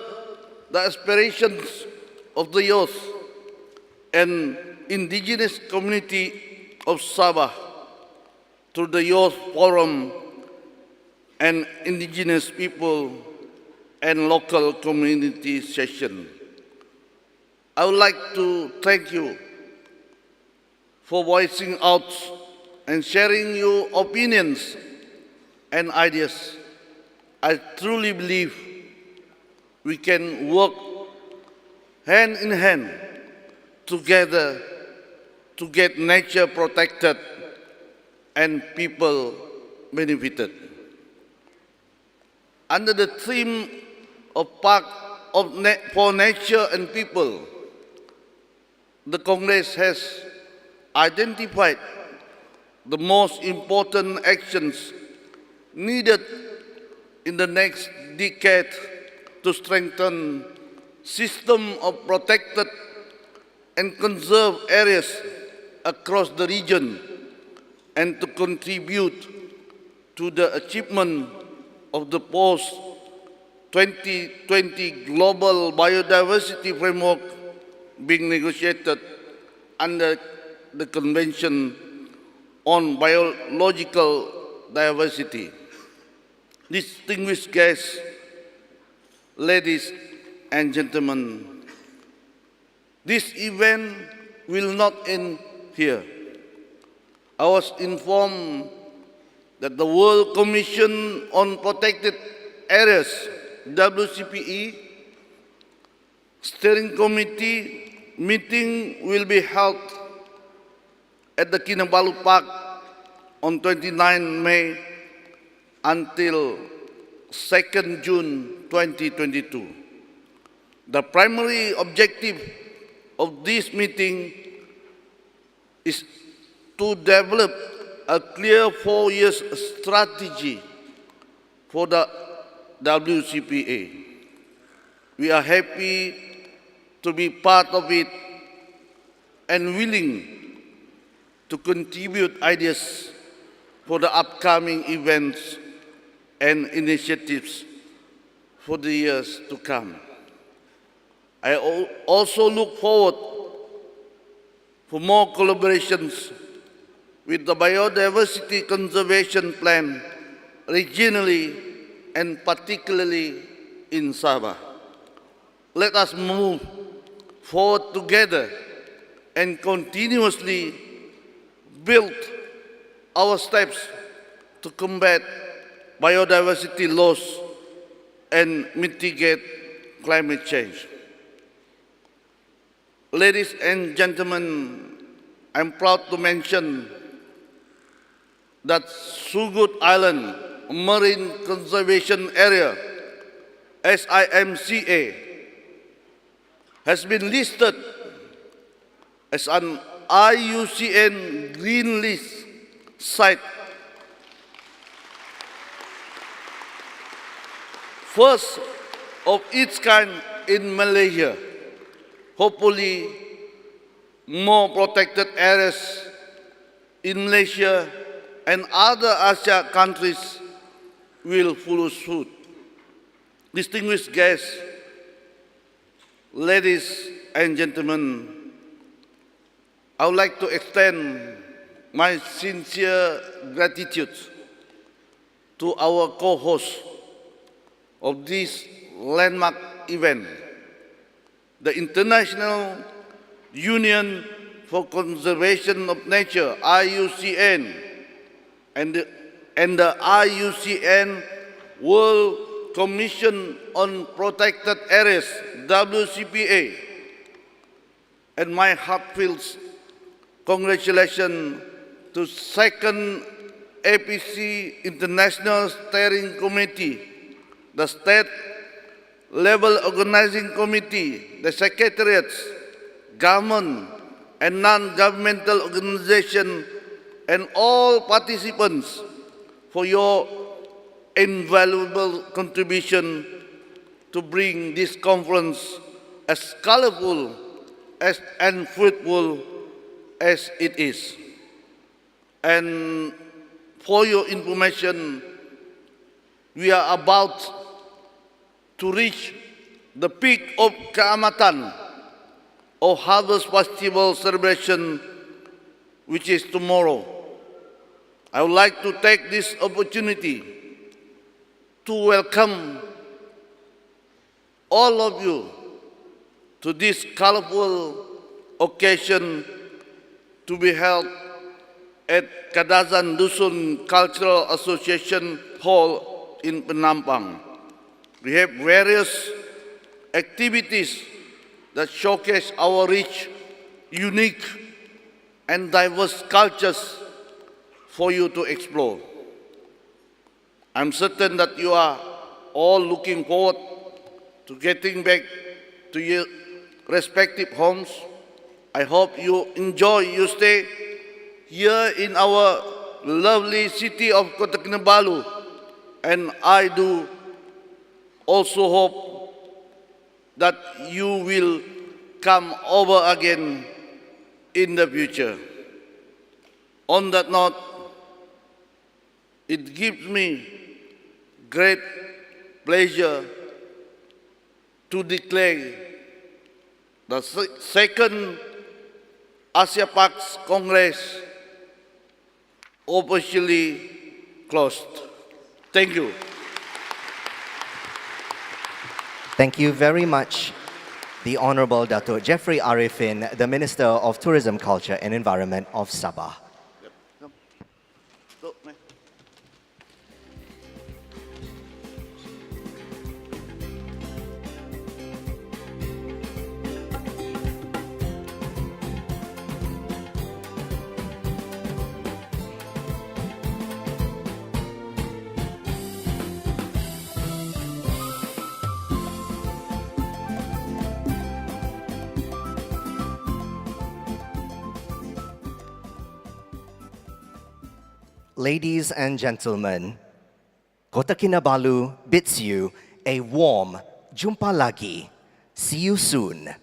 the aspirations of the youth and indigenous community of Sabah through the Youth Forum and indigenous people and local community session. I would like to thank you for voicing out and sharing your opinions and ideas. I truly believe we can work hand in hand together to get nature protected and people benefited. Under the theme of Park for Nature and People, the Congress has identified the most important actions needed in the next decade to strengthen system of protected and conserved areas across the region and to contribute to the achievement of the post-2020 Global Biodiversity Framework being negotiated under the Convention on Biological Diversity. Distinguished guests, ladies and gentlemen, this event will not end here. I was informed that the World Commission on Protected Areas, WCPE, Steering Committee meeting will be held at the Kinabalu Park on 29 May until 2nd June 2022. The primary objective of this meeting is to develop a clear 4-year strategy for the WCPA. We are happy to be part of it and willing to contribute ideas for the upcoming events and initiatives for the years to come. I also look forward for more collaborations with the Biodiversity Conservation Plan regionally and particularly in Sabah. Let us move forward together and continuously build our steps to combat biodiversity loss and mitigate climate change. Ladies and gentlemen, I'm proud to mention that Sugut Island Marine Conservation Area, SIMCA, has been listed as an IUCN Green List site, first of its kind in Malaysia. Hopefully, more protected areas in Malaysia and other Asia countries will follow suit. Distinguished guests, ladies and gentlemen, I would like to extend my sincere gratitude to our co-host of this landmark event, the International Union for Conservation of Nature, IUCN, and the IUCN World Commission on Protected Areas, WCPA, and my heartfelt congratulations to Second APC International Steering Committee, the State Level Organizing Committee, the Secretariats, government and non-governmental organizations, and all participants for your invaluable contribution to bring this conference as colorful and fruitful as it is. And for your information, we are about to reach the peak of Kaamatan, or Harvest Festival celebration, which is tomorrow. I would like to take this opportunity to welcome all of you to this colorful occasion to be held at Kadazan Dusun Cultural Association Hall in Penampang. We have various activities that showcase our rich, unique, and diverse cultures for you to explore. I'm certain that you are all looking forward to getting back to your respective homes. I hope you enjoy your stay here in our lovely city of Kota Kinabalu, and I do also hope that you will come over again in the future. On that note, it gives me great pleasure to declare the second Asia Pax Congress officially closed. Thank you. Thank you very much, the Honorable Dato' Jeffrey Arifin, the Minister of Tourism, Culture and Environment of Sabah. Ladies and gentlemen, Kota Kinabalu bids you a warm jumpa lagi. See you soon.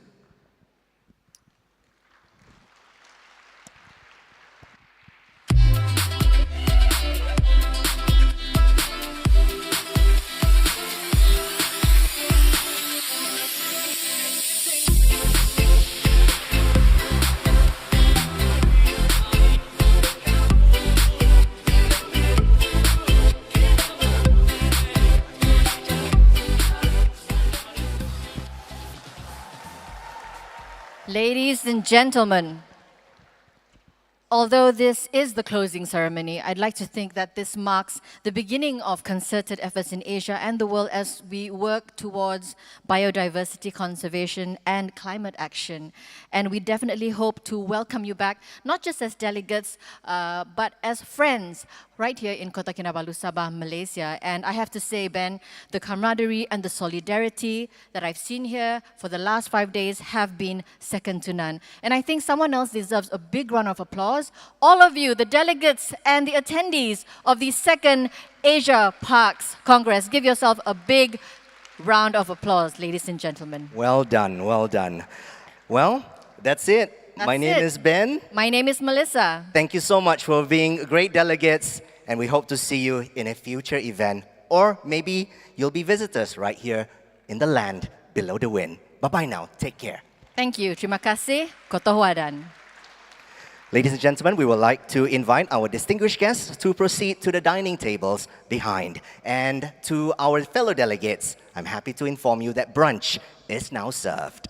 Ladies and gentlemen, although this is the closing ceremony, I'd like to think that this marks the beginning of concerted efforts in Asia and the world as we work towards biodiversity conservation and climate action. And we definitely hope to welcome you back, not just as delegates, but as friends right here in Kota Kinabalu, Sabah, Malaysia. And I have to say, Ben, the camaraderie and the solidarity that I've seen here for the last 5 days have been second to none. And I think someone else deserves a big round of applause. All of you, the delegates and the attendees of the second Asia Parks Congress, give yourself a big round of applause, ladies and gentlemen. Well done, well done. Well, that's it. My name is Ben. My name is Melissa. Thank you so much for being great delegates, and we hope to see you in a future event, or maybe you'll be visitors right here in the land below the wind. Bye-bye now. Take care. Thank you. Terima kasih. Kotohuadan. Ladies and gentlemen, we would like to invite our distinguished guests to proceed to the dining tables behind. And to our fellow delegates, I'm happy to inform you that brunch is now served.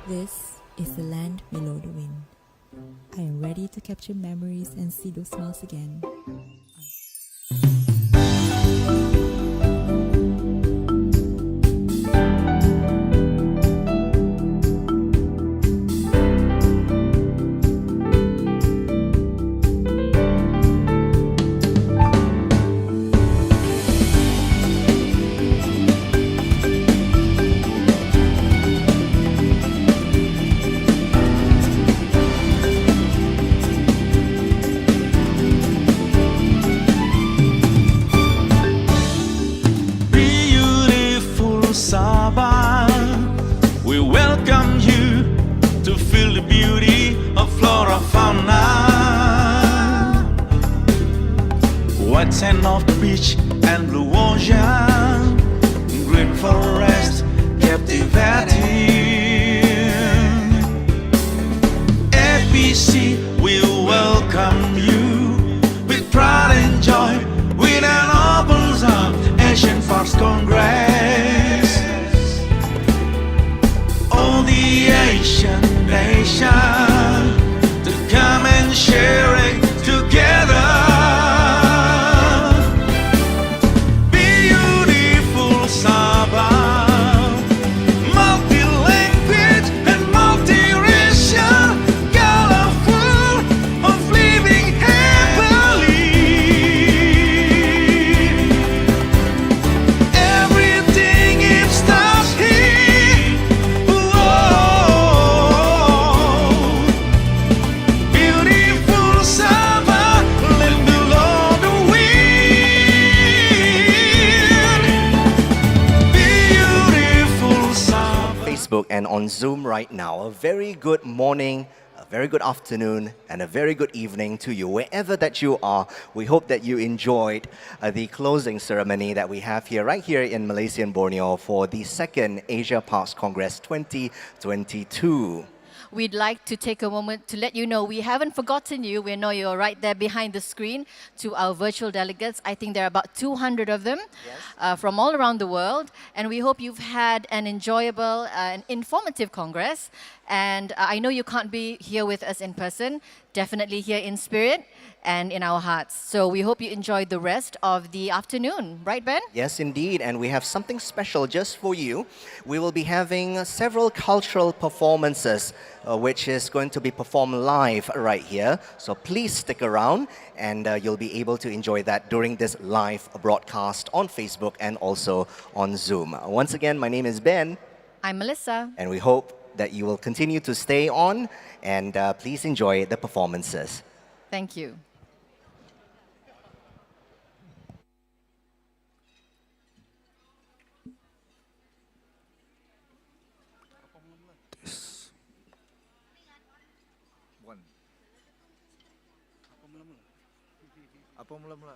This is the land below the wind. I am ready to capture memories and see those smiles again. Beautiful Sabah, we welcome you to feel the beauty of flora fauna. White sand of the beach and blue ocean, green forest captivating. APC will welcome you with pride and joy, with an open arms. Asian Parks Congress, all the Asian nations to come and sharing together. Beautiful Sabah, multi-language and multi-racial, colorful of living happily. Everything it starts here. Whoa. Beautiful Sabah, land below the wind. Beautiful Sabah. Facebook and on Zoom right now. A very good morning, a very good afternoon, and a very good evening to you, wherever that you are. We hope that you enjoyed the closing ceremony that we have here, right here in Malaysia and Borneo for the second Asia Parks Congress 2022. We'd like to take a moment to let you know we haven't forgotten you. We know you're right there behind the screen. To our virtual delegates, I think there are about 200 of them from all around the world. And we hope you've had an enjoyable and informative Congress. And I know you can't be here with us in person, definitely here in spirit and in our hearts. So we hope you enjoyed the rest of the afternoon. Right, Ben? Yes, indeed, and we have something special just for you. We will be having several cultural performances, which is going to be performed live right here. So please stick around, and you'll be able to enjoy that during this live broadcast on Facebook and also on Zoom. Once again, my name is Ben, I'm Melissa. and we hope that you will continue to stay on, and please enjoy the performances. Thank you. Apa mula-mula?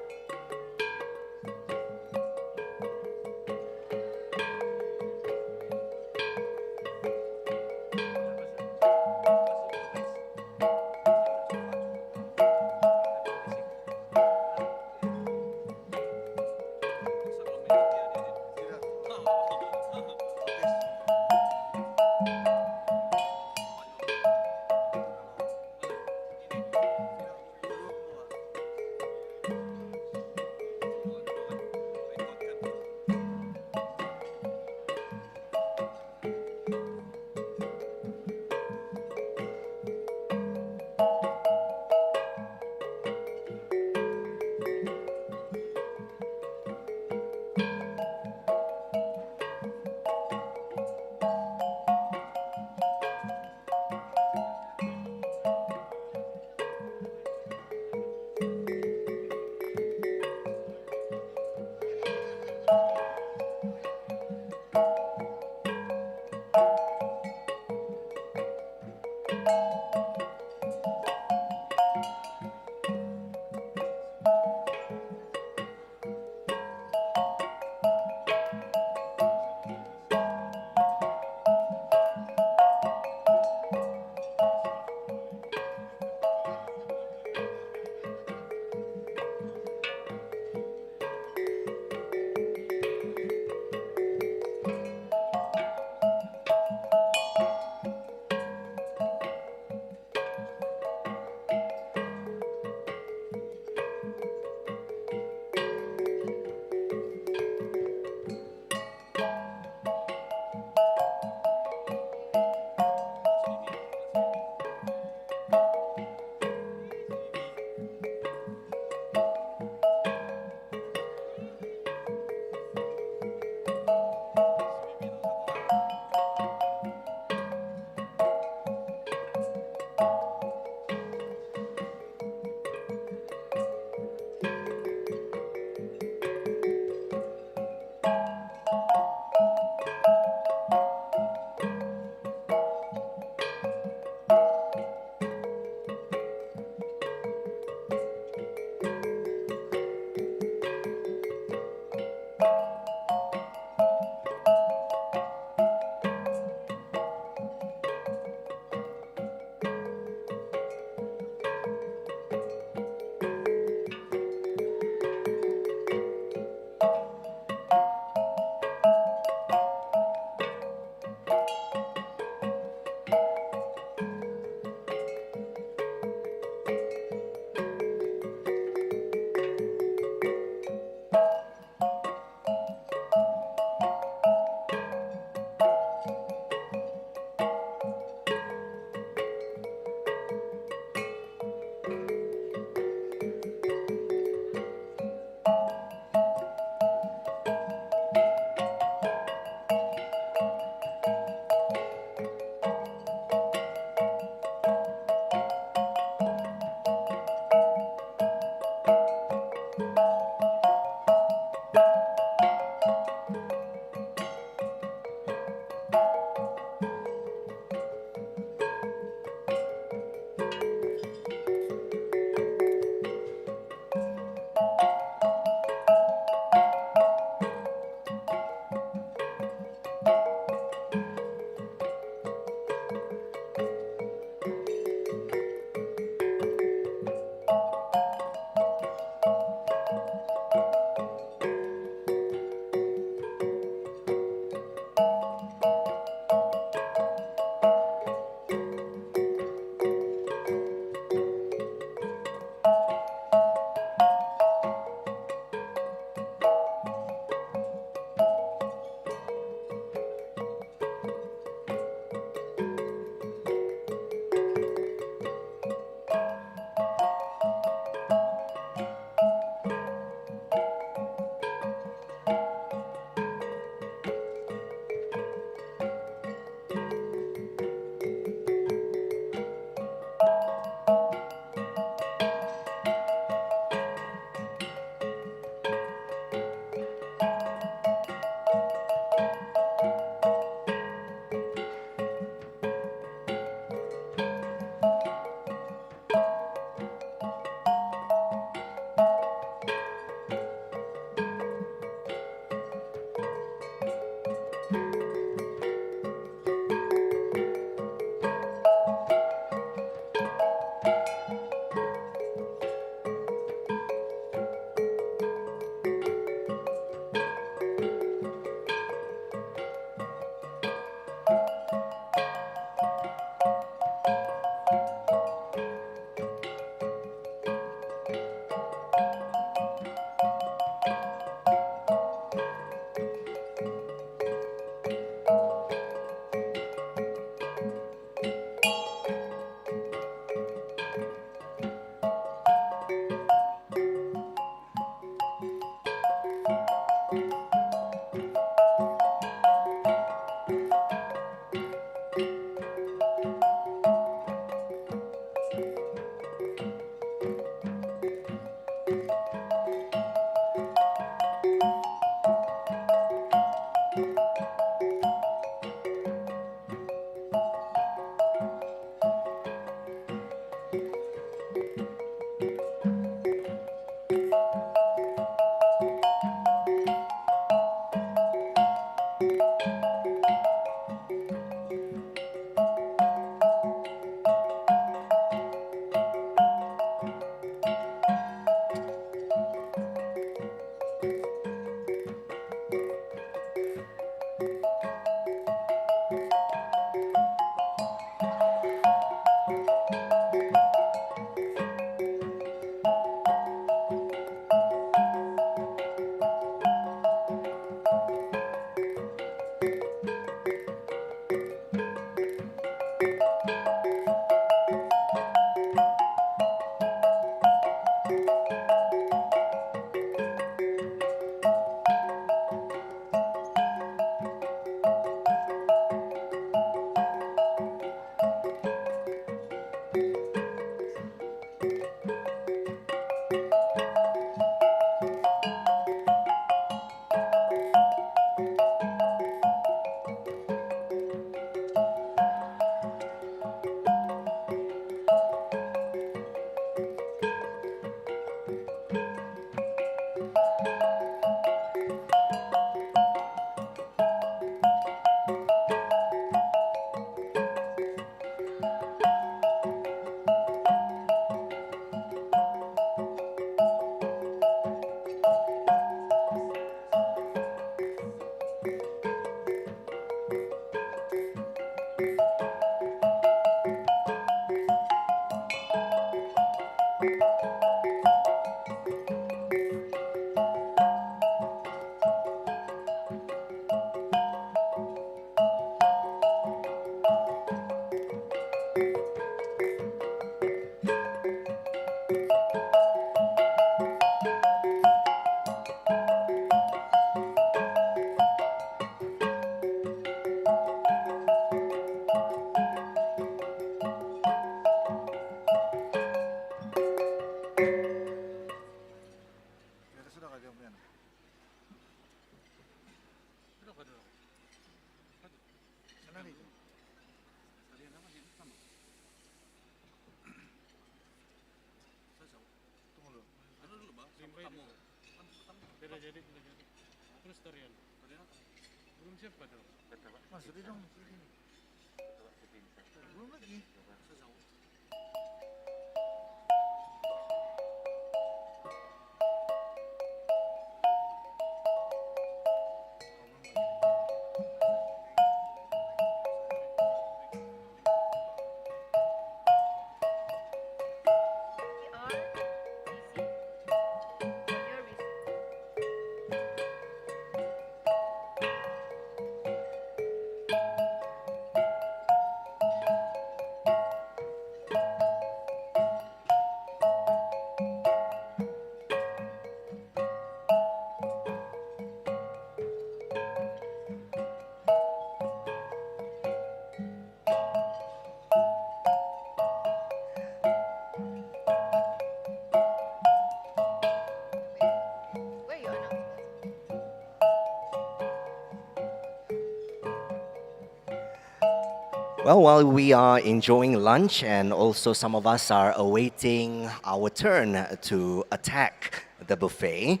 Well, while we are enjoying lunch and also some of us are awaiting our turn to attack the buffet,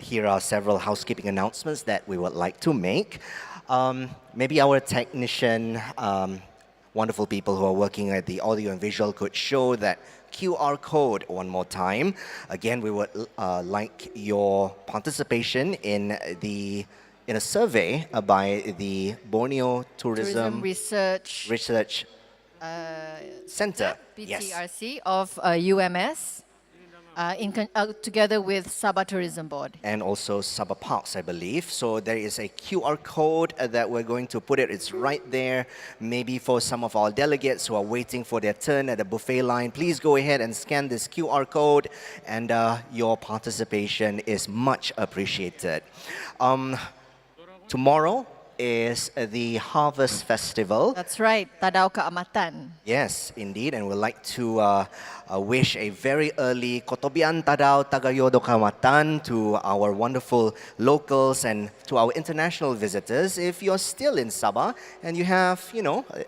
here are several housekeeping announcements that we would like to make. Maybe our technician, wonderful people who are working at the audio and visual could show that QR code one more time. Again, we would like your participation in a survey by the Borneo Tourism Research Center, BTRC of UMS, together with Sabah Tourism Board. And also Sabah Parks, I believe. So there is a QR code that we're going to put it. It's right there. Maybe for some of our delegates who are waiting for their turn at the buffet line, please go ahead and scan this QR code, and your participation is much appreciated. Tomorrow is the Harvest Festival. That's right, Tadau Keamatan. Yes, indeed, and we'd like to wish a very early Kotobian Tadau Tagayodo Keamatan to our wonderful locals and to our international visitors. If you're still in Sabah and you have,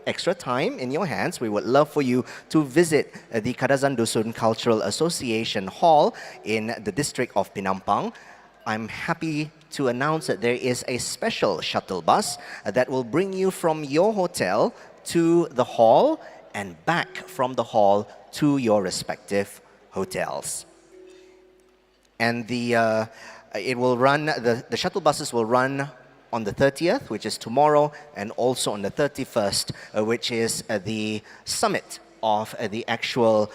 extra time in your hands, we would love for you to visit the Kadazan Dusun Cultural Association Hall in the district of Penampang. I'm happy to announce that there is a special shuttle bus that will bring you from your hotel to the hall and back from the hall to your respective hotels. And the shuttle buses will run on the 30th, which is tomorrow, and also on the 31st, which is the summit of the actual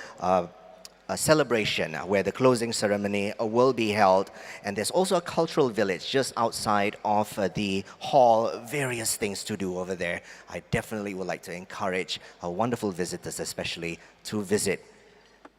celebration where the closing ceremony will be held. And there's also a cultural village just outside of the hall, various things to do over there. I definitely would like to encourage our wonderful visitors especially to visit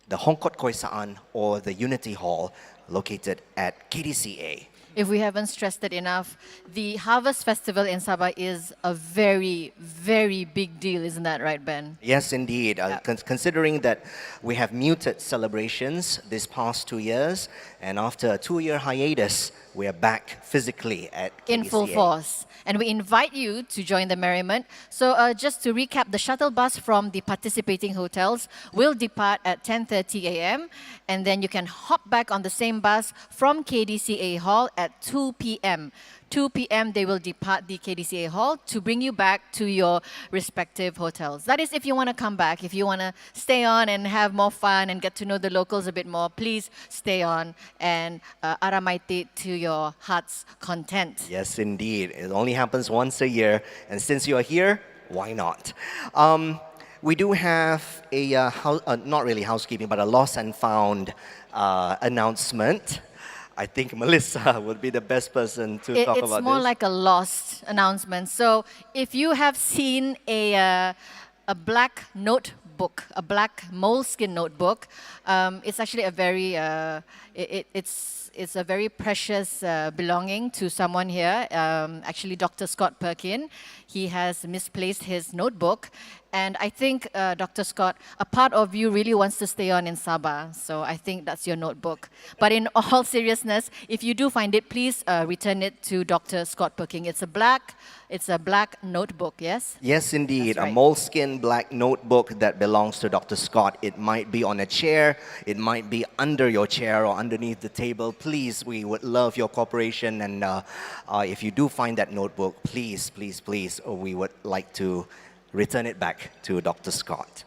the Hongkot Khoi Sa'an or the Unity Hall located at KDCA. If we haven't stressed it enough, the Harvest Festival in Sabah is a very, very big deal, isn't that right, Ben? Yes, indeed. Considering that we have muted celebrations this past 2 years, and after a 2-year hiatus, we are back physically at KDCA. In full force. And we invite you to join the merriment. So just to recap, the shuttle bus from the participating hotels will depart at 10:30 a.m. and then you can hop back on the same bus from KDCA Hall at 2 p.m. 2 p.m. they will depart the KDCA Hall to bring you back to your respective hotels. That is if you want to come back. If you want to stay on and have more fun and get to know the locals a bit more, please stay on and aramaite to your heart's content. Yes, indeed. It only happens once a year, and since you are here, why not? We do have a, not really housekeeping, but a lost and found announcement. I think Melissa would be the best person to talk about this. It's more like a lost announcement. So if you have seen a black notebook, a black moleskin notebook, it's actually a very, it's a very precious belonging to someone here, actually Dr. Scott Perkin. He has misplaced his notebook. And I think, Dr. Scott, a part of you really wants to stay on in Sabah. So I think that's your notebook. But in all seriousness, if you do find it, please return it to Dr. Scott Perkin. It's a black notebook, yes? Yes, indeed. That's right. A moleskin black notebook that belongs to Dr. Scott. It might be on a chair. It might be under your chair or underneath the table. Please, we would love your cooperation. And if you do find that notebook, please, please, please, we would like to return it back to Dr. Scott.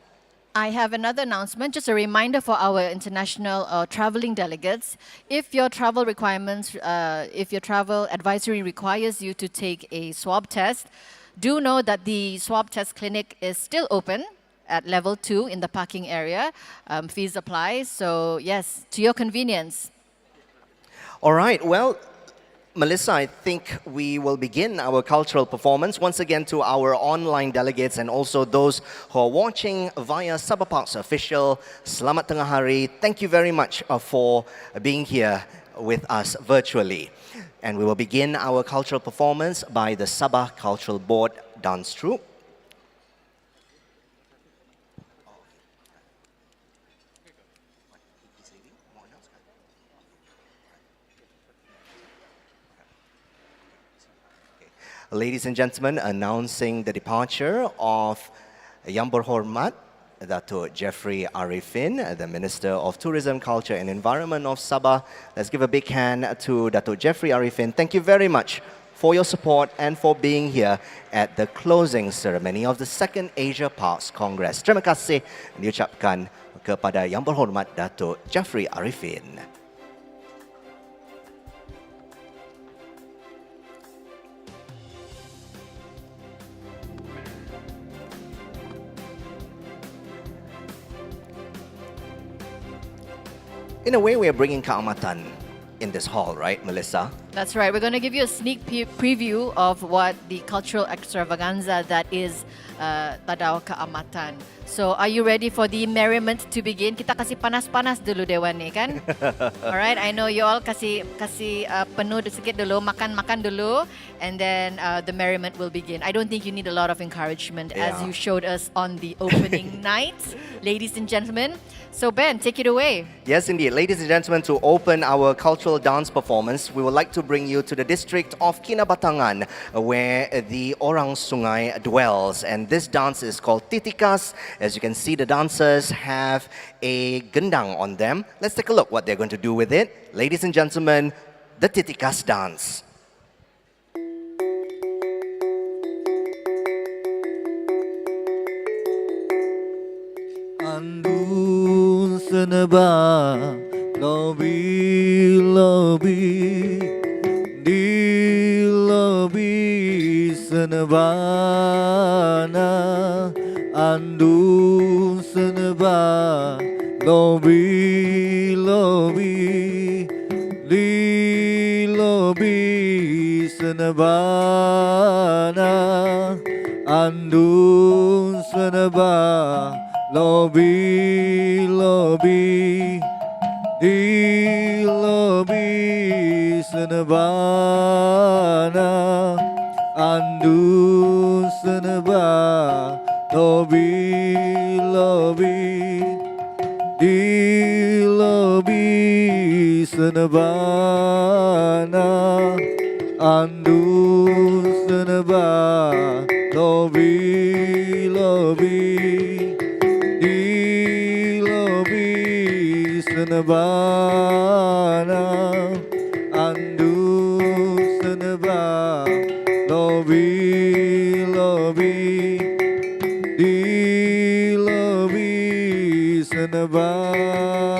I have another announcement, just a reminder for our international traveling delegates. If your travel requirements, if your travel advisory requires you to take a swab test, do know that the swab test clinic is still open at level 2 in the parking area. Fees apply, so yes, to your convenience. All right, well, Melissa, I think we will begin our cultural performance. Once again, to our online delegates and also those who are watching via Sabah Park's official Selamat Tengah Hari. Thank you very much for being here with us virtually. And we will begin our cultural performance by the Sabah Cultural Board Dance Troupe. Ladies and gentlemen, announcing the departure of Yang Berhormat Datuk Jeffrey Arifin, the Minister of Tourism, Culture and Environment of Sabah. Let's give a big hand to Datuk Jeffrey Arifin. Thank you very much for your support and for being here at the closing ceremony of the Second Asia Parks Congress. Terima kasih diucapkan kepada Yang Berhormat Datuk Jeffrey Arifin. In a way, we are bringing keamatan in this hall, right, Melissa? That's right. We're going to give you a sneak preview of what the cultural extravaganza that is Tadao Keamatan. So, are you ready for the merriment to begin? Kita kasih panas-panas dulu Dewan ni, kan? Alright, I know you all kasih penuh sikit dulu, makan dulu, and then the merriment will begin. I don't think you need a lot of encouragement as you showed us on the opening night, ladies and gentlemen. So Ben, take it away. Yes, indeed. Ladies and gentlemen, to open our cultural dance performance, we would like to bring you to the district of Kinabatangan, where the Orang Sungai dwells. And this dance is called Titikas. As you can see, the dancers have a gendang on them. Let's take a look what they're going to do with it. Ladies and gentlemen, the Titikas dance. Sanaba Lobby Lobby Di Lobby Sanabana Andu Sanaba Lobby Lobby Di Lobby Sanabana Andu Sanaba Lobby Lobby Di Lobby Sanabana Andu Sanaba Lobby Lobby Di Lobby Sanabana Andu Sanaba Lobby Lobby Di Lobby Sanabana Andu Sanaba Lobby Lobby Di Lobby Sanabana.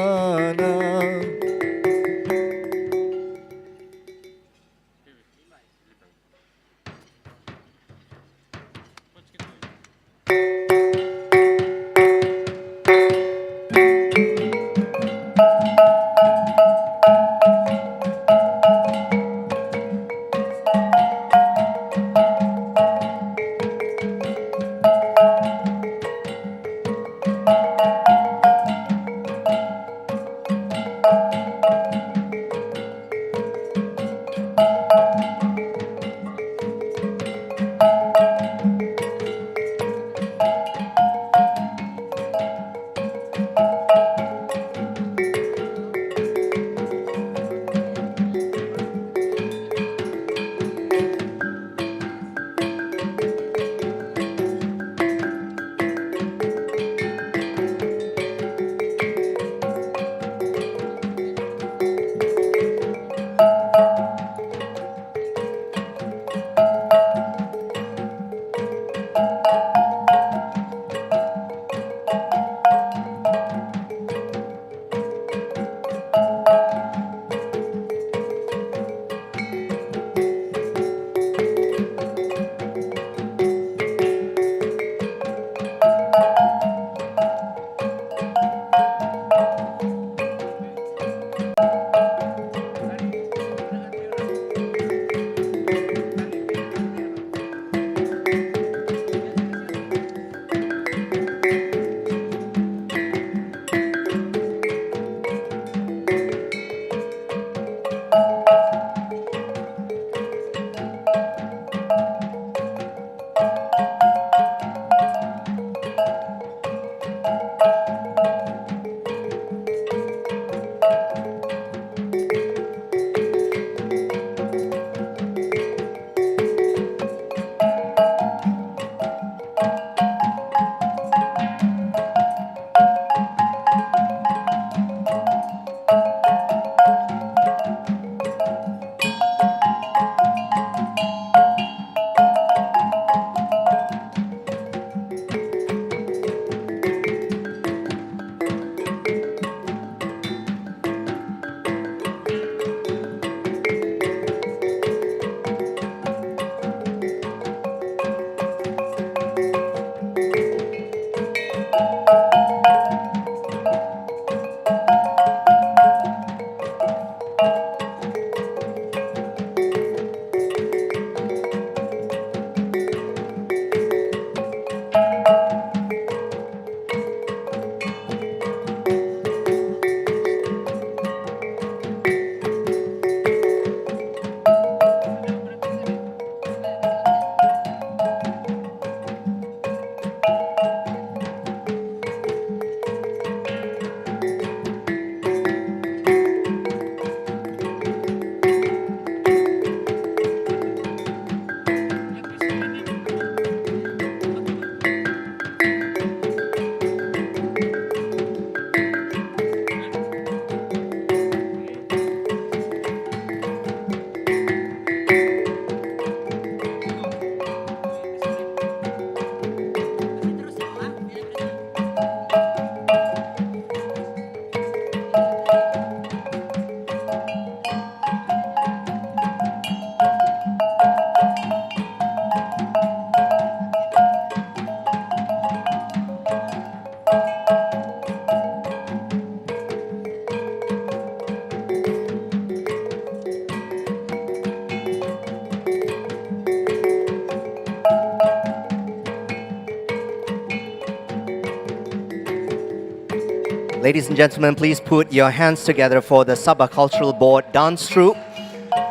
Ladies and gentlemen, please put your hands together for the Sabah Cultural Board dance troupe.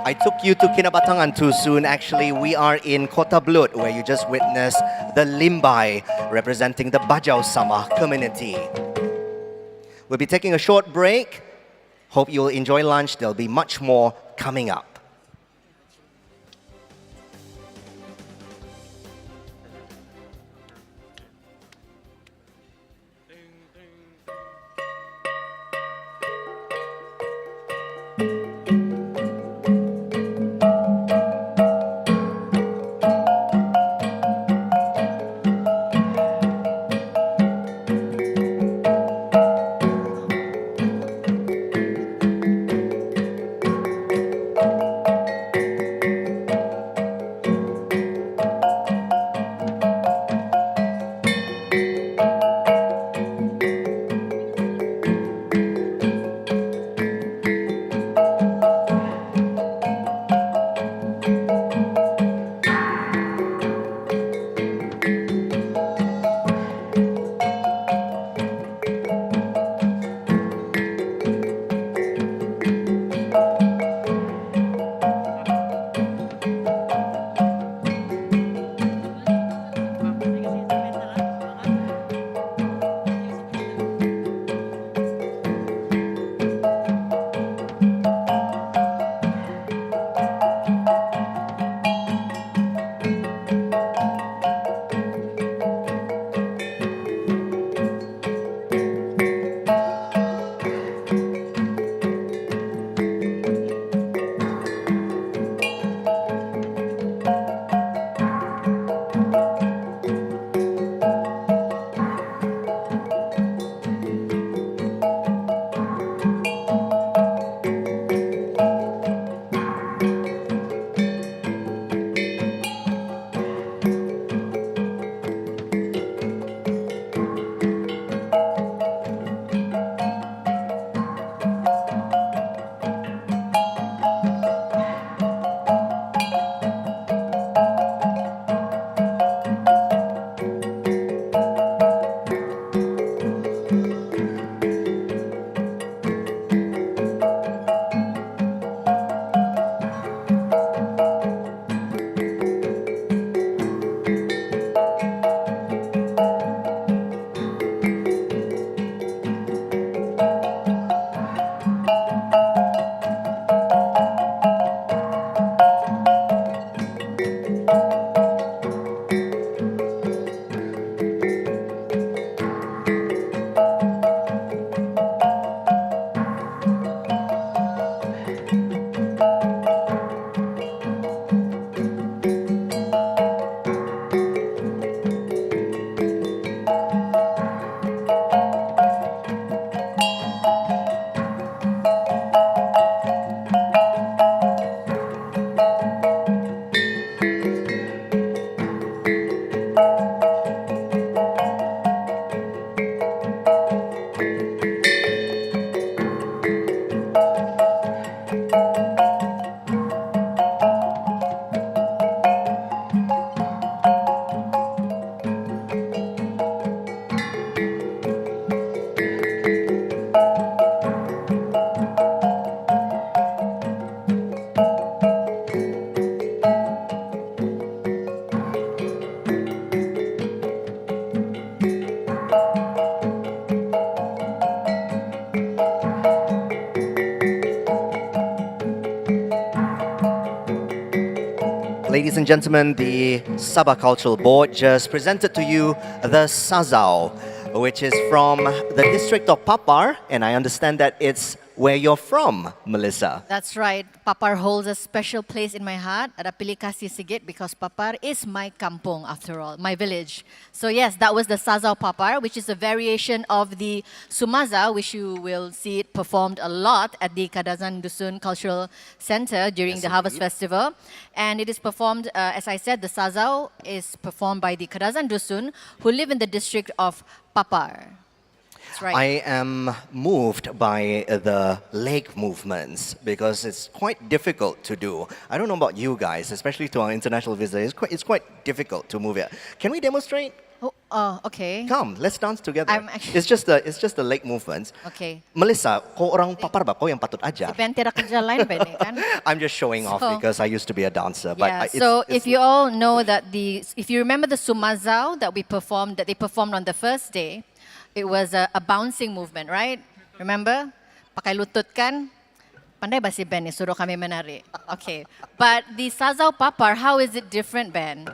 I took you to Kinabatangan too soon. Actually, we are in Kota Blut, where you just witnessed the Limbai, representing the Bajau Sama community. We'll be taking a short break. Hope you'll enjoy lunch. There'll be much more coming up. Ladies and gentlemen, the Sabah Cultural Board just presented to you the Sazao, which is from the district of Papar, and I understand that it's where you're from, Melissa. That's right. Papar holds a special place in my heart. Ada pilih kasih sigit because Papar is my kampung after all, my village. So yes, that was the Sazao Papar, which is a variation of the Sumaza, which you will see it performed a lot at the Kadazan Dusun Cultural Center during the Harvest Festival. And it is performed, as I said, the Sazao is performed by the Kadazan Dusun who live in the district of Papar. That's right. I am moved by the leg movements because it's quite difficult to do. I don't know about you guys, especially to our international visitors. It's quite difficult to move it. Can we demonstrate? Oh, Oh, okay. Come, let's dance together. I'm actually- It's just the leg movements. Okay. Melissa, kau orang papar ba? Kau yang patut ajar. Si Ben tidak kerja lain Ben ni kan? I'm just showing off So- because I used to be a dancer. But Yeah, it's, so it's, if you all know that if you remember the sumazao that they performed on the first day, it was a bouncing movement, right? Remember? Pakai lutut kan? Pandai ba si Ben ni suruh kami menari? Okay. But the sazao papar, how is it different, Ben?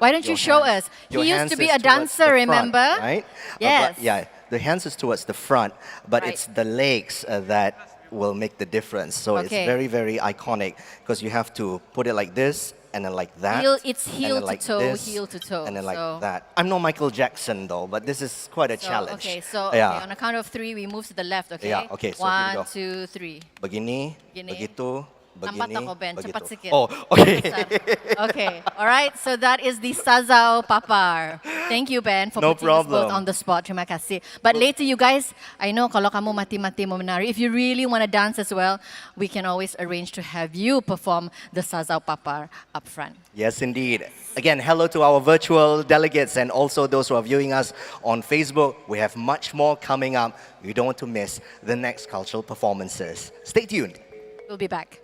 Why don't you your show hands- us? your He used hands to be is a towards the dancer, front, remember? Right? Yes. But yeah, the hands is towards the front, but Right. it's the legs that will make the difference. So it's Okay. very, very iconic because you have to put it like this and then like that. It's and heel then to like toe, this, heel to toe, And then like so- that. I'm no Michael Jackson though, but this is quite a So, challenge. okay, so yeah. okay, on a count of 3, we move to the left, okay? Yeah, okay, so here we go. 1, 2, 3. Begini, Begini. begitu, Lambat begini, ako, Ben. begitu. Cepat sikit. Oh, okay. Okay, all right. So that is the Sazao Papar. Thank you, Ben, for No putting us both problem. on the spot. Terima kasih. But later, you guys, I know kalau kamu mati-mati mau menari, if you really want to dance as well, we can always arrange to have you perform the Sazao Papar up front. Yes, indeed. Again, hello to our virtual delegates and also those who are viewing us on Facebook. We have much more coming up. You don't want to miss the next cultural performances. Stay tuned. We'll be back.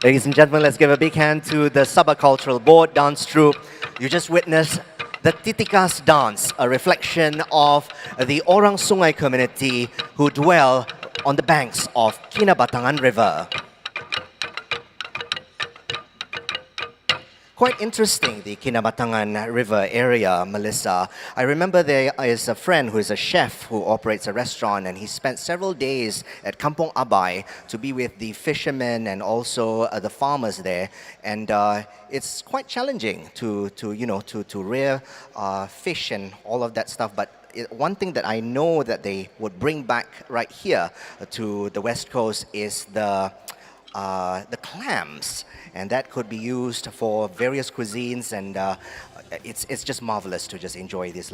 Ladies and gentlemen, let's give a big hand to the Sabah Cultural Board dance troupe. You just witnessed the Titikas dance, a reflection of the Orang Sungai community who dwell on the banks of Kinabatangan River. Quite interesting, the Kinabatangan River area, Melissa. I remember there is a friend who is a chef who operates a restaurant, and he spent several days at Kampong Abai to be with the fishermen and also the farmers there. And it's quite challenging to rear fish and all of that stuff. But one thing that I know that they would bring back right here to the West Coast is the clams, and that could be used for various cuisines, and it's just marvelous to just enjoy these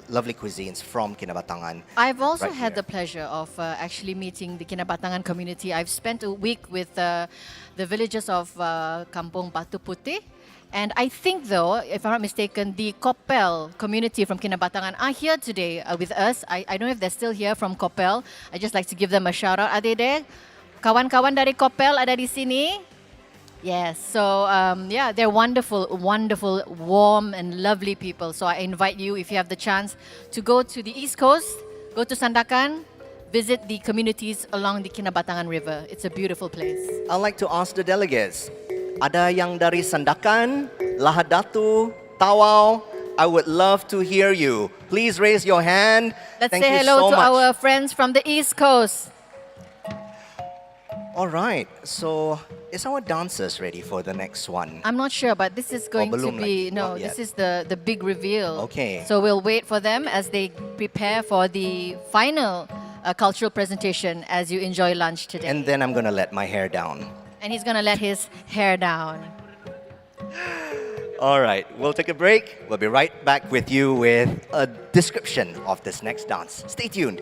lovely cuisines from Kinabatangan. I've also right had here. the pleasure of actually meeting the Kinabatangan community. I've spent a week with the villagers of Kampung Batu Putih. And I think, though, if I'm not mistaken, the Kopel community from Kinabatangan are here today with us. I don't know if they're still here from Kopel. I just like to give them a shout out. Are they there? Kawan-kawan dari Kopel ada di sini? Yes, so yeah, they're wonderful, wonderful, warm and lovely people. So I invite you, if you have the chance, to go to the East Coast, go to Sandakan, visit the communities along the Kinabatangan River. It's a beautiful place. I'd like to ask the delegates, ada yang dari Sandakan, Lahad Datu, Tawau? I would love to hear you. Please raise your hand. Let's Thank say you hello so to much. our friends from the East Coast. All right, so is our dancers ready for the next one? I'm not sure, but this is going to belum be, lagi, no, not this yet. is the big reveal. Okay. So we'll wait for them as they prepare for the final cultural presentation as you enjoy lunch today. And then I'm gonna let my hair down. And he's going to let his hair down. All right, we'll take a break. We'll be right back with you with a description of this next dance. Stay tuned.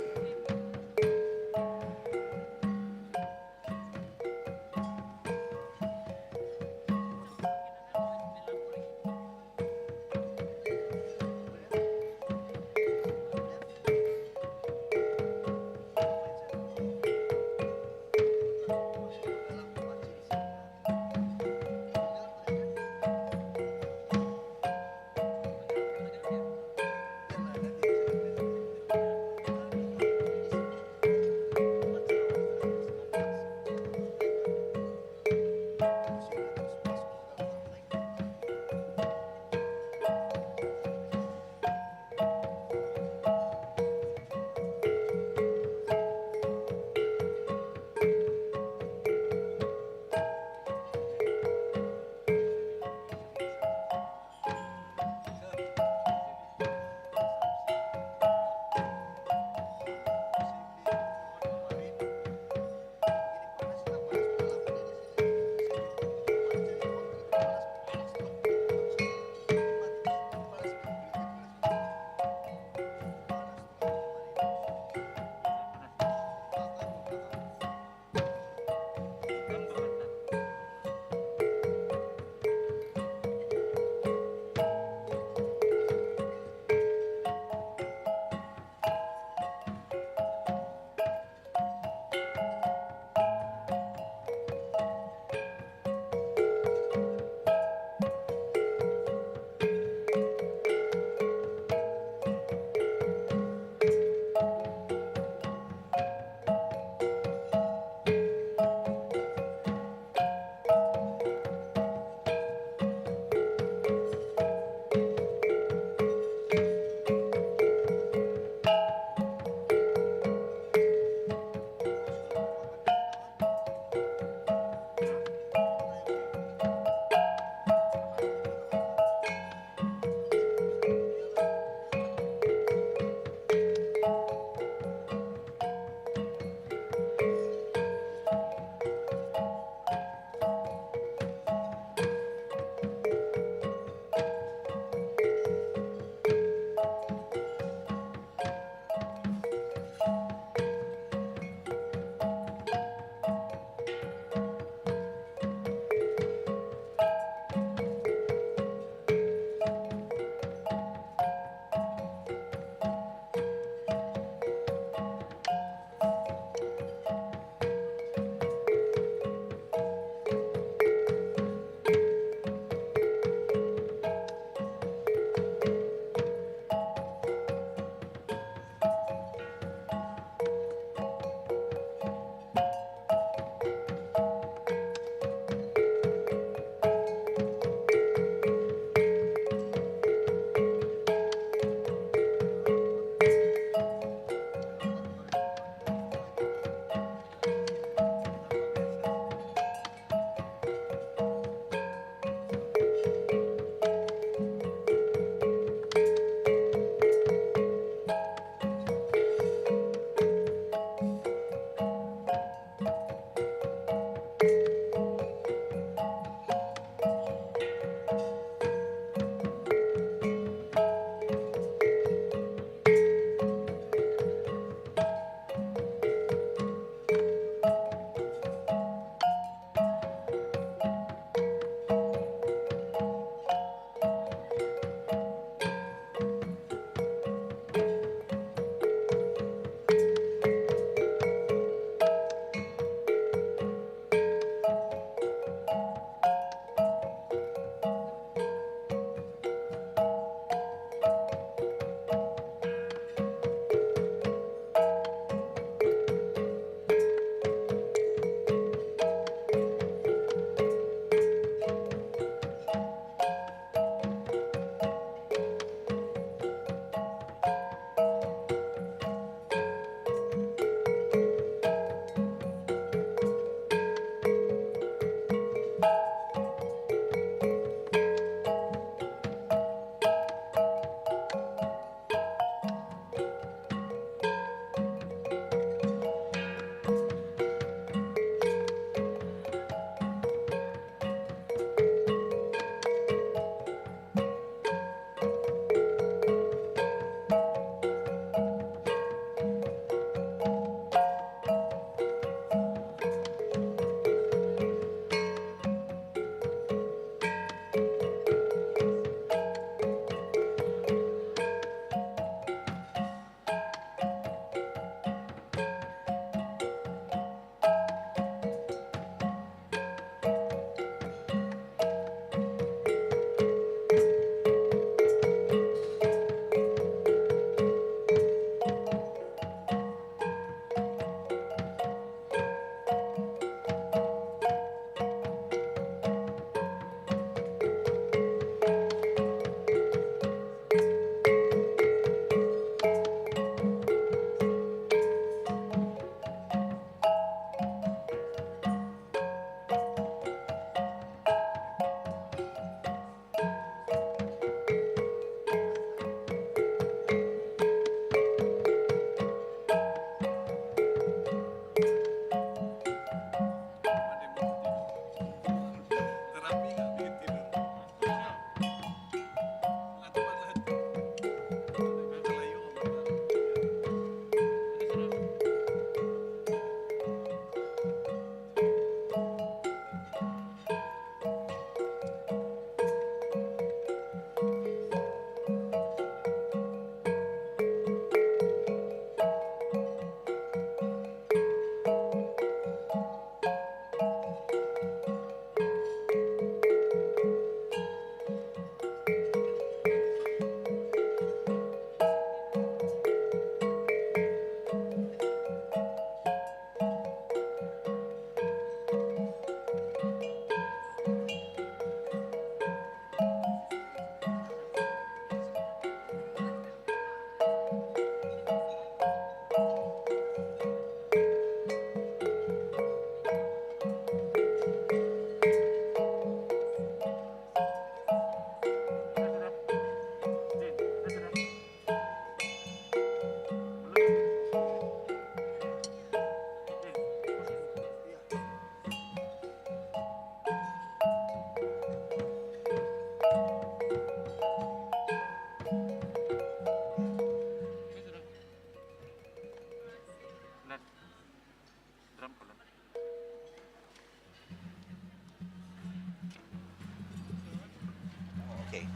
Okay.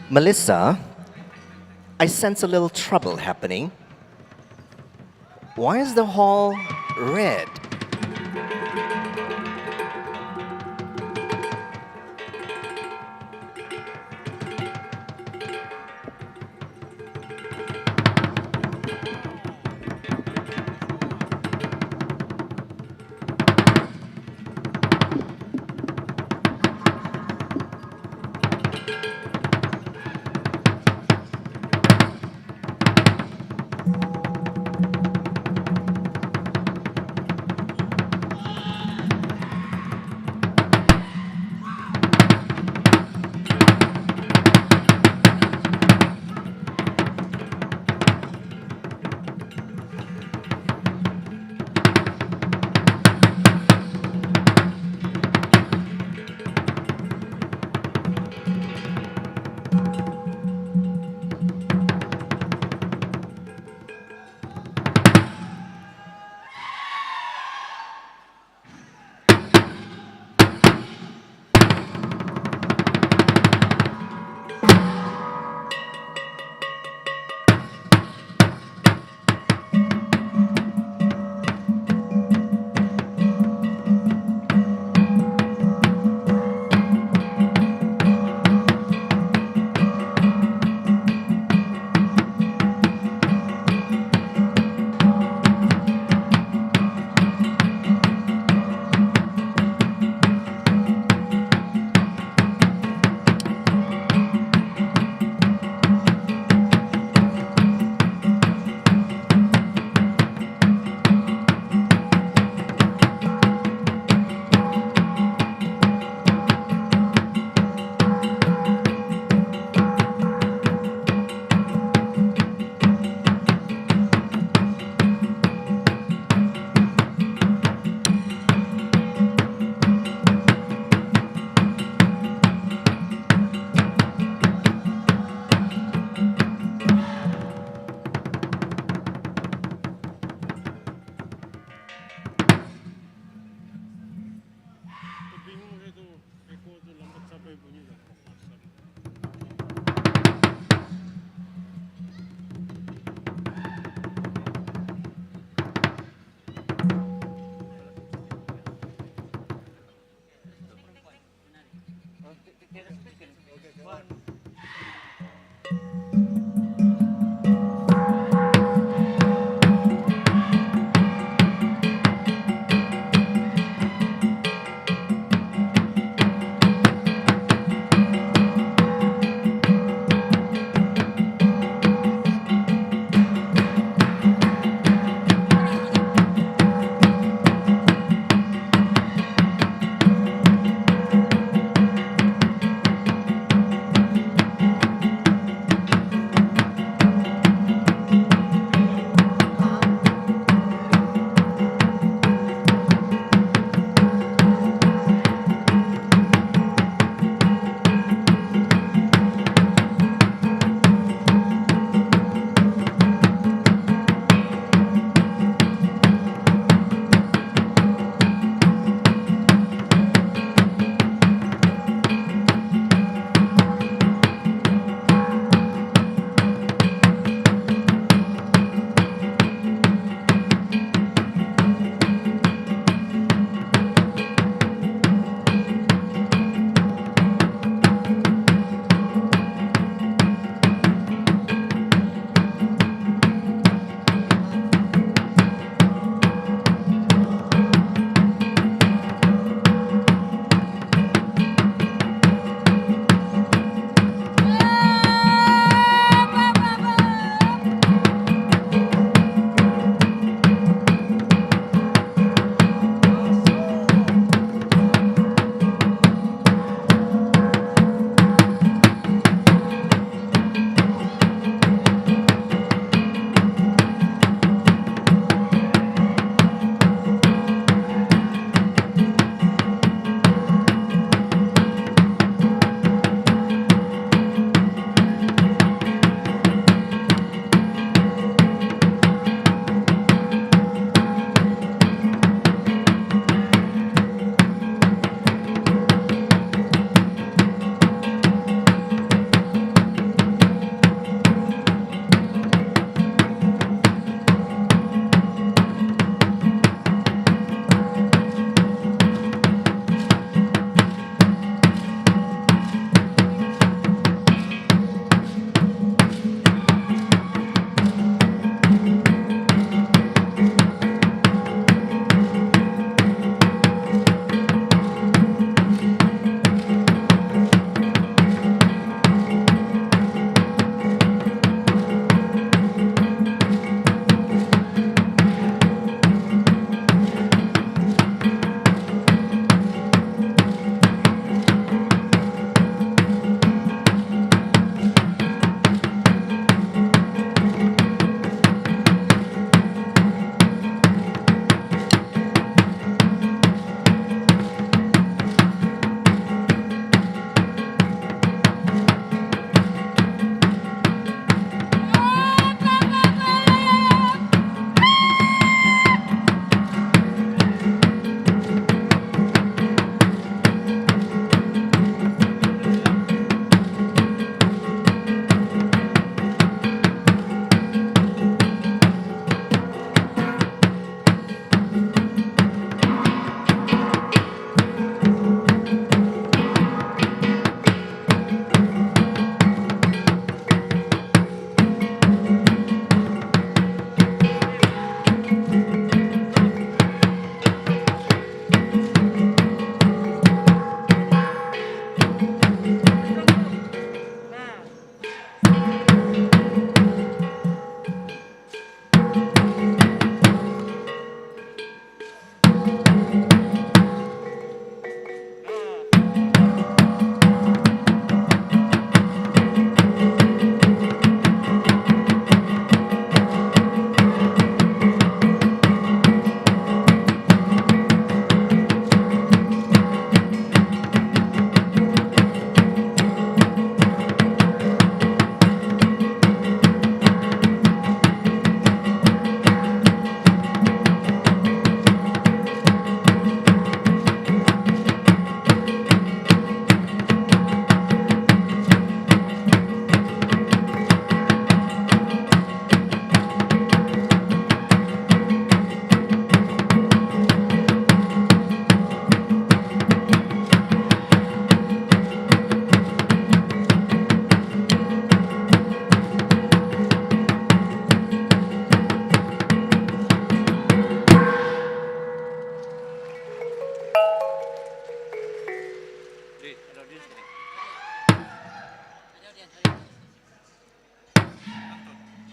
Melissa, I sense a little trouble happening. Why is the hall red?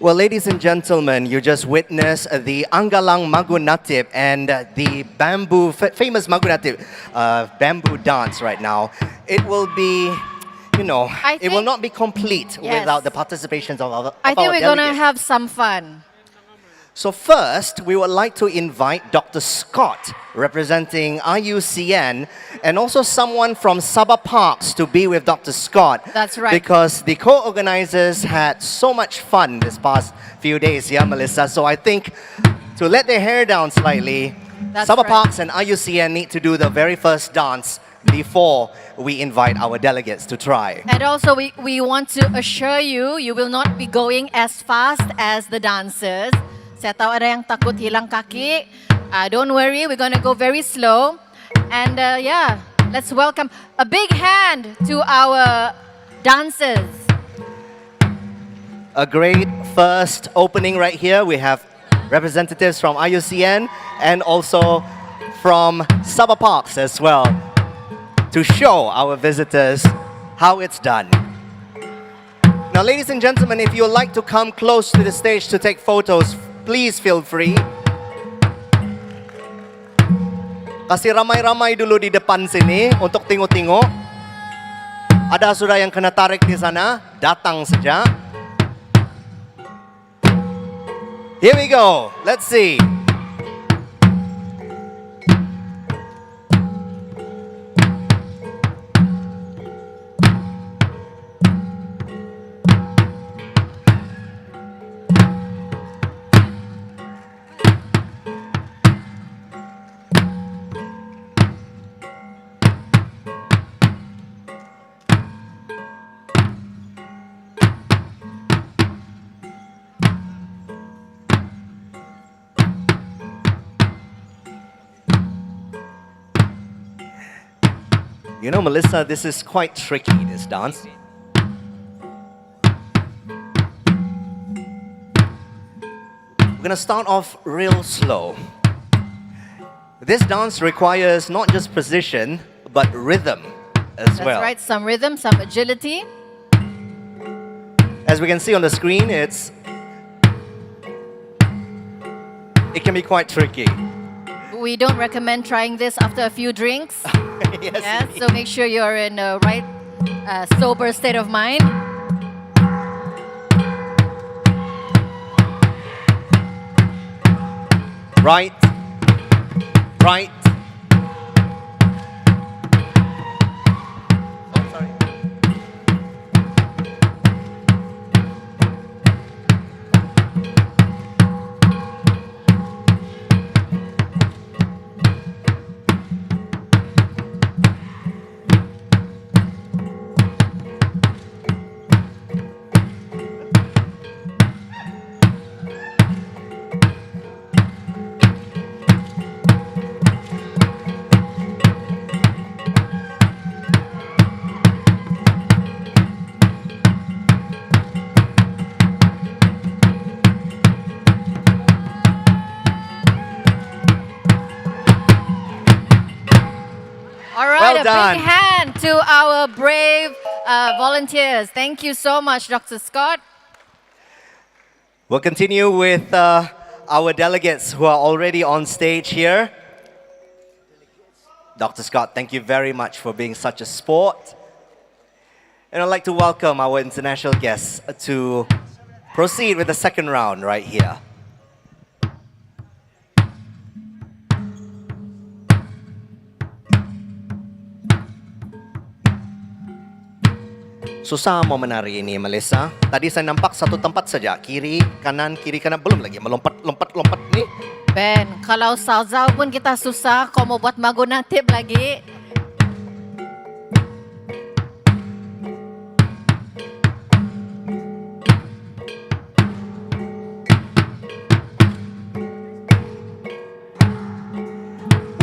Well, ladies and gentlemen, you just witnessed the Anggalang Magunatip and the famous Magunatip bamboo dance right now. It will be, it will not be complete Yes. without the participations of our I think our we're going to delegates. have some fun. So first, we would like to invite Dr. Scott, representing IUCN, and also someone from Sabah Parks to be with Dr. Scott. That's right. Because the co-organizers had so much fun this past few days, yeah, Melissa? So I think to let their hair down slightly, That's Sabah right. Parks and IUCN need to do the very first dance before we invite our delegates to try. And also, we want to assure you, you will not be going as fast as the dancers. Saya tahu ada yang takut hilang kaki. Don't worry, we're going to go very slow. And yeah, let's welcome a big hand to our dancers. A great first opening right here. We have representatives from IUCN and also from Sabah Parks as well to show our visitors how it's done. Now, ladies and gentlemen, if you would like to come close to the stage to take photos, please feel free. Kasi ramai-ramai dulu di depan sini untuk tingo-tingo. Ada sudah yang kena tarik di sana, datang saja. Here we go. Let's see. You know, Melissa, this is quite tricky, this dance. We're gonna start off real slow. This dance requires not just precision, but rhythm as well. That's right, some rhythm, some agility. As we can see on the screen, it can be quite tricky. We don't recommend trying this after a few drinks. Yes, So make sure you're in a right, sober state of mind. Right, right. All right, Well a done. big hand to our brave volunteers. Thank you so much, Dr. Scott. We'll continue with our delegates who are already on stage here. Dr. Scott, thank you very much for being such a sport. And I'd like to welcome our international guests to proceed with the second round right here. Susah mau menari ini, Melissa. Tadi saya nampak satu tempat saja, kiri, kanan, belum lagi melompat-lompat nih. Ben, kalau salsa pun kita susah, kau mau buat magunatip lagi.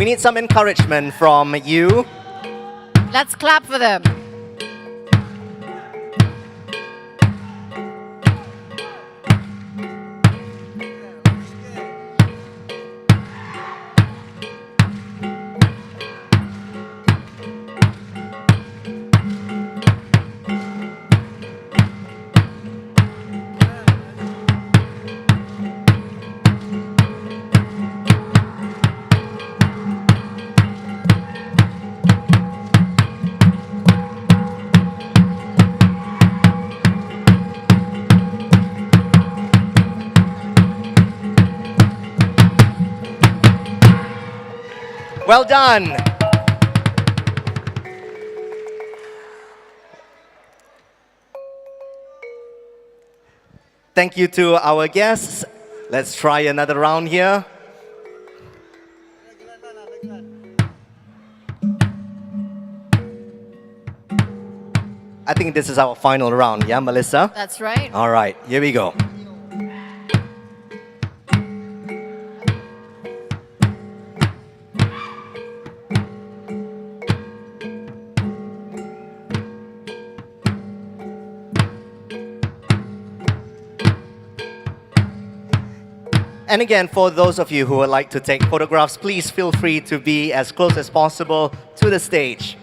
We need some encouragement from you. Let's clap for them. Well done. Thank you to our guests. Let's try another round here. I think this is our final round, yeah, Melissa? That's right. All right, here we go. And again, for those of you who would like to take photographs, please feel free to be as close as possible to the stage.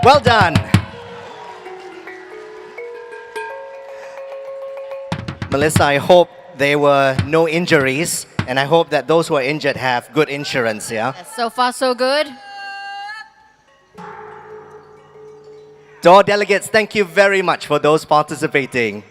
Well done. Melissa, I hope there were no injuries, and I hope that those who are injured have good insurance, yeah? So far, so good. To our delegates, thank you very much for those participating.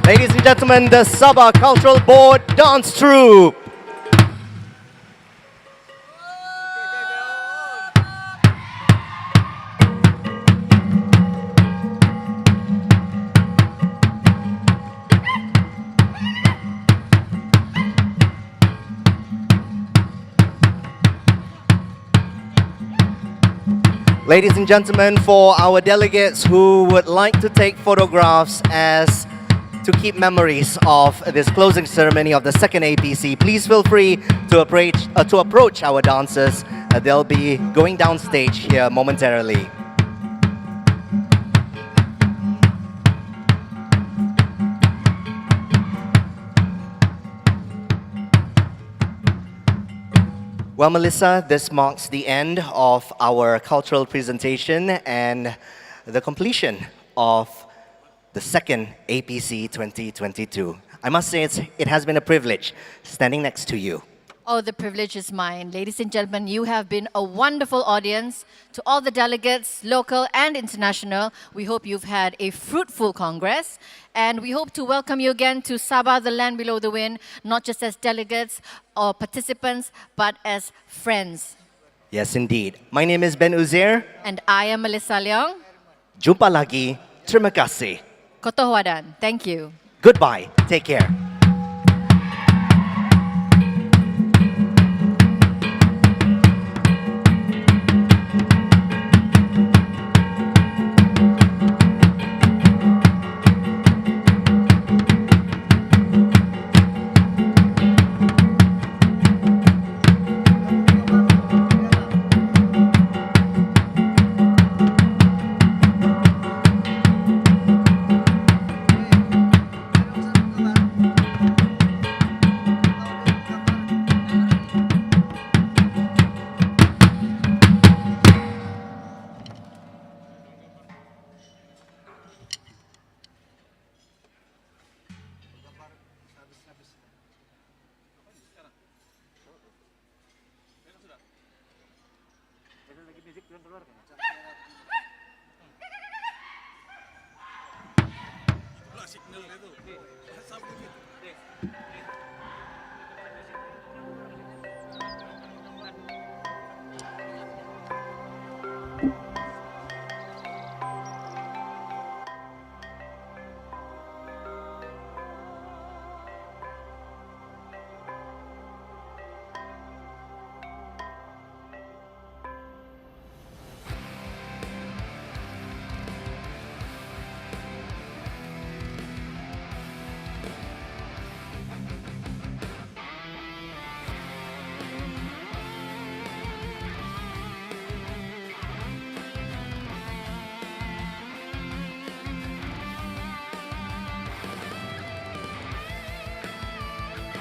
Ladies and gentlemen, the Sabah Cultural Board Dance Troupe. Ladies and gentlemen, for our delegates who would like to take photographs as to keep memories of this closing ceremony of the second APC, please feel free to approach our dancers. They'll be going down stage here momentarily. Well, Melissa, this marks the end of our cultural presentation and the completion of the second APC 2022. I must say it has been a privilege standing next to you. Oh, the privilege is mine. Ladies and gentlemen, you have been a wonderful audience. To all the delegates, local and international, we hope you've had a fruitful Congress. And we hope to welcome you again to Sabah, the land below the wind, not just as delegates or participants, but as friends. Yes, indeed. My name is Ben Uzair. And I am Melissa Leong. Jumpa lagi. Terima kasih. Kotohwadan. Thank you. Goodbye. Take care. Ada lagi musik yang keluar kan?